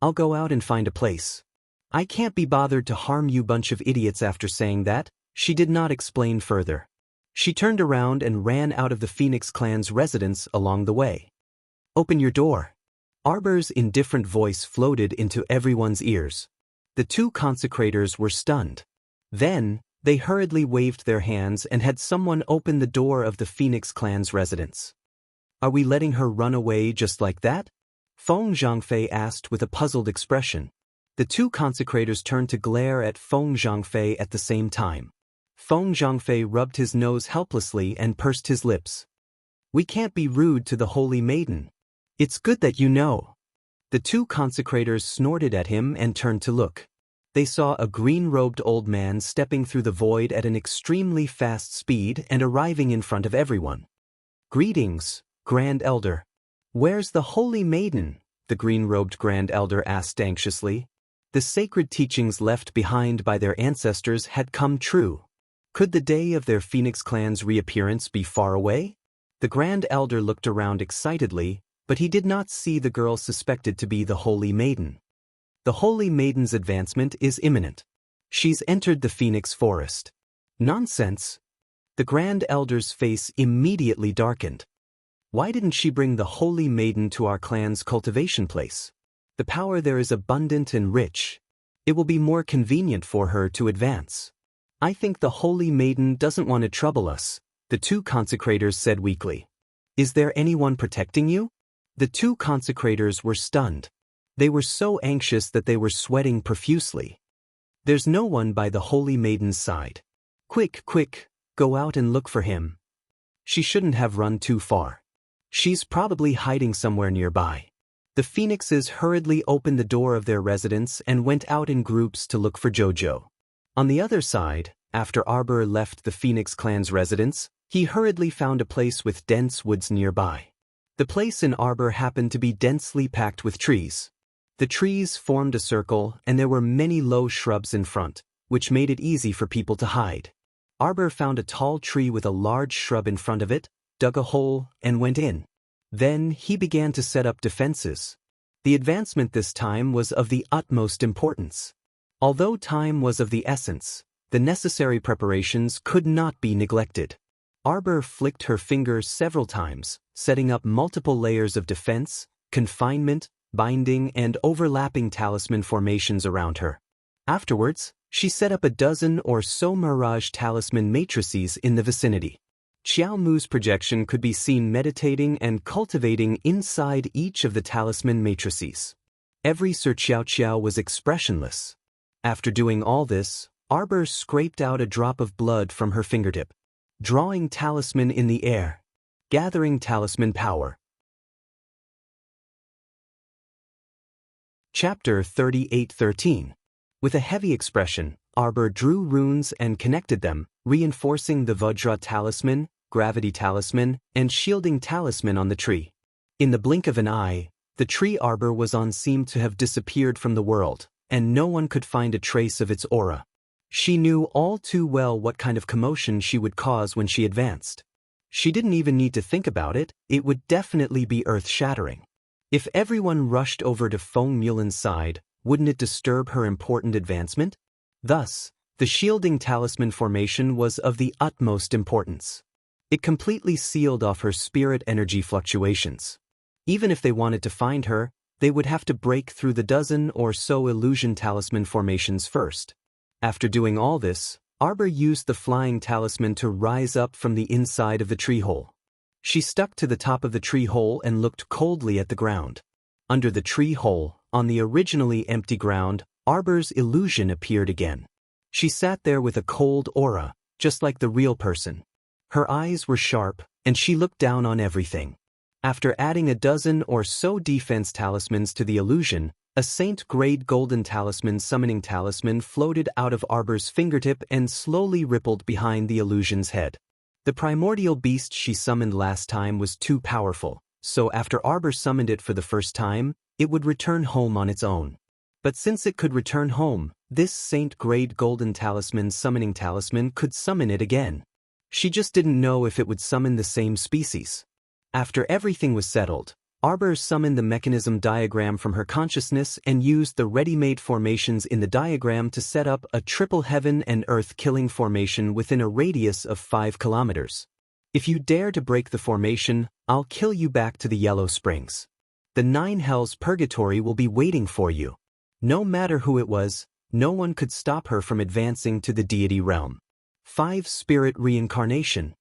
I'll go out and find a place. I can't be bothered to harm you bunch of idiots. After saying that, she did not explain further. She turned around and ran out of the Phoenix clan's residence along the way. Open your door. Arbor's indifferent voice floated into everyone's ears. The two consecrators were stunned. Then, they hurriedly waved their hands and had someone open the door of the Phoenix clan's residence. Are we letting her run away just like that? Feng Zhangfei asked with a puzzled expression. The two consecrators turned to glare at Feng Zhangfei at the same time. Feng Zhangfei rubbed his nose helplessly and pursed his lips. We can't be rude to the Holy Maiden. It's good that you know. The two consecrators snorted at him and turned to look. They saw a green-robed old man stepping through the void at an extremely fast speed and arriving in front of everyone. Greetings, Grand Elder. Where's the Holy Maiden? The green-robed Grand Elder asked anxiously. The sacred teachings left behind by their ancestors had come true. Could the day of their Phoenix clan's reappearance be far away? The Grand Elder looked around excitedly, but he did not see the girl suspected to be the Holy Maiden. The Holy Maiden's advancement is imminent. She's entered the Phoenix forest. Nonsense. The Grand Elder's face immediately darkened. Why didn't she bring the Holy Maiden to our clan's cultivation place? The power there is abundant and rich. It will be more convenient for her to advance. I think the Holy Maiden doesn't want to trouble us, the two consecrators said weakly. Is there anyone protecting you? The two consecrators were stunned. They were so anxious that they were sweating profusely. There's no one by the Holy Maiden's side. Quick, quick, go out and look for him. She shouldn't have run too far. She's probably hiding somewhere nearby. The Phoenixes hurriedly opened the door of their residence and went out in groups to look for Jojo. On the other side, after Arbor left the Phoenix clan's residence, he hurriedly found a place with dense woods nearby. The place in Arbor happened to be densely packed with trees. The trees formed a circle and there were many low shrubs in front, which made it easy for people to hide. Arbor found a tall tree with a large shrub in front of it, dug a hole, and went in. Then he began to set up defenses. The advancement this time was of the utmost importance. Although time was of the essence, the necessary preparations could not be neglected. Arbor flicked her fingers several times, setting up multiple layers of defense, confinement, binding, and overlapping talisman formations around her. Afterwards, she set up a dozen or so mirage talisman matrices in the vicinity. Xiao Mu's projection could be seen meditating and cultivating inside each of the talisman matrices. Every Sir Xiao Xiao was expressionless. After doing all this, Arbor scraped out a drop of blood from her fingertip, drawing talisman in the air, gathering talisman power. Chapter 38:13. With a heavy expression, Arbor drew runes and connected them, reinforcing the Vajra talisman, gravity talisman, and shielding talisman on the tree. In the blink of an eye, The tree arbor was on seemed to have disappeared from the world, and no one could find a trace of its aura. She knew all too well what kind of commotion she would cause when she advanced. She didn't even need to think about it, it would definitely be earth-shattering. If everyone rushed over to Feng Mulin's side, wouldn't it disturb her important advancement? Thus, the shielding talisman formation was of the utmost importance. It completely sealed off her spirit energy fluctuations. Even if they wanted to find her, they would have to break through the dozen or so illusion talisman formations first. After doing all this, Arbor used the flying talisman to rise up from the inside of the tree hole. She stuck to the top of the tree hole and looked coldly at the ground. Under the tree hole, on the originally empty ground, Arbor's illusion appeared again. She sat there with a cold aura, just like the real person. Her eyes were sharp, and she looked down on everything. After adding a dozen or so defense talismans to the illusion, a saint-grade golden talisman summoning talisman floated out of Arbor's fingertip and slowly rippled behind the illusion's head. The primordial beast she summoned last time was too powerful, so after Arbor summoned it for the first time, it would return home on its own. But since it could return home, this saint-grade golden talisman summoning talisman could summon it again. She just didn't know if it would summon the same species. After everything was settled, Arbor summoned the mechanism diagram from her consciousness and used the ready-made formations in the diagram to set up a triple heaven and earth killing formation within a radius of 5 kilometers. If you dare to break the formation, I'll kill you back to the Yellow Springs. The 9 hells purgatory will be waiting for you. No matter who it was, no one could stop her from advancing to the deity realm. 5 spirit reincarnation.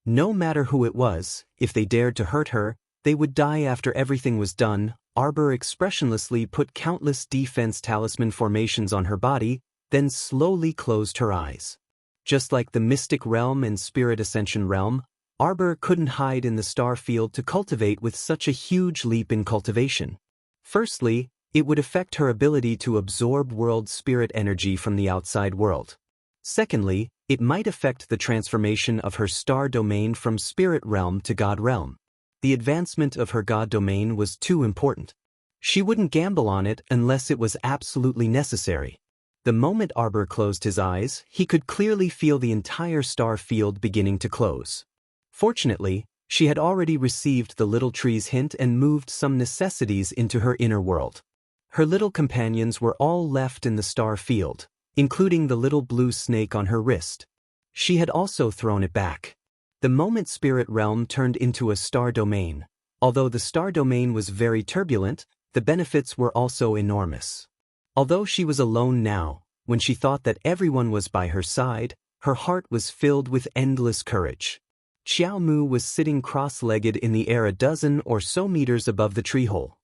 No matter who it was, if they dared to hurt her, they would die after everything was done. Arbor expressionlessly put countless defense talisman formations on her body, then slowly closed her eyes. Just like the mystic realm and spirit ascension realm, Arbor couldn't hide in the star field to cultivate with such a huge leap in cultivation. Firstly, it would affect her ability to absorb world spirit energy from the outside world. Secondly, it might affect the transformation of her star domain from spirit realm to god realm. The advancement of her god domain was too important. She wouldn't gamble on it unless it was absolutely necessary. The moment Arbor closed his eyes, he could clearly feel the entire star field beginning to close. Fortunately, she had already received the little tree's hint and moved some necessities into her inner world. Her little companions were all left in the star field, including the little blue snake on her wrist. She had also thrown it back. The moment spirit realm turned into a star domain. Although the star domain was very turbulent, the benefits were also enormous. Although she was alone now, when she thought that everyone was by her side, her heart was filled with endless courage. Xiao Mu was sitting cross-legged in the air a dozen or so meters above the tree hole.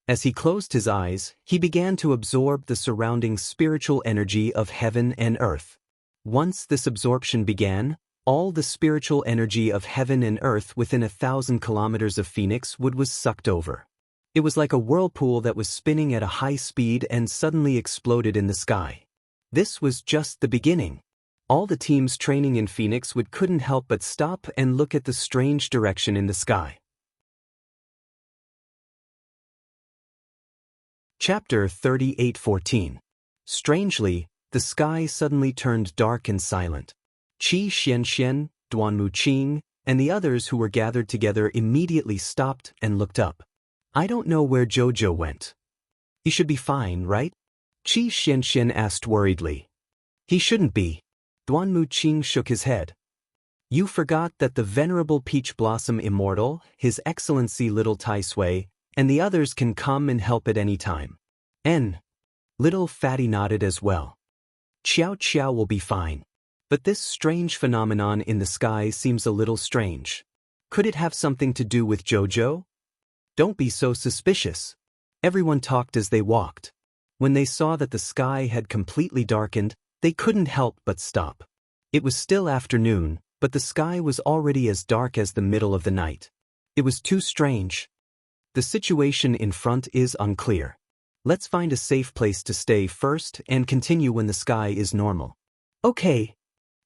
As he closed his eyes, he began to absorb the surrounding spiritual energy of heaven and earth. Once this absorption began, all the spiritual energy of heaven and earth within 1,000 kilometers of Phoenix Wood was sucked over. It was like a whirlpool that was spinning at a high speed and suddenly exploded in the sky. This was just the beginning. All the teams training in Phoenix Wood couldn't help but stop and look at the strange direction in the sky. Chapter 38:14. Strangely, the sky suddenly turned dark and silent. Qi Xianxian, Duanmu Qing, and the others who were gathered together immediately stopped and looked up. I don't know where Jojo went. He should be fine, right? Qi Xianxian asked worriedly. He shouldn't be. Duanmu Qing shook his head. You forgot that the venerable Peach Blossom Immortal, His Excellency Little Tai Sui, and the others can come and help at any time. Little Fatty nodded as well. Qiao Qiao will be fine. But this strange phenomenon in the sky seems a little strange. Could it have something to do with Jojo? Don't be so suspicious. Everyone talked as they walked. When they saw that the sky had completely darkened, they couldn't help but stop. It was still afternoon, but the sky was already as dark as the middle of the night. It was too strange. The situation in front is unclear. Let's find a safe place to stay first and continue when the sky is normal. Okay.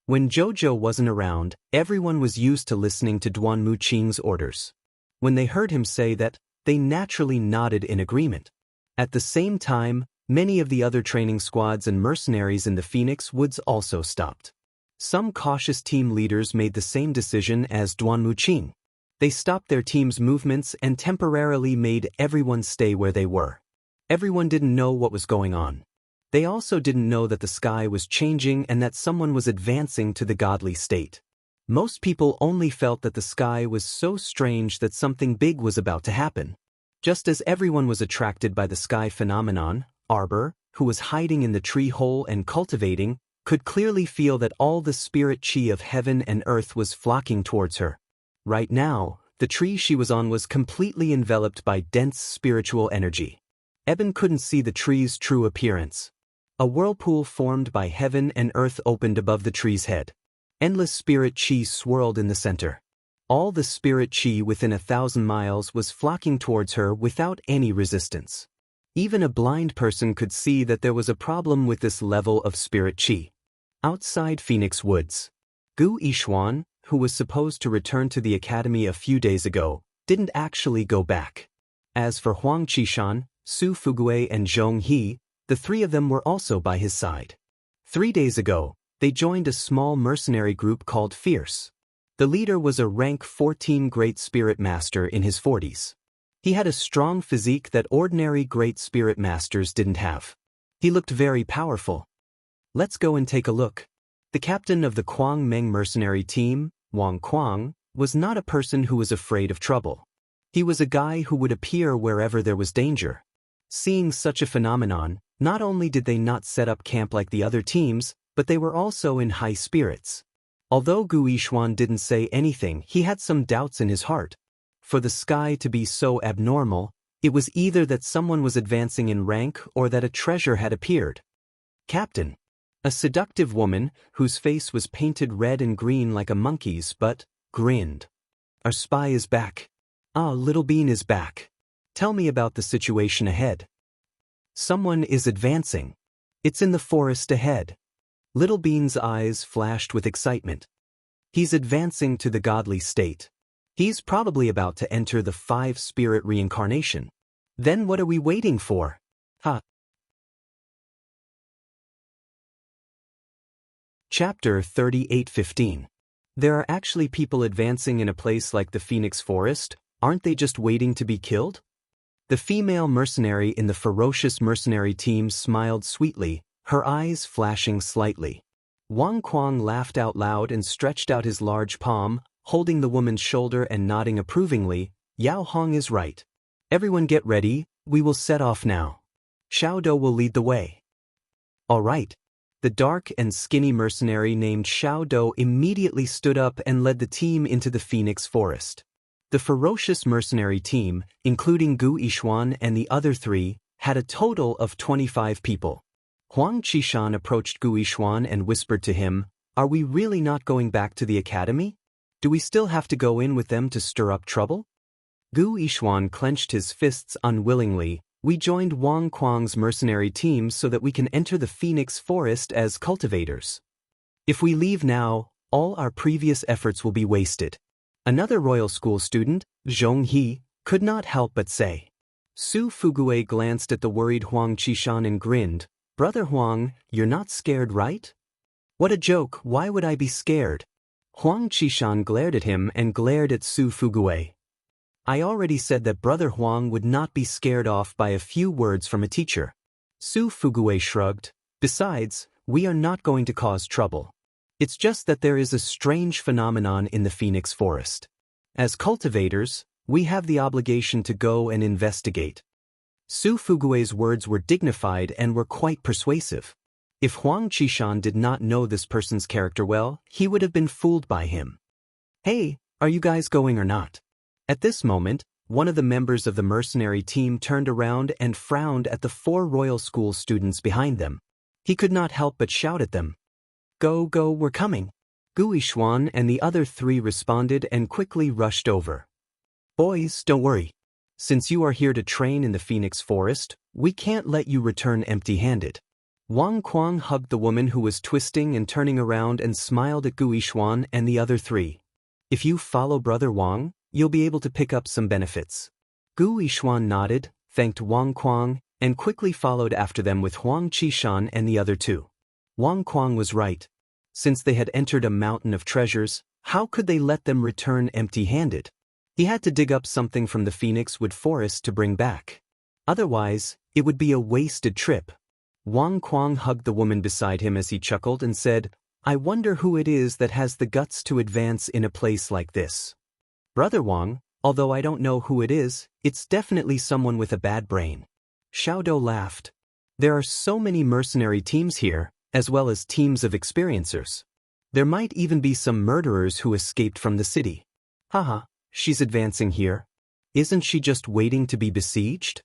When Jojo wasn't around, everyone was used to listening to Duanmu Qing's orders. When they heard him say that, they naturally nodded in agreement. At the same time, many of the other training squads and mercenaries in the Phoenix Woods also stopped. Some cautious team leaders made the same decision as Duan Muqing. They stopped their team's movements and temporarily made everyone stay where they were. Everyone didn't know what was going on. They also didn't know that the sky was changing and that someone was advancing to the godly state. Most people only felt that the sky was so strange that something big was about to happen. Just as everyone was attracted by the sky phenomenon, Arbor, who was hiding in the tree hole and cultivating, could clearly feel that all the spirit chi of heaven and earth was flocking towards her. Right now, the tree she was on was completely enveloped by dense spiritual energy. Eben couldn't see the tree's true appearance. A whirlpool formed by heaven and earth opened above the tree's head. Endless spirit chi swirled in the center. All the spirit chi within 1,000 miles was flocking towards her without any resistance. Even a blind person could see that there was a problem with this level of spirit chi. Outside Phoenix Woods, Gu Yixuan, who was supposed to return to the academy a few days ago, didn't actually go back. As for Huang Qishan, Su Fugue and Zhong He, the three of them were also by his side. 3 days ago, they joined a small mercenary group called Fierce. The leader was a rank 14 Great Spirit Master in his 40s. He had a strong physique that ordinary Great Spirit Masters didn't have. He looked very powerful. Let's go and take a look. The captain of the Quang Meng mercenary team, Wang Quang, was not a person who was afraid of trouble. He was a guy who would appear wherever there was danger. Seeing such a phenomenon, not only did they not set up camp like the other teams, but they were also in high spirits. Although Gu Yixuan didn't say anything, he had some doubts in his heart. For the sky to be so abnormal, it was either that someone was advancing in rank or that a treasure had appeared. Captain. A seductive woman, whose face was painted red and green like a monkey's but grinned. Our spy is back. Ah, Little Bean is back. Tell me about the situation ahead. Someone is advancing. It's in the forest ahead. Little Bean's eyes flashed with excitement. He's advancing to the godly state. He's probably about to enter the 5-spirit reincarnation. Then what are we waiting for? Ha! Chapter 38:15. There are actually people advancing in a place like the Phoenix Forest, aren't they just waiting to be killed? The female mercenary in the ferocious mercenary team smiled sweetly, her eyes flashing slightly. Wang Quang laughed out loud and stretched out his large palm, holding the woman's shoulder and nodding approvingly. Yao Hong is right. Everyone get ready, we will set off now. Xiao Dou will lead the way. All right. The dark and skinny mercenary named Xiao Dou immediately stood up and led the team into the Phoenix Forest. The ferocious mercenary team, including Gu Yixuan and the other 3, had a total of 25 people. Huang Qishan approached Gu Yixuan and whispered to him, "Are we really not going back to the academy? Do we still have to go in with them to stir up trouble?" Gu Yixuan clenched his fists unwillingly. We joined Wang Quang's mercenary team so that we can enter the Phoenix Forest as cultivators. If we leave now, all our previous efforts will be wasted. Another royal school student, Zhong He, could not help but say. Su Fugue glanced at the worried Huang Qishan and grinned. Brother Huang, you're not scared, right? What a joke, why would I be scared? Huang Qishan glared at him and glared at Su Fugue. I already said that Brother Huang would not be scared off by a few words from a teacher. Su Fugue shrugged. Besides, we are not going to cause trouble. It's just that there is a strange phenomenon in the Phoenix Forest. As cultivators, we have the obligation to go and investigate. Su Fugue's words were dignified and were quite persuasive. If Huang Qishan did not know this person's character well, he would have been fooled by him. Hey, are you guys going or not? At this moment, one of the members of the mercenary team turned around and frowned at the 4 royal school students behind them. He could not help but shout at them. Go, go, we're coming. Gu Yixuan and the other 3 responded and quickly rushed over. Boys, don't worry. Since you are here to train in the Phoenix Forest, we can't let you return empty-handed. Wang Quang hugged the woman who was twisting and turning around and smiled at Gu Yixuan and the other 3. If you follow Brother Wang, you'll be able to pick up some benefits. Gu Yishuan nodded, thanked Wang Kuang, and quickly followed after them with Huang Qishan and the other two. Wang Kuang was right. Since they had entered a mountain of treasures, how could they let them return empty-handed? He had to dig up something from the Phoenix Wood Forest to bring back. Otherwise, it would be a wasted trip. Wang Kuang hugged the woman beside him as he chuckled and said, "I wonder who it is that has the guts to advance in a place like this. Brother Wang, although I don't know who it is, it's definitely someone with a bad brain." Xiaodou laughed. "There are so many mercenary teams here, as well as teams of experiencers. There might even be some murderers who escaped from the city. Haha, she's advancing here. Isn't she just waiting to be besieged?"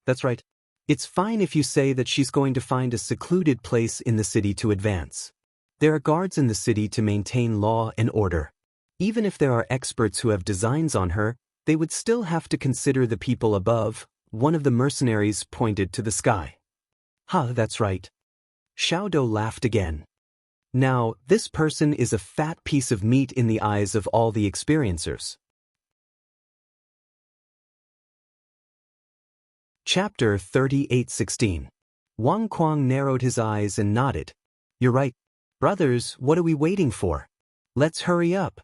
"That's right. It's fine if you say that she's going to find a secluded place in the city to advance. There are guards in the city to maintain law and order. Even if there are experts who have designs on her, they would still have to consider the people above." One of the mercenaries pointed to the sky. That's right." Xiaodou laughed again. "Now, this person is a fat piece of meat in the eyes of all the experiencers." Chapter 38:16. Wang Kuang narrowed his eyes and nodded. "You're right. Brothers, what are we waiting for? Let's hurry up.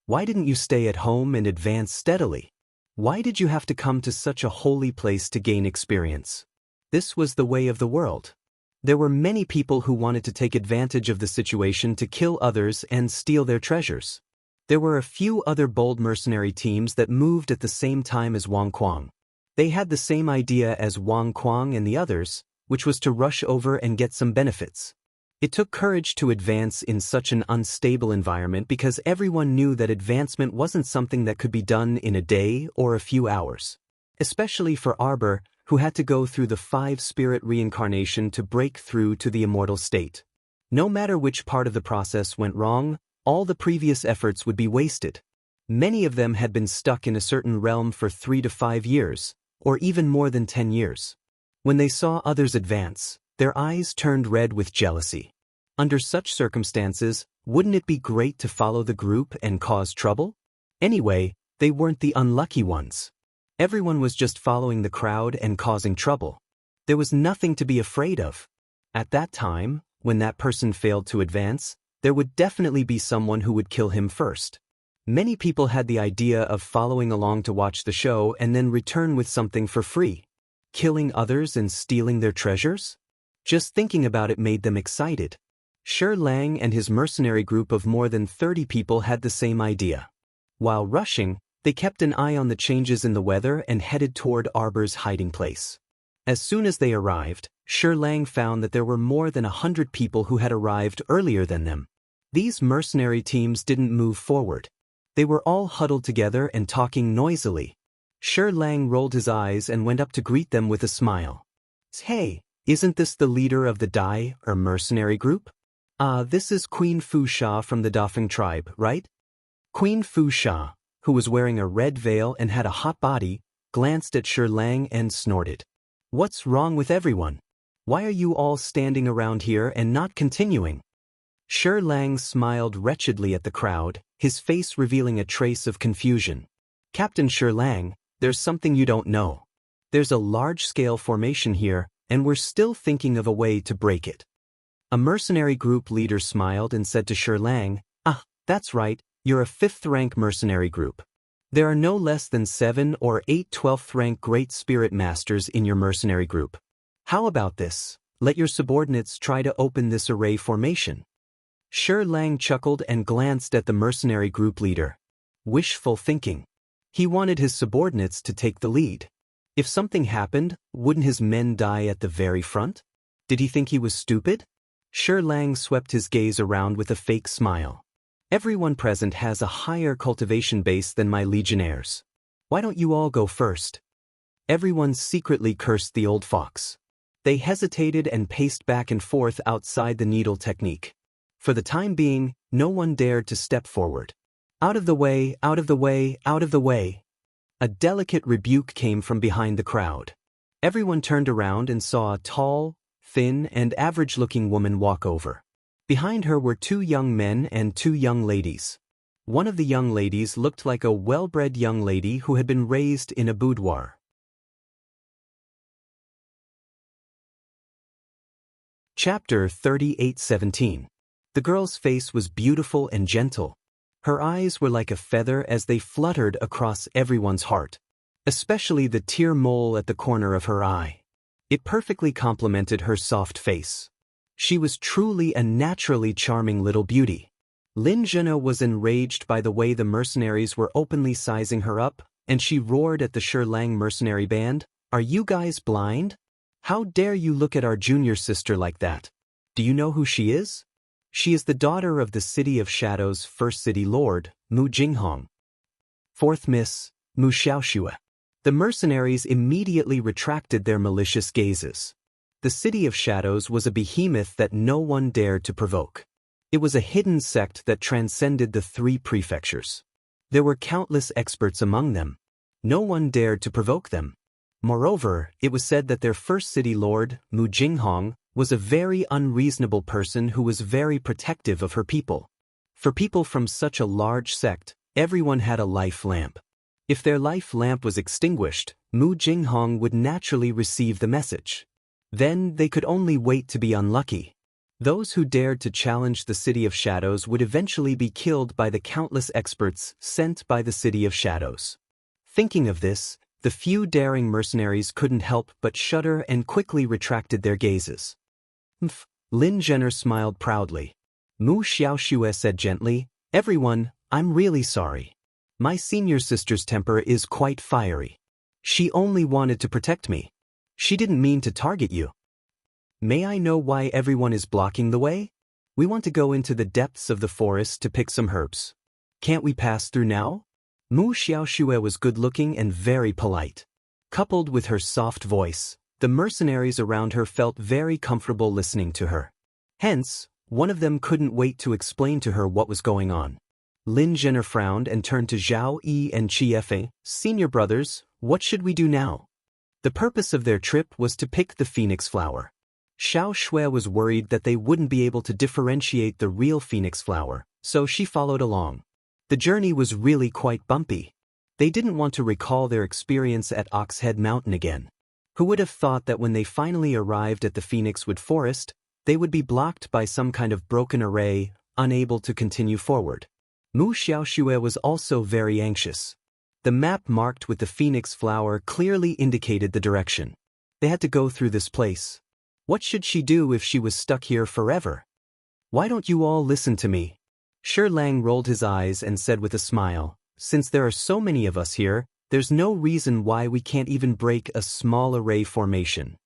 Why didn't you stay at home and advance steadily? Why did you have to come to such a holy place to gain experience? This was the way of the world. There were many people who wanted to take advantage of the situation to kill others and steal their treasures. There were a few other bold mercenary teams that moved at the same time as Wang Kuang. They had the same idea as Wang Kuang and the others, which was to rush over and get some benefits. It took courage to advance in such an unstable environment because everyone knew that advancement wasn't something that could be done in a day or a few hours. Especially for Arbor, who had to go through the 5-spirit reincarnation to break through to the immortal state. No matter which part of the process went wrong, all the previous efforts would be wasted. Many of them had been stuck in a certain realm for 3 to 5 years, or even more than 10 years. When they saw others advance, their eyes turned red with jealousy. Under such circumstances, wouldn't it be great to follow the group and cause trouble? Anyway, they weren't the unlucky ones. Everyone was just following the crowd and causing trouble. There was nothing to be afraid of. At that time, when that person failed to advance, there would definitely be someone who would kill him first. Many people had the idea of following along to watch the show and then return with something for free. Killing others and stealing their treasures? Just thinking about it made them excited. Shi Lang and his mercenary group of more than 30 people had the same idea. While rushing, they kept an eye on the changes in the weather and headed toward Arbor's hiding place. As soon as they arrived, Shi Lang found that there were more than 100 people who had arrived earlier than them. These mercenary teams didn't move forward. They were all huddled together and talking noisily. Shi Lang rolled his eyes and went up to greet them with a smile. "Hey, isn't this the leader of the Dai, or mercenary group? This is Queen Fu Sha from the Dafeng tribe, right?" Queen Fu Sha, who was wearing a red veil and had a hot body, glanced at Shi Lang and snorted. "What's wrong with everyone? Why are you all standing around here and not continuing?" Shi Lang smiled wretchedly at the crowd, his face revealing a trace of confusion. "Captain Shi Lang, there's something you don't know. There's a large-scale formation here, and we're still thinking of a way to break it." A mercenary group leader smiled and said to Shi Lang, "That's right, you're a 5th-rank mercenary group. There are no less than 7 or 8 12th-rank Great Spirit Masters in your mercenary group. How about this? Let your subordinates try to open this array formation." Shi Lang chuckled and glanced at the mercenary group leader. Wishful thinking. He wanted his subordinates to take the lead. If something happened, wouldn't his men die at the very front? Did he think he was stupid? Shi Lang swept his gaze around with a fake smile. "Everyone present has a higher cultivation base than my legionnaires. Why don't you all go first?" Everyone secretly cursed the old fox. They hesitated and paced back and forth outside the needle technique. For the time being, no one dared to step forward. "Out of the way, out of the way, out of the way." A delicate rebuke came from behind the crowd. Everyone turned around and saw a tall, thin, and average-looking woman walk over. Behind her were 2 young men and 2 young ladies. One of the young ladies looked like a well-bred young lady who had been raised in a boudoir. Chapter 38:17. The girl's face was beautiful and gentle. Her eyes were like a feather as they fluttered across everyone's heart, especially the tear mole at the corner of her eye. It perfectly complemented her soft face. She was truly a naturally charming little beauty. Lin Zhena was enraged by the way the mercenaries were openly sizing her up, and she roared at the Shirlang mercenary band, "Are you guys blind? How dare you look at our junior sister like that? Do you know who she is? She is the daughter of the City of Shadows' first city lord, Mu Jinghong. Fourth Miss, Mu Xiaoxue." The mercenaries immediately retracted their malicious gazes. The City of Shadows was a behemoth that no one dared to provoke. It was a hidden sect that transcended the 3 prefectures. There were countless experts among them. No one dared to provoke them. Moreover, it was said that their first city lord, Mu Jinghong, was a very unreasonable person who was very protective of her people. For people from such a large sect, everyone had a life lamp. If their life lamp was extinguished, Mu Jinghong would naturally receive the message. Then they could only wait to be unlucky. Those who dared to challenge the City of Shadows would eventually be killed by the countless experts sent by the City of Shadows. Thinking of this, the few daring mercenaries couldn't help but shudder and quickly retracted their gazes. Lin Zhena smiled proudly. Mu Xiaoxue said gently, "Everyone, I'm really sorry. My senior sister's temper is quite fiery. She only wanted to protect me. She didn't mean to target you. May I know why everyone is blocking the way? We want to go into the depths of the forest to pick some herbs. Can't we pass through now?" Mu Xiaoxue was good-looking and very polite. Coupled with her soft voice, the mercenaries around her felt very comfortable listening to her. Hence, one of them couldn't wait to explain to her what was going on. Lin Zhena frowned and turned to Zhao Yi and Qi Fei, "Senior brothers, what should we do now?" The purpose of their trip was to pick the phoenix flower. Xiao Shui was worried that they wouldn't be able to differentiate the real phoenix flower, so she followed along. The journey was really quite bumpy. They didn't want to recall their experience at Oxhead Mountain again. Who would have thought that when they finally arrived at the Phoenixwood Forest, they would be blocked by some kind of broken array, unable to continue forward. Mu Xiaoxue was also very anxious. The map marked with the phoenix flower clearly indicated the direction. They had to go through this place. What should she do if she was stuck here forever? "Why don't you all listen to me?" Shirlang rolled his eyes and said with a smile, "Since there are so many of us here, there's no reason why we can't even break a small array formation.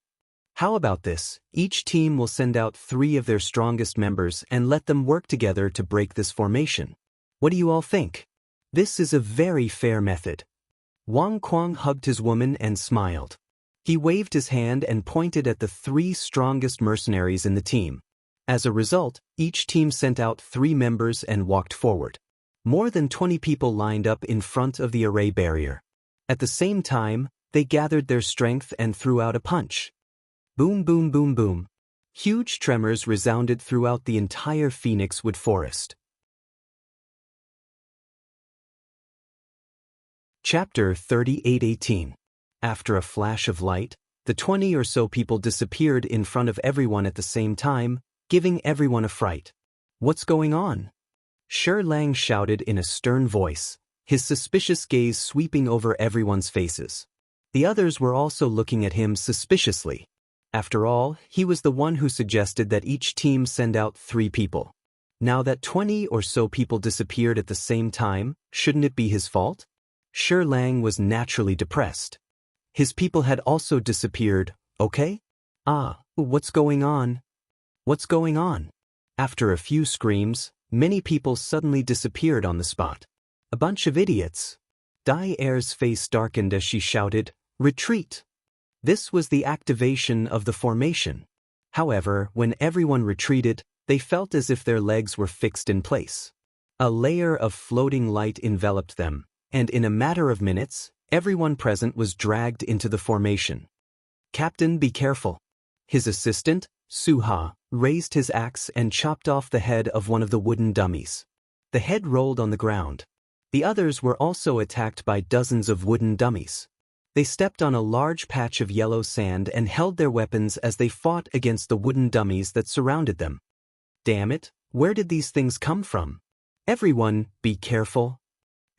How about this? Each team will send out 3 of their strongest members and let them work together to break this formation. What do you all think? This is a very fair method." Wang Kuang hugged his woman and smiled. He waved his hand and pointed at the 3 strongest mercenaries in the team. As a result, each team sent out 3 members and walked forward. More than 20 people lined up in front of the array barrier. At the same time, they gathered their strength and threw out a punch. Boom, boom, boom, boom. Huge tremors resounded throughout the entire Phoenixwood Forest. Chapter 38:18. After a flash of light, the 20 or so people disappeared in front of everyone at the same time, giving everyone a fright. "What's going on?" Shirlang shouted in a stern voice, his suspicious gaze sweeping over everyone's faces. The others were also looking at him suspiciously. After all, he was the one who suggested that each team send out 3 people. Now that 20 or so people disappeared at the same time, shouldn't it be his fault? Shirlang was naturally depressed. His people had also disappeared, okay? What's going on? What's going on? After a few screams, many people suddenly disappeared on the spot. A bunch of idiots. Dai Er's face darkened as she shouted, "Retreat!" This was the activation of the formation. However, when everyone retreated, they felt as if their legs were fixed in place. A layer of floating light enveloped them, and in a matter of minutes, everyone present was dragged into the formation. "Captain, be careful." His assistant, Suha, raised his axe and chopped off the head of one of the wooden dummies. The head rolled on the ground. The others were also attacked by dozens of wooden dummies. They stepped on a large patch of yellow sand and held their weapons as they fought against the wooden dummies that surrounded them. Damn it, where did these things come from? Everyone, be careful.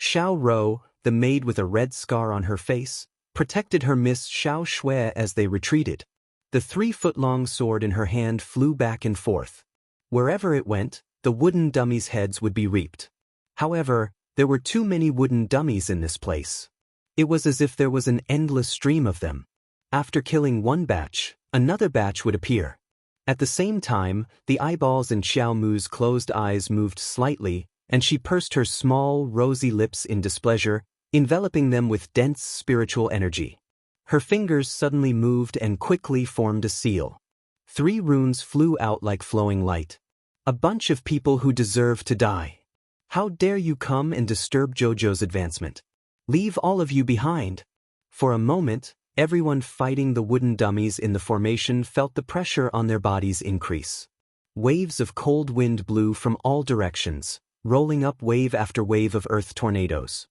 Xiao Rou, the maid with a red scar on her face, protected her Miss Xiao Shui as they retreated. The 3-foot-long sword in her hand flew back and forth. Wherever it went, the wooden dummies' heads would be reaped. However, there were too many wooden dummies in this place. It was as if there was an endless stream of them. After killing one batch, another batch would appear. At the same time, the eyeballs in Xiao Mu's closed eyes moved slightly, and she pursed her small, rosy lips in displeasure, enveloping them with dense spiritual energy. Her fingers suddenly moved and quickly formed a seal. 3 runes flew out like flowing light. A bunch of people who deserve to die. How dare you come and disturb Jojo's advancement? Leave all of you behind. For a moment, everyone fighting the wooden dummies in the formation felt the pressure on their bodies increase. Waves of cold wind blew from all directions, rolling up wave after wave of earth tornadoes.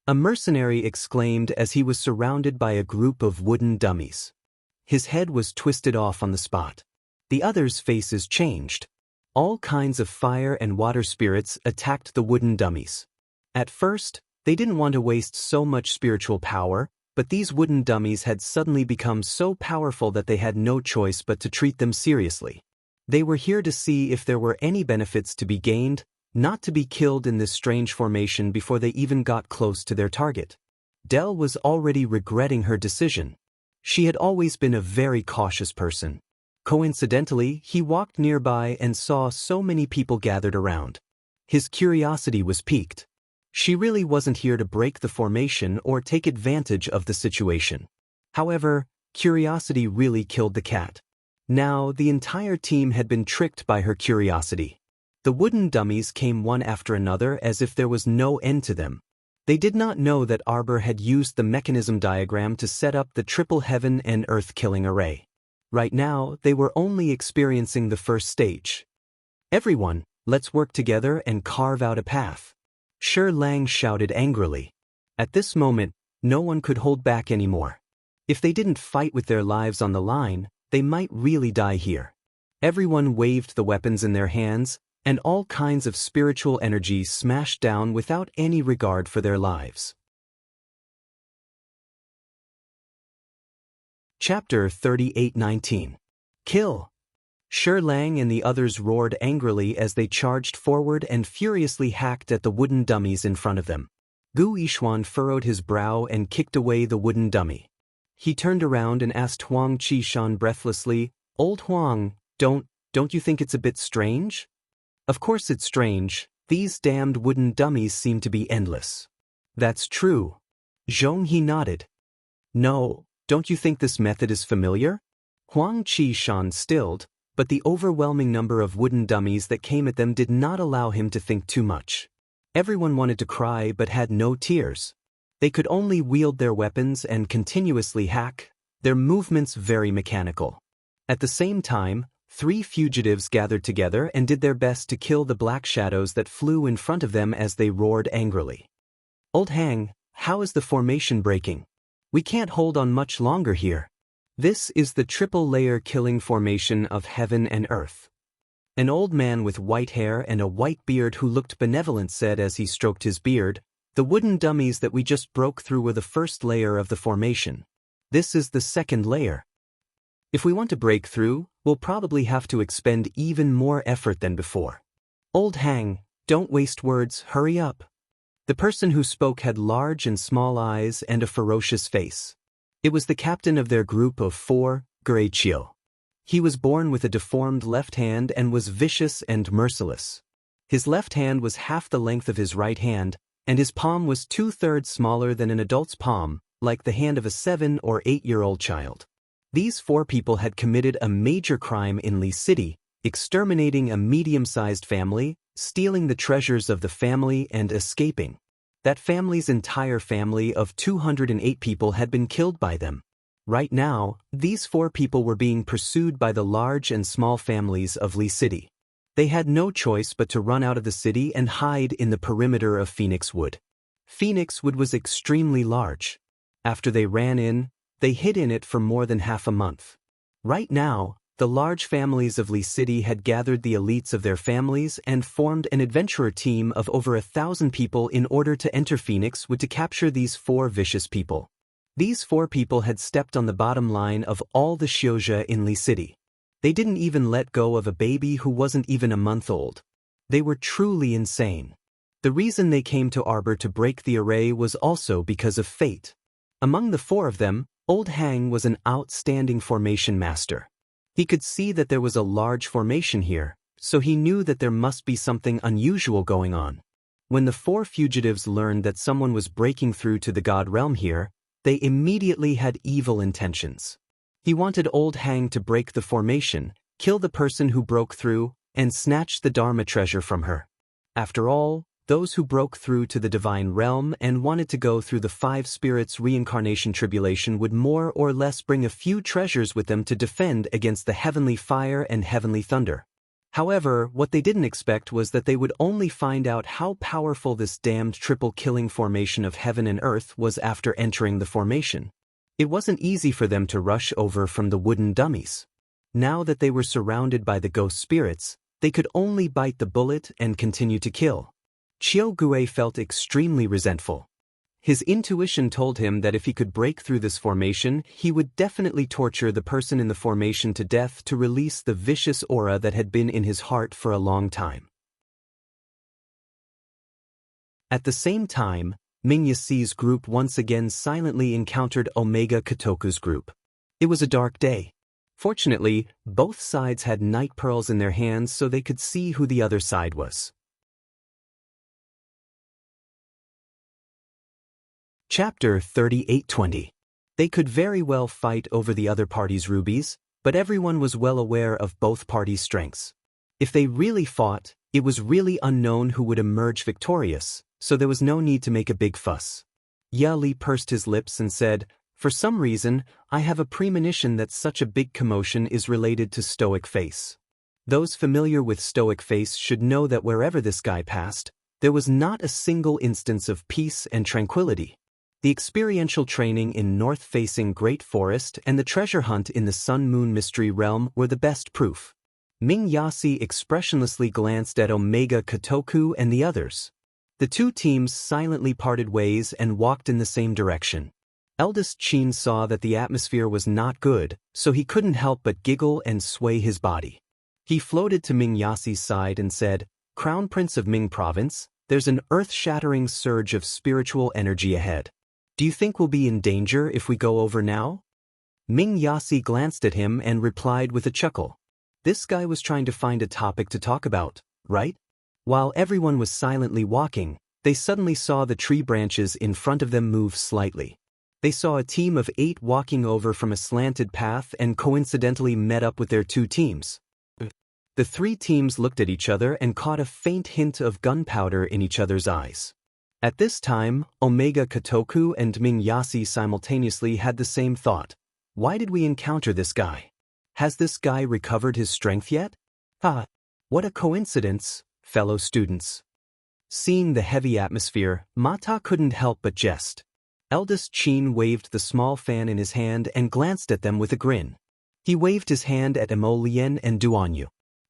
A mercenary exclaimed as he was surrounded by a group of wooden dummies. His head was twisted off on the spot. The others' faces changed. All kinds of fire and water spirits attacked the wooden dummies. At first, they didn't want to waste so much spiritual power, but these wooden dummies had suddenly become so powerful that they had no choice but to treat them seriously. They were here to see if there were any benefits to be gained, not to be killed in this strange formation before they even got close to their target. Dell was already regretting her decision. She had always been a very cautious person. Coincidentally, he walked nearby and saw so many people gathered around. His curiosity was piqued. She really wasn't here to break the formation or take advantage of the situation. However, curiosity really killed the cat. Now, the entire team had been tricked by her curiosity. The wooden dummies came one after another as if there was no end to them. They did not know that Arbor had used the mechanism diagram to set up the triple heaven and earth killing array. Right now, they were only experiencing the first stage. Everyone, let's work together and carve out a path. Shi Lang shouted angrily. At this moment, no one could hold back anymore. If they didn't fight with their lives on the line, they might really die here. Everyone waved the weapons in their hands, and all kinds of spiritual energy smashed down without any regard for their lives. Chapter 38:19. Kill! Shi Lang and the others roared angrily as they charged forward and furiously hacked at the wooden dummies in front of them. Gu Yishuan furrowed his brow and kicked away the wooden dummy. He turned around and asked Huang Qishan breathlessly, "Old Huang, don't you think it's a bit strange?" "Of course it's strange. These damned wooden dummies seem to be endless." "That's true." Zhong He nodded. "No, don't you think this method is familiar?" Huang Qishan stilled, but the overwhelming number of wooden dummies that came at them did not allow him to think too much. Everyone wanted to cry but had no tears. They could only wield their weapons and continuously hack, their movements very mechanical. At the same time, 3 fugitives gathered together and did their best to kill the black shadows that flew in front of them as they roared angrily. "Old Hang, how is the formation breaking? We can't hold on much longer here. This is the triple-layer killing formation of heaven and earth." An old man with white hair and a white beard who looked benevolent said as he stroked his beard, "The wooden dummies that we just broke through were the first layer of the formation. This is the second layer. If we want to break through, we'll probably have to expend even more effort than before. Old Hang, don't waste words, hurry up." The person who spoke had large and small eyes and a ferocious face. It was the captain of their group of 4, Gray Chiu. He was born with a deformed left hand and was vicious and merciless. His left hand was half the length of his right hand, and his palm was 2/3 smaller than an adult's palm, like the hand of a 7 or 8-year-old child. These 4 people had committed a major crime in Li City, exterminating a medium-sized family, stealing the treasures of the family and escaping. That family's entire family of 208 people had been killed by them. Right now, these 4 people were being pursued by the large and small families of Li City. They had no choice but to run out of the city and hide in the perimeter of Phoenix Wood. Phoenix Wood was extremely large. After they ran in, they hid in it for more than half a month. Right now, the large families of Lee City had gathered the elites of their families and formed an adventurer team of over 1,000 people in order to enter Phoenix Wood to capture these 4 vicious people. These 4 people had stepped on the bottom line of all the Shioja in Lee City. They didn't even let go of a baby who wasn't even a month old. They were truly insane. The reason they came to Arbor to break the array was also because of fate. Among the 4 of them, Old Hang was an outstanding formation master. He could see that there was a large formation here, so he knew that there must be something unusual going on. When the 4 fugitives learned that someone was breaking through to the God realm here, they immediately had evil intentions. He wanted Old Hang to break the formation, kill the person who broke through, and snatch the Dharma treasure from her. After all, those who broke through to the divine realm and wanted to go through the 5 spirits' reincarnation tribulation would more or less bring a few treasures with them to defend against the heavenly fire and heavenly thunder. However, what they didn't expect was that they would only find out how powerful this damned triple-killing formation of heaven and earth was after entering the formation. It wasn't easy for them to rush over from the wooden dummies. Now that they were surrounded by the ghost spirits, they could only bite the bullet and continue to kill. Chiao Gue felt extremely resentful. His intuition told him that if he could break through this formation, he would definitely torture the person in the formation to death to release the vicious aura that had been in his heart for a long time. At the same time, Ming Yasi's group once again silently encountered Omega Kotoku's group. It was a dark day. Fortunately, both sides had night pearls in their hands so they could see who the other side was. Chapter 3820. They could very well fight over the other party's rubies, but everyone was well aware of both parties' strengths. If they really fought, it was really unknown who would emerge victorious, so there was no need to make a big fuss. Ya Li pursed his lips and said, "For some reason, I have a premonition that such a big commotion is related to Stoic Face. Those familiar with Stoic Face should know that wherever this guy passed, there was not a single instance of peace and tranquility. The experiential training in north-facing Great Forest and the treasure hunt in the Sun-Moon Mystery Realm were the best proof." Ming Yasi expressionlessly glanced at Omega Kotoku and the others. The 2 teams silently parted ways and walked in the same direction. Eldest Qin saw that the atmosphere was not good, so he couldn't help but giggle and sway his body. He floated to Ming Yasi's side and said, "Crown Prince of Ming Province, there's an earth-shattering surge of spiritual energy ahead. Do you think we'll be in danger if we go over now?" Ming Yasi glanced at him and replied with a chuckle. This guy was trying to find a topic to talk about, right? While everyone was silently walking, they suddenly saw the tree branches in front of them move slightly. They saw a team of 8 walking over from a slanted path and coincidentally met up with their 2 teams. The 3 teams looked at each other and caught a faint hint of gunpowder in each other's eyes. At this time, Omega Kotoku and Ming Yasi simultaneously had the same thought. Why did we encounter this guy? Has this guy recovered his strength yet? What a coincidence, fellow students. Seeing the heavy atmosphere, Mata couldn't help but jest. Eldest Qin waved the small fan in his hand and glanced at them with a grin. He waved his hand at Emo Lien and Duanyu.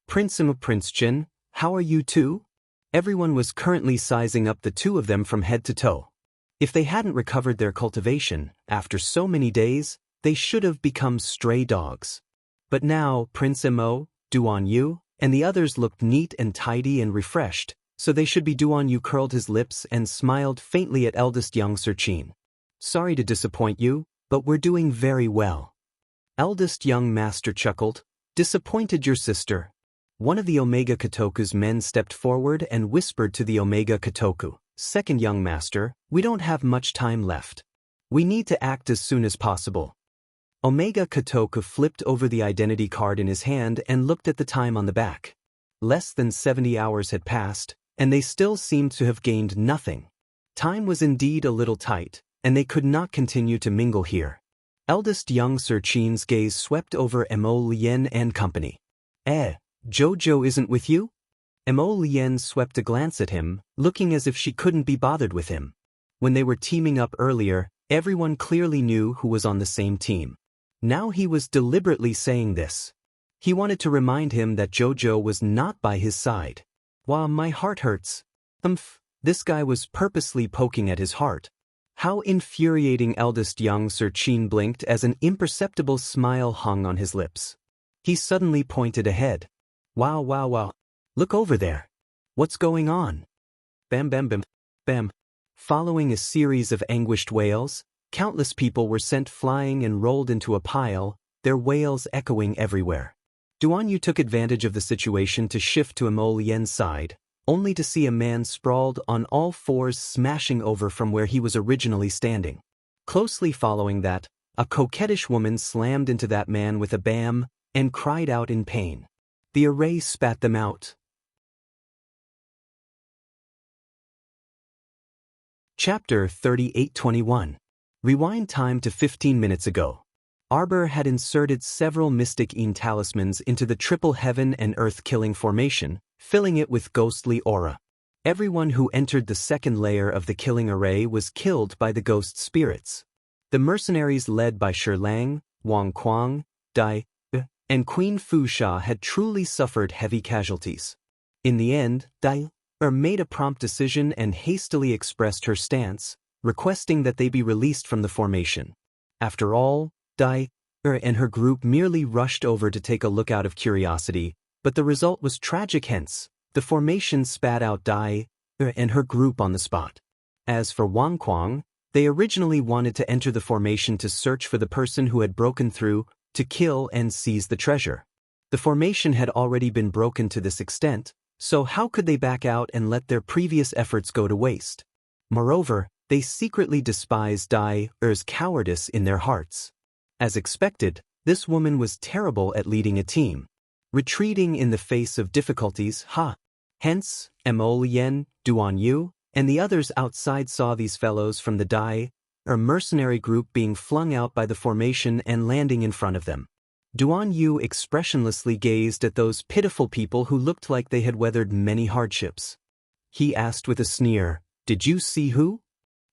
"Prince Chen, how are you 2? Everyone was currently sizing up the 2 of them from head to toe. If they hadn't recovered their cultivation, after so many days, they should have become stray dogs. But now Prince Emo, Duanyu, and the others looked neat and tidy and refreshed, so they should be." Duanyu curled his lips and smiled faintly at eldest young Sir Qin. "Sorry to disappoint you, but we're doing very well." Eldest young master chuckled. "Disappointed your sister?" One of the Omega Kotoku's men stepped forward and whispered to the Omega Kotoku, "Second young master, we don't have much time left. We need to act as soon as possible." Omega Kotoku flipped over the identity card in his hand and looked at the time on the back. Less than 70 hours had passed, and they still seemed to have gained nothing. Time was indeed a little tight, and they could not continue to mingle here. Eldest young Sir Qin's gaze swept over Emo Lien and company. Jojo isn't with you?" Mo Lien swept a glance at him, looking as if she couldn't be bothered with him. When they were teaming up earlier, everyone clearly knew who was on the same team. Now he was deliberately saying this. He wanted to remind him that Jojo was not by his side. Wow, my heart hurts. This guy was purposely poking at his heart. How infuriating. Eldest young Sir Qin blinked as an imperceptible smile hung on his lips. He suddenly pointed ahead. Wow, wow, wow. Look over there. What's going on? Bam, bam, bam, bam. Following a series of anguished wails, countless people were sent flying and rolled into a pile, their wails echoing everywhere. Duan Yu took advantage of the situation to shift to Mo Lien's side, only to see a man sprawled on all fours smashing over from where he was originally standing. Closely following that, a coquettish woman slammed into that man with a bam and cried out in pain. The array spat them out. Chapter 38:21. Rewind time to 15 minutes ago. Arbor had inserted several Mystic Een talismans into the triple heaven and earth killing formation, filling it with ghostly aura. Everyone who entered the second layer of the killing array was killed by the ghost spirits. The mercenaries led by Shi Lang, Wang Kuang, Dai, and Queen Fu Sha had truly suffered heavy casualties. In the end, Dai made a prompt decision and hastily expressed her stance, requesting that they be released from the formation. After all, Dai and her group merely rushed over to take a look out of curiosity, but the result was tragic. Hence, the formation spat out Dai and her group on the spot. As for Wang Kuang, they originally wanted to enter the formation to search for the person who had broken through, to kill and seize the treasure. The formation had already been broken to this extent, so how could they back out and let their previous efforts go to waste? Moreover, they secretly despised Dai's cowardice in their hearts. As expected, this woman was terrible at leading a team. Retreating in the face of difficulties, Hence, Mo Lien, Duan Yu, and the others outside saw these fellows from the Dai mercenary group being flung out by the formation and landing in front of them. Duan Yu expressionlessly gazed at those pitiful people who looked like they had weathered many hardships. He asked with a sneer, "Did you see who?"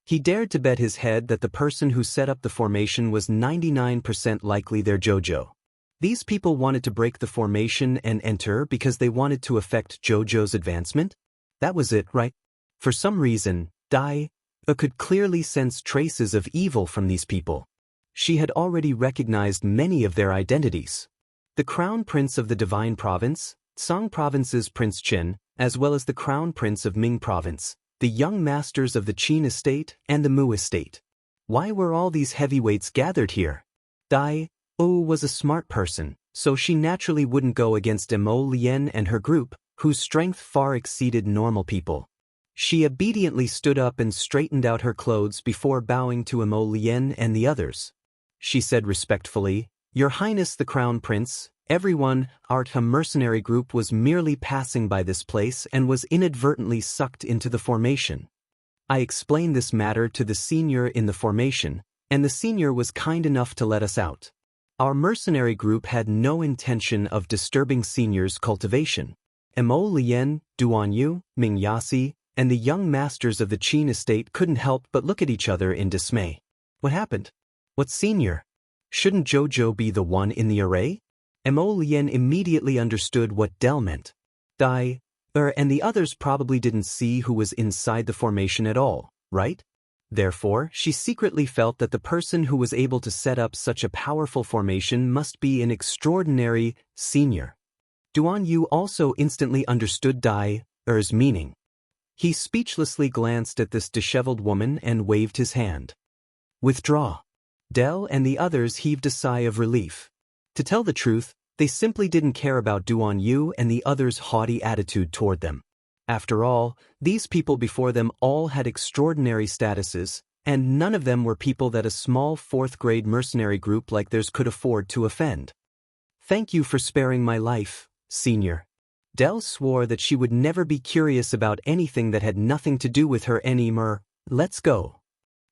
He dared to bet his head that the person who set up the formation was 99% likely their Jojo. These people wanted to break the formation and enter because they wanted to affect Jojo's advancement? That was it, right? For some reason, Dai could clearly sense traces of evil from these people. She had already recognized many of their identities. The Crown Prince of the Divine Province, Song Province's Prince Chen, as well as the Crown Prince of Ming Province, the young masters of the Qin estate and the Mu estate. Why were all these heavyweights gathered here? Dai was a smart person, so she naturally wouldn't go against Mo Lien and her group, whose strength far exceeded normal people. She obediently stood up and straightened out her clothes before bowing to Mo Lien and the others. She said respectfully, "Your Highness the Crown Prince, everyone, our mercenary group was merely passing by this place and was inadvertently sucked into the formation. I explained this matter to the senior in the formation, and the senior was kind enough to let us out. Our mercenary group had no intention of disturbing senior's cultivation." Mo Lien, Duan Yu, Ming Yasi, and the young masters of the Qin estate couldn't help but look at each other in dismay. What happened? What senior? Shouldn't Jojo be the one in the array? Mo Lien immediately understood what Del meant. Dai and the others probably didn't see who was inside the formation at all, right? Therefore, she secretly felt that the person who was able to set up such a powerful formation must be an extraordinary senior. Duan Yu also instantly understood Dai's meaning. He speechlessly glanced at this disheveled woman and waved his hand. "Withdraw." Del and the others heaved a sigh of relief. To tell the truth, they simply didn't care about Duan Yu and the others' haughty attitude toward them. After all, these people before them all had extraordinary statuses, and none of them were people that a small fourth-grade mercenary group like theirs could afford to offend. "Thank you for sparing my life, senior." Del swore that she would never be curious about anything that had nothing to do with her anymore. "Let's go."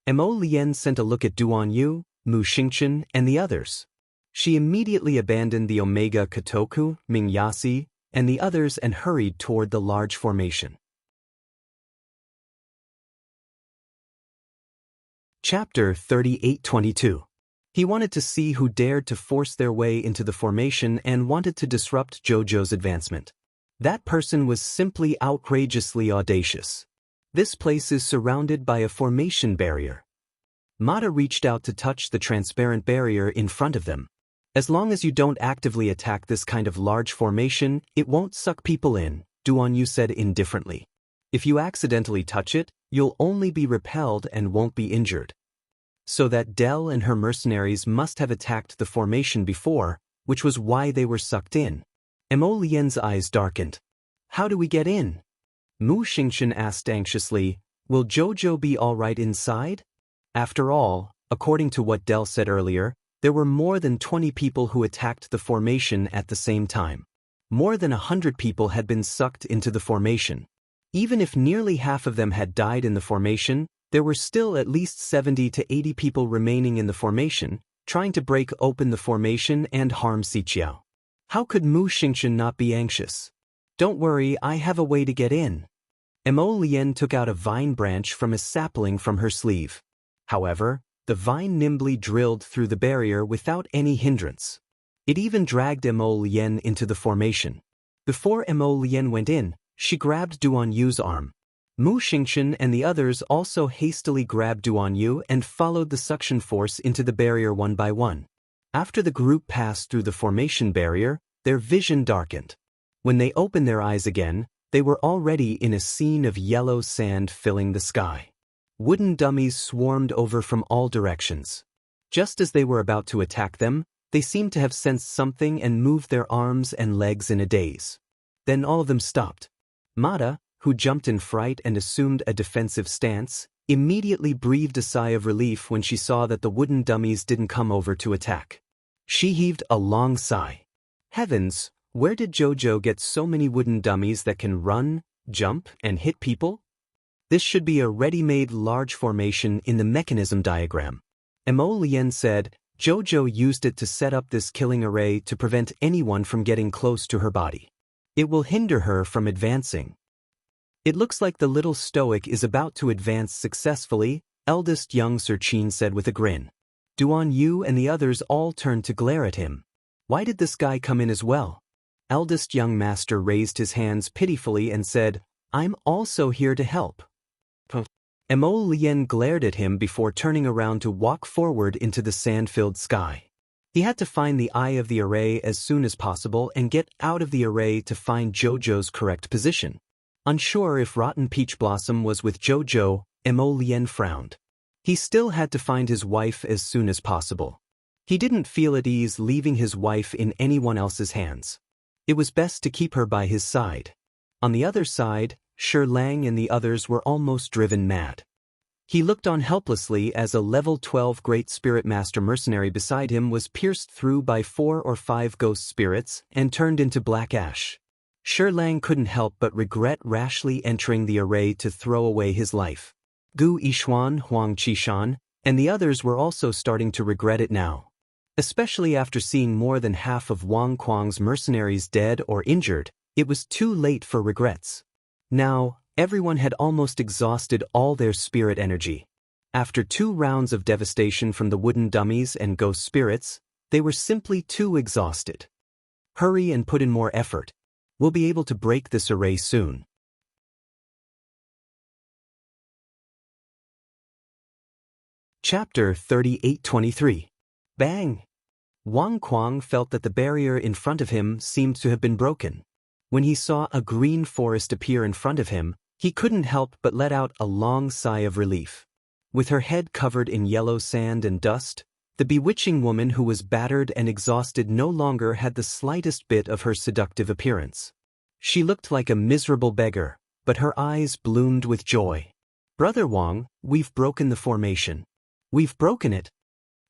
Mo Lien sent a look at Duan Yu, Mu Xingchen, and the others. She immediately abandoned the Omega Kotoku, Ming Yasi, and the others and hurried toward the large formation. Chapter 38:22. He wanted to see who dared to force their way into the formation and wanted to disrupt JoJo's advancement. That person was simply outrageously audacious. This place is surrounded by a formation barrier. Mata reached out to touch the transparent barrier in front of them. As long as you don't actively attack this kind of large formation, it won't suck people in, Duan said indifferently. If you accidentally touch it, you'll only be repelled and won't be injured. So that Dell and her mercenaries must have attacked the formation before, which was why they were sucked in. Mo Lian's eyes darkened. How do we get in? Mu Xingchen asked anxiously, will JoJo be alright inside? After all, according to what Dell said earlier, there were more than 20 people who attacked the formation at the same time. More than 100 people had been sucked into the formation. Even if nearly half of them had died in the formation, there were still at least 70 to 80 people remaining in the formation, trying to break open the formation and harm Xiqiao. How could Mu Xingchen not be anxious? Don't worry, I have a way to get in. Mo Lian took out a vine branch from a sapling from her sleeve. However, the vine nimbly drilled through the barrier without any hindrance. It even dragged Mo Lian into the formation. Before Mo Lian went in, she grabbed Duan Yu's arm. Mu Xingchen and the others also hastily grabbed Duan Yu and followed the suction force into the barrier one by one. After the group passed through the formation barrier, their vision darkened. When they opened their eyes again, they were already in a scene of yellow sand filling the sky. Wooden dummies swarmed over from all directions. Just as they were about to attack them, they seemed to have sensed something and moved their arms and legs in a daze. Then all of them stopped. Mata, who jumped in fright and assumed a defensive stance, immediately breathed a sigh of relief when she saw that the wooden dummies didn't come over to attack. She heaved a long sigh. Heavens, where did JoJo get so many wooden dummies that can run, jump, and hit people? This should be a ready-made large formation in the mechanism diagram. Mo Lian said, JoJo used it to set up this killing array to prevent anyone from getting close to her body. It will hinder her from advancing. It looks like the little stoic is about to advance successfully, eldest young Sir Qin said with a grin. Duan Yu and the others all turned to glare at him. Why did this guy come in as well? Eldest young master raised his hands pitifully and said, I'm also here to help. Mo Lian glared at him before turning around to walk forward into the sand-filled sky. He had to find the eye of the array as soon as possible and get out of the array to find JoJo's correct position. Unsure if Rotten Peach Blossom was with JoJo, Mo Lian frowned. He still had to find his wife as soon as possible. He didn't feel at ease leaving his wife in anyone else's hands. It was best to keep her by his side. On the other side, Shi Lang and the others were almost driven mad. He looked on helplessly as a level 12 Great Spirit Master mercenary beside him was pierced through by 4 or 5 ghost spirits and turned into black ash. Shi Lang couldn't help but regret rashly entering the array to throw away his life. Gu Yishuan, Huang Qishan, and the others were also starting to regret it now. Especially after seeing more than half of Wang Kuang's mercenaries dead or injured, it was too late for regrets. Now, everyone had almost exhausted all their spirit energy. After 2 rounds of devastation from the wooden dummies and ghost spirits, they were simply too exhausted. Hurry and put in more effort. We'll be able to break this array soon. Chapter 38:23. Bang! Wang Kuang felt that the barrier in front of him seemed to have been broken. When he saw a green forest appear in front of him, he couldn't help but let out a long sigh of relief. With her head covered in yellow sand and dust, the bewitching woman who was battered and exhausted no longer had the slightest bit of her seductive appearance. She looked like a miserable beggar, but her eyes bloomed with joy. Brother Wang, we've broken the formation. We've broken it.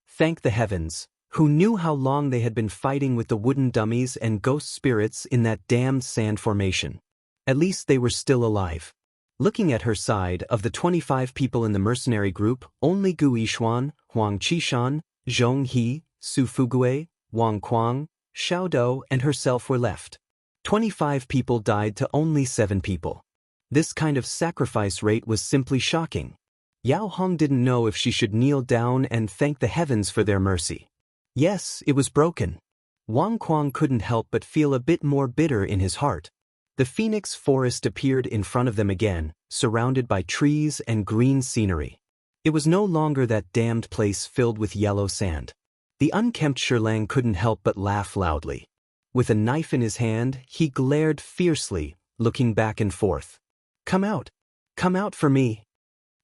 Thank the heavens, who knew how long they had been fighting with the wooden dummies and ghost spirits in that damned sand formation. At least they were still alive. Looking at her side, of the 25 people in the mercenary group, only Gu Yishuan, Huang Qishan, Zhong He, Su Fugue, Wang Kuang, Xiao Dou and herself were left. 25 people died to only 7 people. This kind of sacrifice rate was simply shocking. Yao Hong didn't know if she should kneel down and thank the heavens for their mercy. Yes, it was broken. Wang Kuang couldn't help but feel a bit more bitter in his heart. The phoenix forest appeared in front of them again, surrounded by trees and green scenery. It was no longer that damned place filled with yellow sand. The unkempt Sherlang couldn't help but laugh loudly. With a knife in his hand, he glared fiercely, looking back and forth. Come out for me."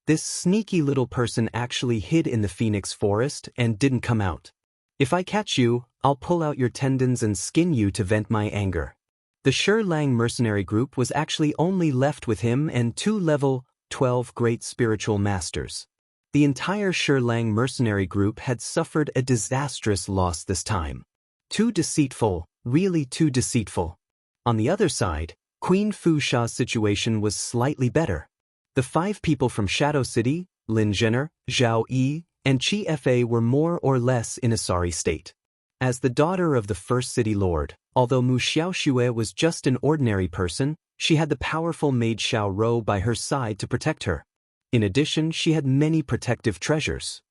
This sneaky little person actually hid in the phoenix forest and didn't come out. "If I catch you, I'll pull out your tendons and skin you to vent my anger." The Sherlang mercenary group was actually only left with him and 2 level 12 great spiritual masters. The entire Sherlang mercenary group had suffered a disastrous loss this time. Too deceitful, really too deceitful. On the other side, Queen Fu Sha's situation was slightly better. The 5 people from Shadow City, Lin Zhener, Zhao Yi, and Qi Fa were more or less in a sorry state. As the daughter of the first city lord, although Mu Xiaoxue was just an ordinary person, she had the powerful maid Xiao Rou by her side to protect her. In addition, she had many protective treasures.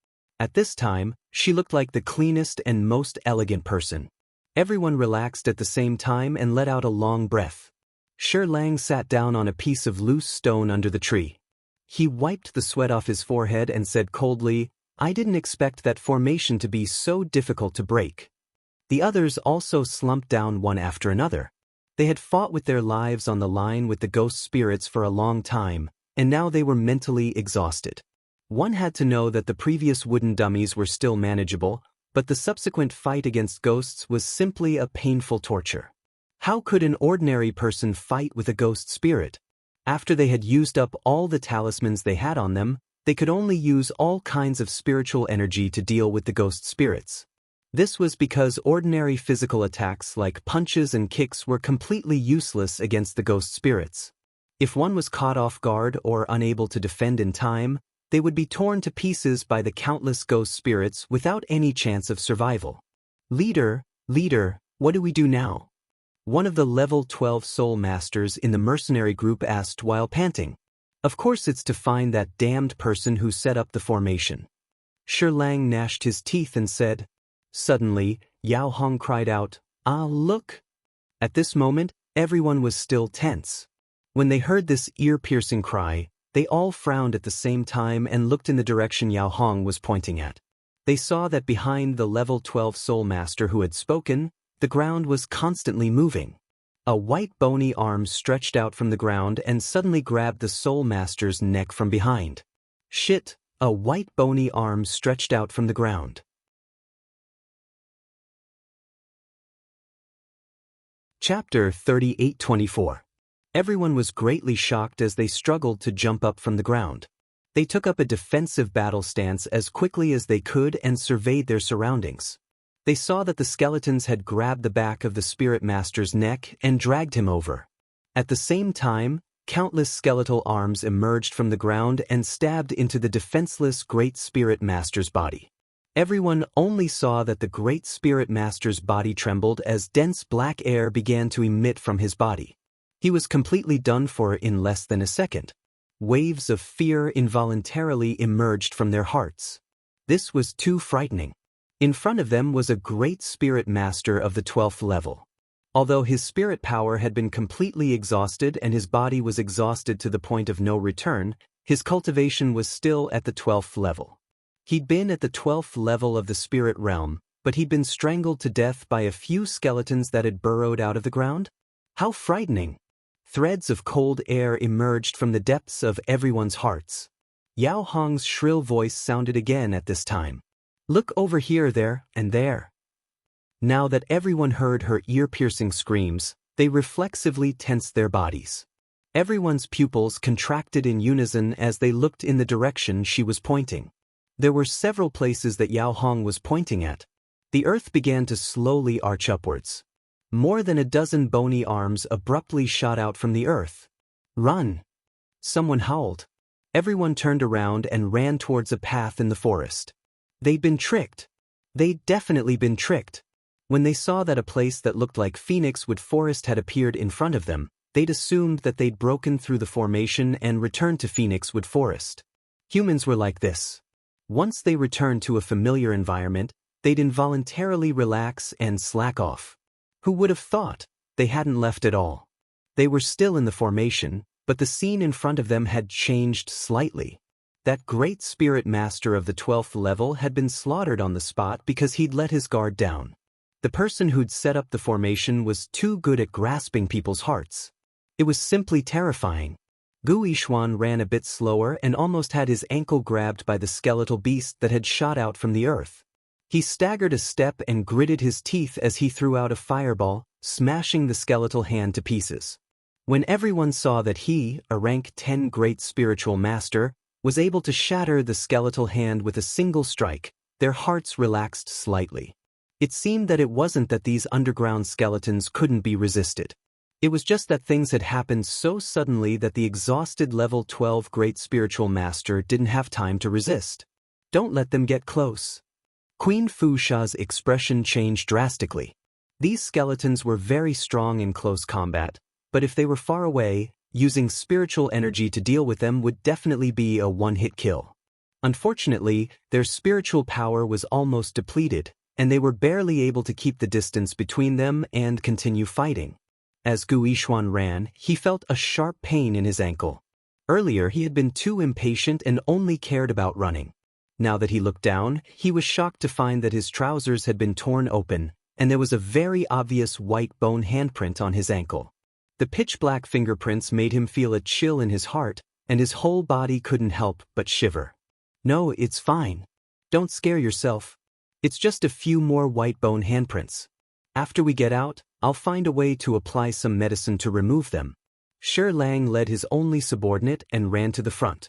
At this time, she looked like the cleanest and most elegant person. Everyone relaxed at the same time and let out a long breath. Sherlang sat down on a piece of loose stone under the tree. He wiped the sweat off his forehead and said coldly, "I didn't expect that formation to be so difficult to break." The others also slumped down one after another. They had fought with their lives on the line with the ghost spirits for a long time, and now they were mentally exhausted. One had to know that the previous wooden dummies were still manageable, but the subsequent fight against ghosts was simply a painful torture. How could an ordinary person fight with a ghost spirit? After they had used up all the talismans they had on them, they could only use all kinds of spiritual energy to deal with the ghost spirits. This was because ordinary physical attacks like punches and kicks were completely useless against the ghost spirits. If one was caught off guard or unable to defend in time, they would be torn to pieces by the countless ghost spirits without any chance of survival. Leader, what do we do now?" One of the level 12 soul masters in the mercenary group asked while panting. "Of course it's to find that damned person who set up the formation." Sherlang gnashed his teeth and said. Suddenly, Yao Hong cried out, "Ah, look!" At this moment, everyone was still tense. When they heard this ear-piercing cry, they all frowned at the same time and looked in the direction Yao Hong was pointing at. They saw that behind the level 12 soul master who had spoken, the ground was constantly moving. A white bony arm stretched out from the ground and suddenly grabbed the soul master's neck from behind. Shit! A white bony arm stretched out from the ground. Chapter 38-24. Everyone was greatly shocked as they struggled to jump up from the ground. They took up a defensive battle stance as quickly as they could and surveyed their surroundings. They saw that the skeletons had grabbed the back of the spirit master's neck and dragged him over. At the same time, countless skeletal arms emerged from the ground and stabbed into the defenseless great spirit master's body. Everyone only saw that the great spirit master's body trembled as dense black air began to emit from his body. He was completely done for in less than a second. Waves of fear involuntarily emerged from their hearts. This was too frightening. In front of them was a great spirit master of the 12th level. Although his spirit power had been completely exhausted and his body was exhausted to the point of no return, his cultivation was still at the 12th level. He'd been at the 12th level of the spirit realm, but he'd been strangled to death by a few skeletons that had burrowed out of the ground? How frightening! Threads of cold air emerged from the depths of everyone's hearts. Yao Hong's shrill voice sounded again at this time. "Look over here, there, and there." Now that everyone heard her ear-piercing screams, they reflexively tensed their bodies. Everyone's pupils contracted in unison as they looked in the direction she was pointing. There were several places that Yao Hong was pointing at. The earth began to slowly arch upwards. More than a dozen bony arms abruptly shot out from the earth. "Run!" Someone howled. Everyone turned around and ran towards a path in the forest. They'd been tricked. They'd definitely been tricked. When they saw that a place that looked like Phoenixwood Forest had appeared in front of them, they'd assumed that they'd broken through the formation and returned to Phoenixwood Forest. Humans were like this. Once they returned to a familiar environment, they'd involuntarily relax and slack off. Who would have thought? They hadn't left at all. They were still in the formation, but the scene in front of them had changed slightly. That great spirit master of the 12th level had been slaughtered on the spot because he'd let his guard down. The person who'd set up the formation was too good at grasping people's hearts. It was simply terrifying. Gu Yishuan ran a bit slower and almost had his ankle grabbed by the skeletal beast that had shot out from the earth. He staggered a step and gritted his teeth as he threw out a fireball, smashing the skeletal hand to pieces. When everyone saw that he, a rank 10 great spiritual master, was able to shatter the skeletal hand with a single strike, their hearts relaxed slightly. It seemed that it wasn't that these underground skeletons couldn't be resisted. It was just that things had happened so suddenly that the exhausted level 12 great spiritual master didn't have time to resist. Don't let them get close. Queen Fu Sha's expression changed drastically. These skeletons were very strong in close combat, but if they were far away, using spiritual energy to deal with them would definitely be a one-hit kill. Unfortunately, their spiritual power was almost depleted, and they were barely able to keep the distance between them and continue fighting. As Gu Yishuan ran, he felt a sharp pain in his ankle. Earlier he had been too impatient and only cared about running. Now that he looked down, he was shocked to find that his trousers had been torn open, and there was a very obvious white bone handprint on his ankle. The pitch-black fingerprints made him feel a chill in his heart, and his whole body couldn't help but shiver. No, it's fine. Don't scare yourself. It's just a few more white bone handprints. After we get out, I'll find a way to apply some medicine to remove them. Shi Lang led his only subordinate and ran to the front.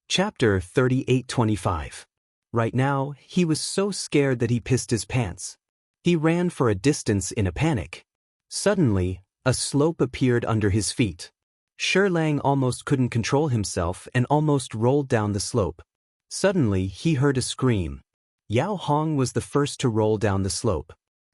Chapter 38-25. Right now, he was so scared that he pissed his pants. He ran for a distance in a panic. Suddenly, a slope appeared under his feet. Shi Lang almost couldn't control himself and almost rolled down the slope. Suddenly, he heard a scream. Yao Hong was the first to roll down the slope.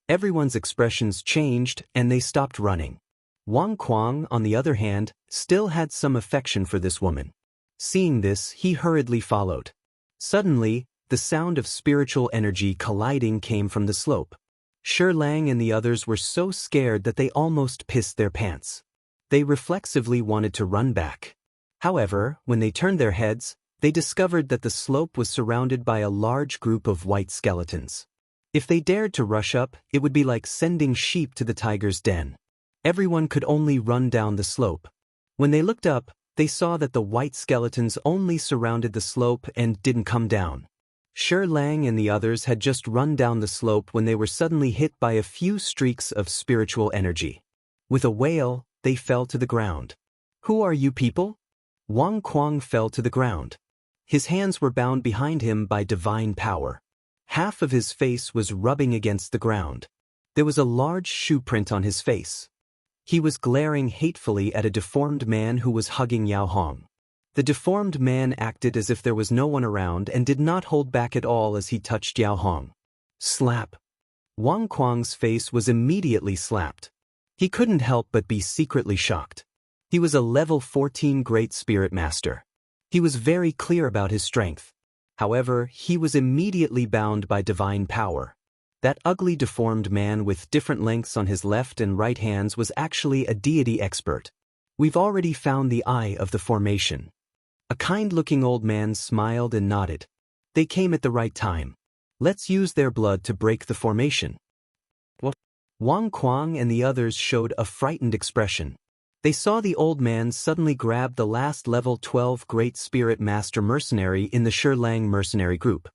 Everyone's expressions changed and they stopped running. Wang Kuang, on the other hand, still had some affection for this woman. Seeing this, he hurriedly followed. Suddenly, the sound of spiritual energy colliding came from the slope. Shi Lang and the others were so scared that they almost pissed their pants. They reflexively wanted to run back. However, when they turned their heads, they discovered that the slope was surrounded by a large group of white skeletons. If they dared to rush up, it would be like sending sheep to the tiger's den. Everyone could only run down the slope. When they looked up, they saw that the white skeletons only surrounded the slope and didn't come down. Shi Lang and the others had just run down the slope when they were suddenly hit by a few streaks of spiritual energy. With a wail, they fell to the ground. Who are you people? Wang Kuang fell to the ground. His hands were bound behind him by divine power. Half of his face was rubbing against the ground. There was a large shoe print on his face. He was glaring hatefully at a deformed man who was hugging Yao Hong. The deformed man acted as if there was no one around and did not hold back at all as he touched Yao Hong. Slap. Wang Kuang's face was immediately slapped. He couldn't help but be secretly shocked. He was a level 14 Great Spirit Master. He was very clear about his strength. However, he was immediately bound by divine power. That ugly deformed man with different lengths on his left and right hands was actually a deity expert. We've already found the eye of the formation. A kind-looking old man smiled and nodded. They came at the right time. Let's use their blood to break the formation. What? Wang Kuang and the others showed a frightened expression. They saw the old man suddenly grab the last level 12 Great Spirit Master mercenary in the Shi Lang mercenary group.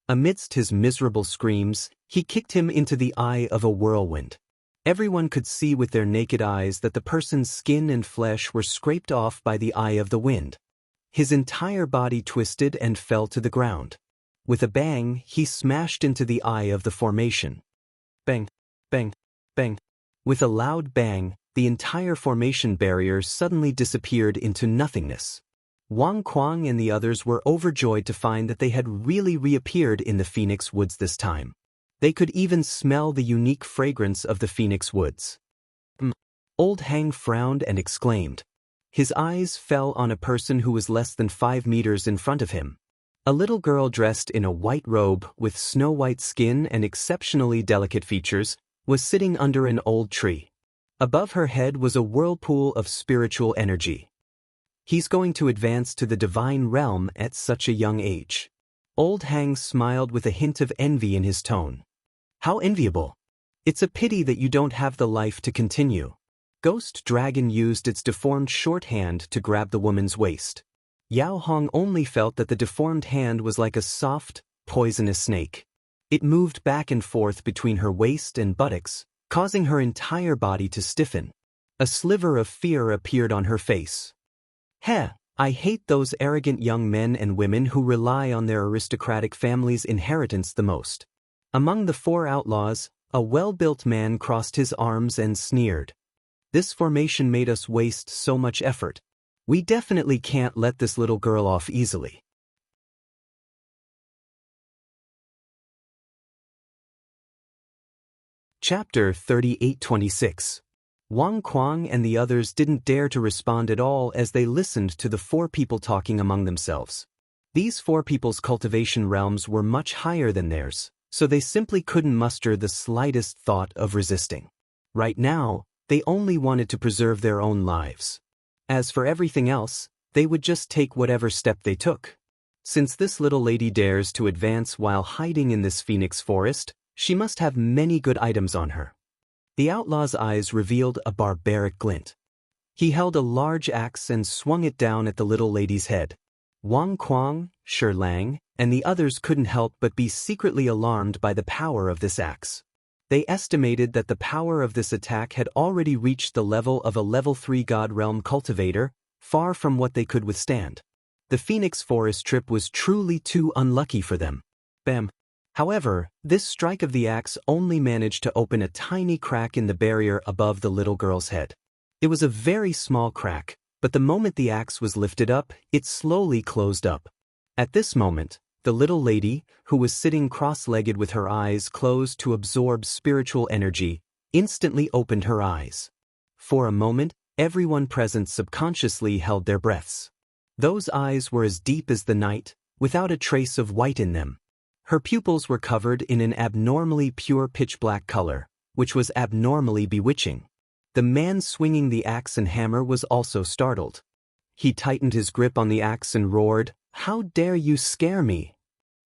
Amidst his miserable screams, he kicked him into the eye of a whirlwind. Everyone could see with their naked eyes that the person's skin and flesh were scraped off by the eye of the wind. His entire body twisted and fell to the ground. With a bang, he smashed into the eye of the formation. Bang, bang, bang. With a loud bang, the entire formation barrier suddenly disappeared into nothingness. Wang Kuang and the others were overjoyed to find that they had really reappeared in the Phoenix Woods this time. They could even smell the unique fragrance of the Phoenix Woods. Old Hang frowned and exclaimed. His eyes fell on a person who was less than 5 meters in front of him. A little girl dressed in a white robe with snow-white skin and exceptionally delicate features was sitting under an old tree. Above her head was a whirlpool of spiritual energy. He's going to advance to the divine realm at such a young age. Old Hang smiled with a hint of envy in his tone. How enviable. It's a pity that you don't have the life to continue. Ghost Dragon used its deformed short hand to grab the woman's waist. Yao Hong only felt that the deformed hand was like a soft, poisonous snake. It moved back and forth between her waist and buttocks, causing her entire body to stiffen. A sliver of fear appeared on her face. Heh, I hate those arrogant young men and women who rely on their aristocratic family's inheritance the most. Among the 4 outlaws, a well-built man crossed his arms and sneered. This formation made us waste so much effort. We definitely can't let this little girl off easily. Chapter 38-26. Wang Kuang and the others didn't dare to respond at all as they listened to the 4 people talking among themselves. These 4 people's cultivation realms were much higher than theirs, so they simply couldn't muster the slightest thought of resisting. Right now, they only wanted to preserve their own lives. As for everything else, they would just take whatever step they took. Since this little lady dares to advance while hiding in this phoenix forest, she must have many good items on her. The outlaw's eyes revealed a barbaric glint. He held a large axe and swung it down at the little lady's head. Wang Kuang, Shi Lang, and the others couldn't help but be secretly alarmed by the power of this axe. They estimated that the power of this attack had already reached the level of a level 3 God Realm cultivator, far from what they could withstand. The Phoenix Forest trip was truly too unlucky for them. Bam! However, this strike of the axe only managed to open a tiny crack in the barrier above the little girl's head. It was a very small crack, but the moment the axe was lifted up, it slowly closed up. At this moment, the little lady, who was sitting cross-legged with her eyes closed to absorb spiritual energy, instantly opened her eyes. For a moment, everyone present subconsciously held their breaths. Those eyes were as deep as the night, without a trace of white in them. Her pupils were covered in an abnormally pure pitch-black color, which was abnormally bewitching. The man swinging the axe and hammer was also startled. He tightened his grip on the axe and roared, "How dare you scare me?"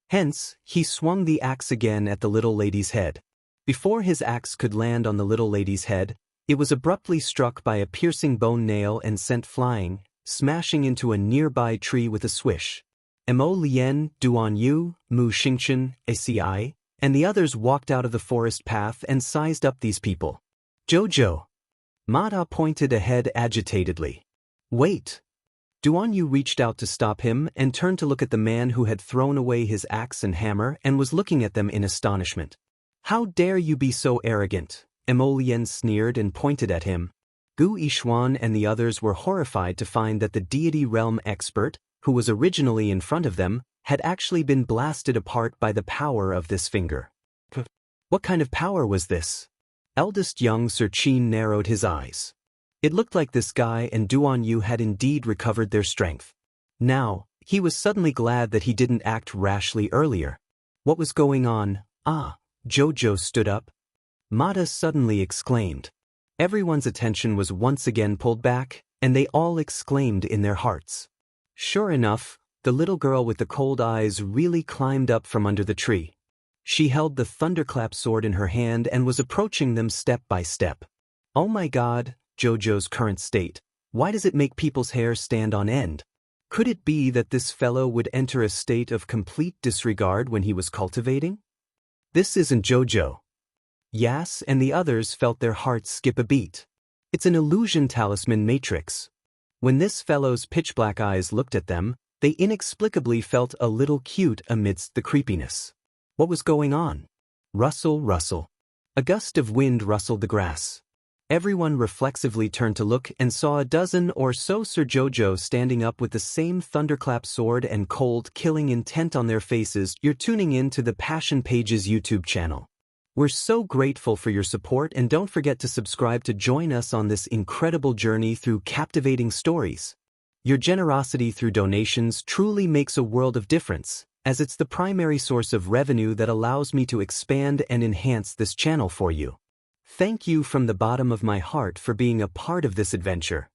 Hence, he swung the axe again at the little lady's head. Before his axe could land on the little lady's head, it was abruptly struck by a piercing bone nail and sent flying, smashing into a nearby tree with a swish. Mo Lien, Duan Yu, Mu Xingchen, ACI, and the others walked out of the forest path and sized up these people. Jojo. Mata pointed ahead agitatedly. Wait. Duan Yu reached out to stop him and turned to look at the man who had thrown away his axe and hammer and was looking at them in astonishment. How dare you be so arrogant? Mo Lien sneered and pointed at him. Gu Yixuan and the others were horrified to find that the deity realm expert, who was originally in front of them, had actually been blasted apart by the power of this finger. What kind of power was this? Eldest young Sir Qin narrowed his eyes. It looked like this guy and Duan Yu had indeed recovered their strength. Now, he was suddenly glad that he didn't act rashly earlier. What was going on? Ah, Jojo stood up. Mata suddenly exclaimed. Everyone's attention was once again pulled back, and they all exclaimed in their hearts. Sure enough, the little girl with the cold eyes really climbed up from under the tree. She held the thunderclap sword in her hand and was approaching them step by step. Oh my God, Jojo's current state. Why does it make people's hair stand on end? Could it be that this fellow would enter a state of complete disregard when he was cultivating? This isn't Jojo. Yas and the others felt their hearts skip a beat. It's an illusion talisman matrix. When this fellow's pitch-black eyes looked at them, they inexplicably felt a little cute amidst the creepiness. What was going on? Rustle, rustle. A gust of wind rustled the grass. Everyone reflexively turned to look and saw a dozen or so Sir Jojo standing up with the same thunderclap sword and cold, killing intent on their faces. You're tuning in to the Passion Pages YouTube channel. We're so grateful for your support, and don't forget to subscribe to join us on this incredible journey through captivating stories. Your generosity through donations truly makes a world of difference, as it's the primary source of revenue that allows me to expand and enhance this channel for you. Thank you from the bottom of my heart for being a part of this adventure.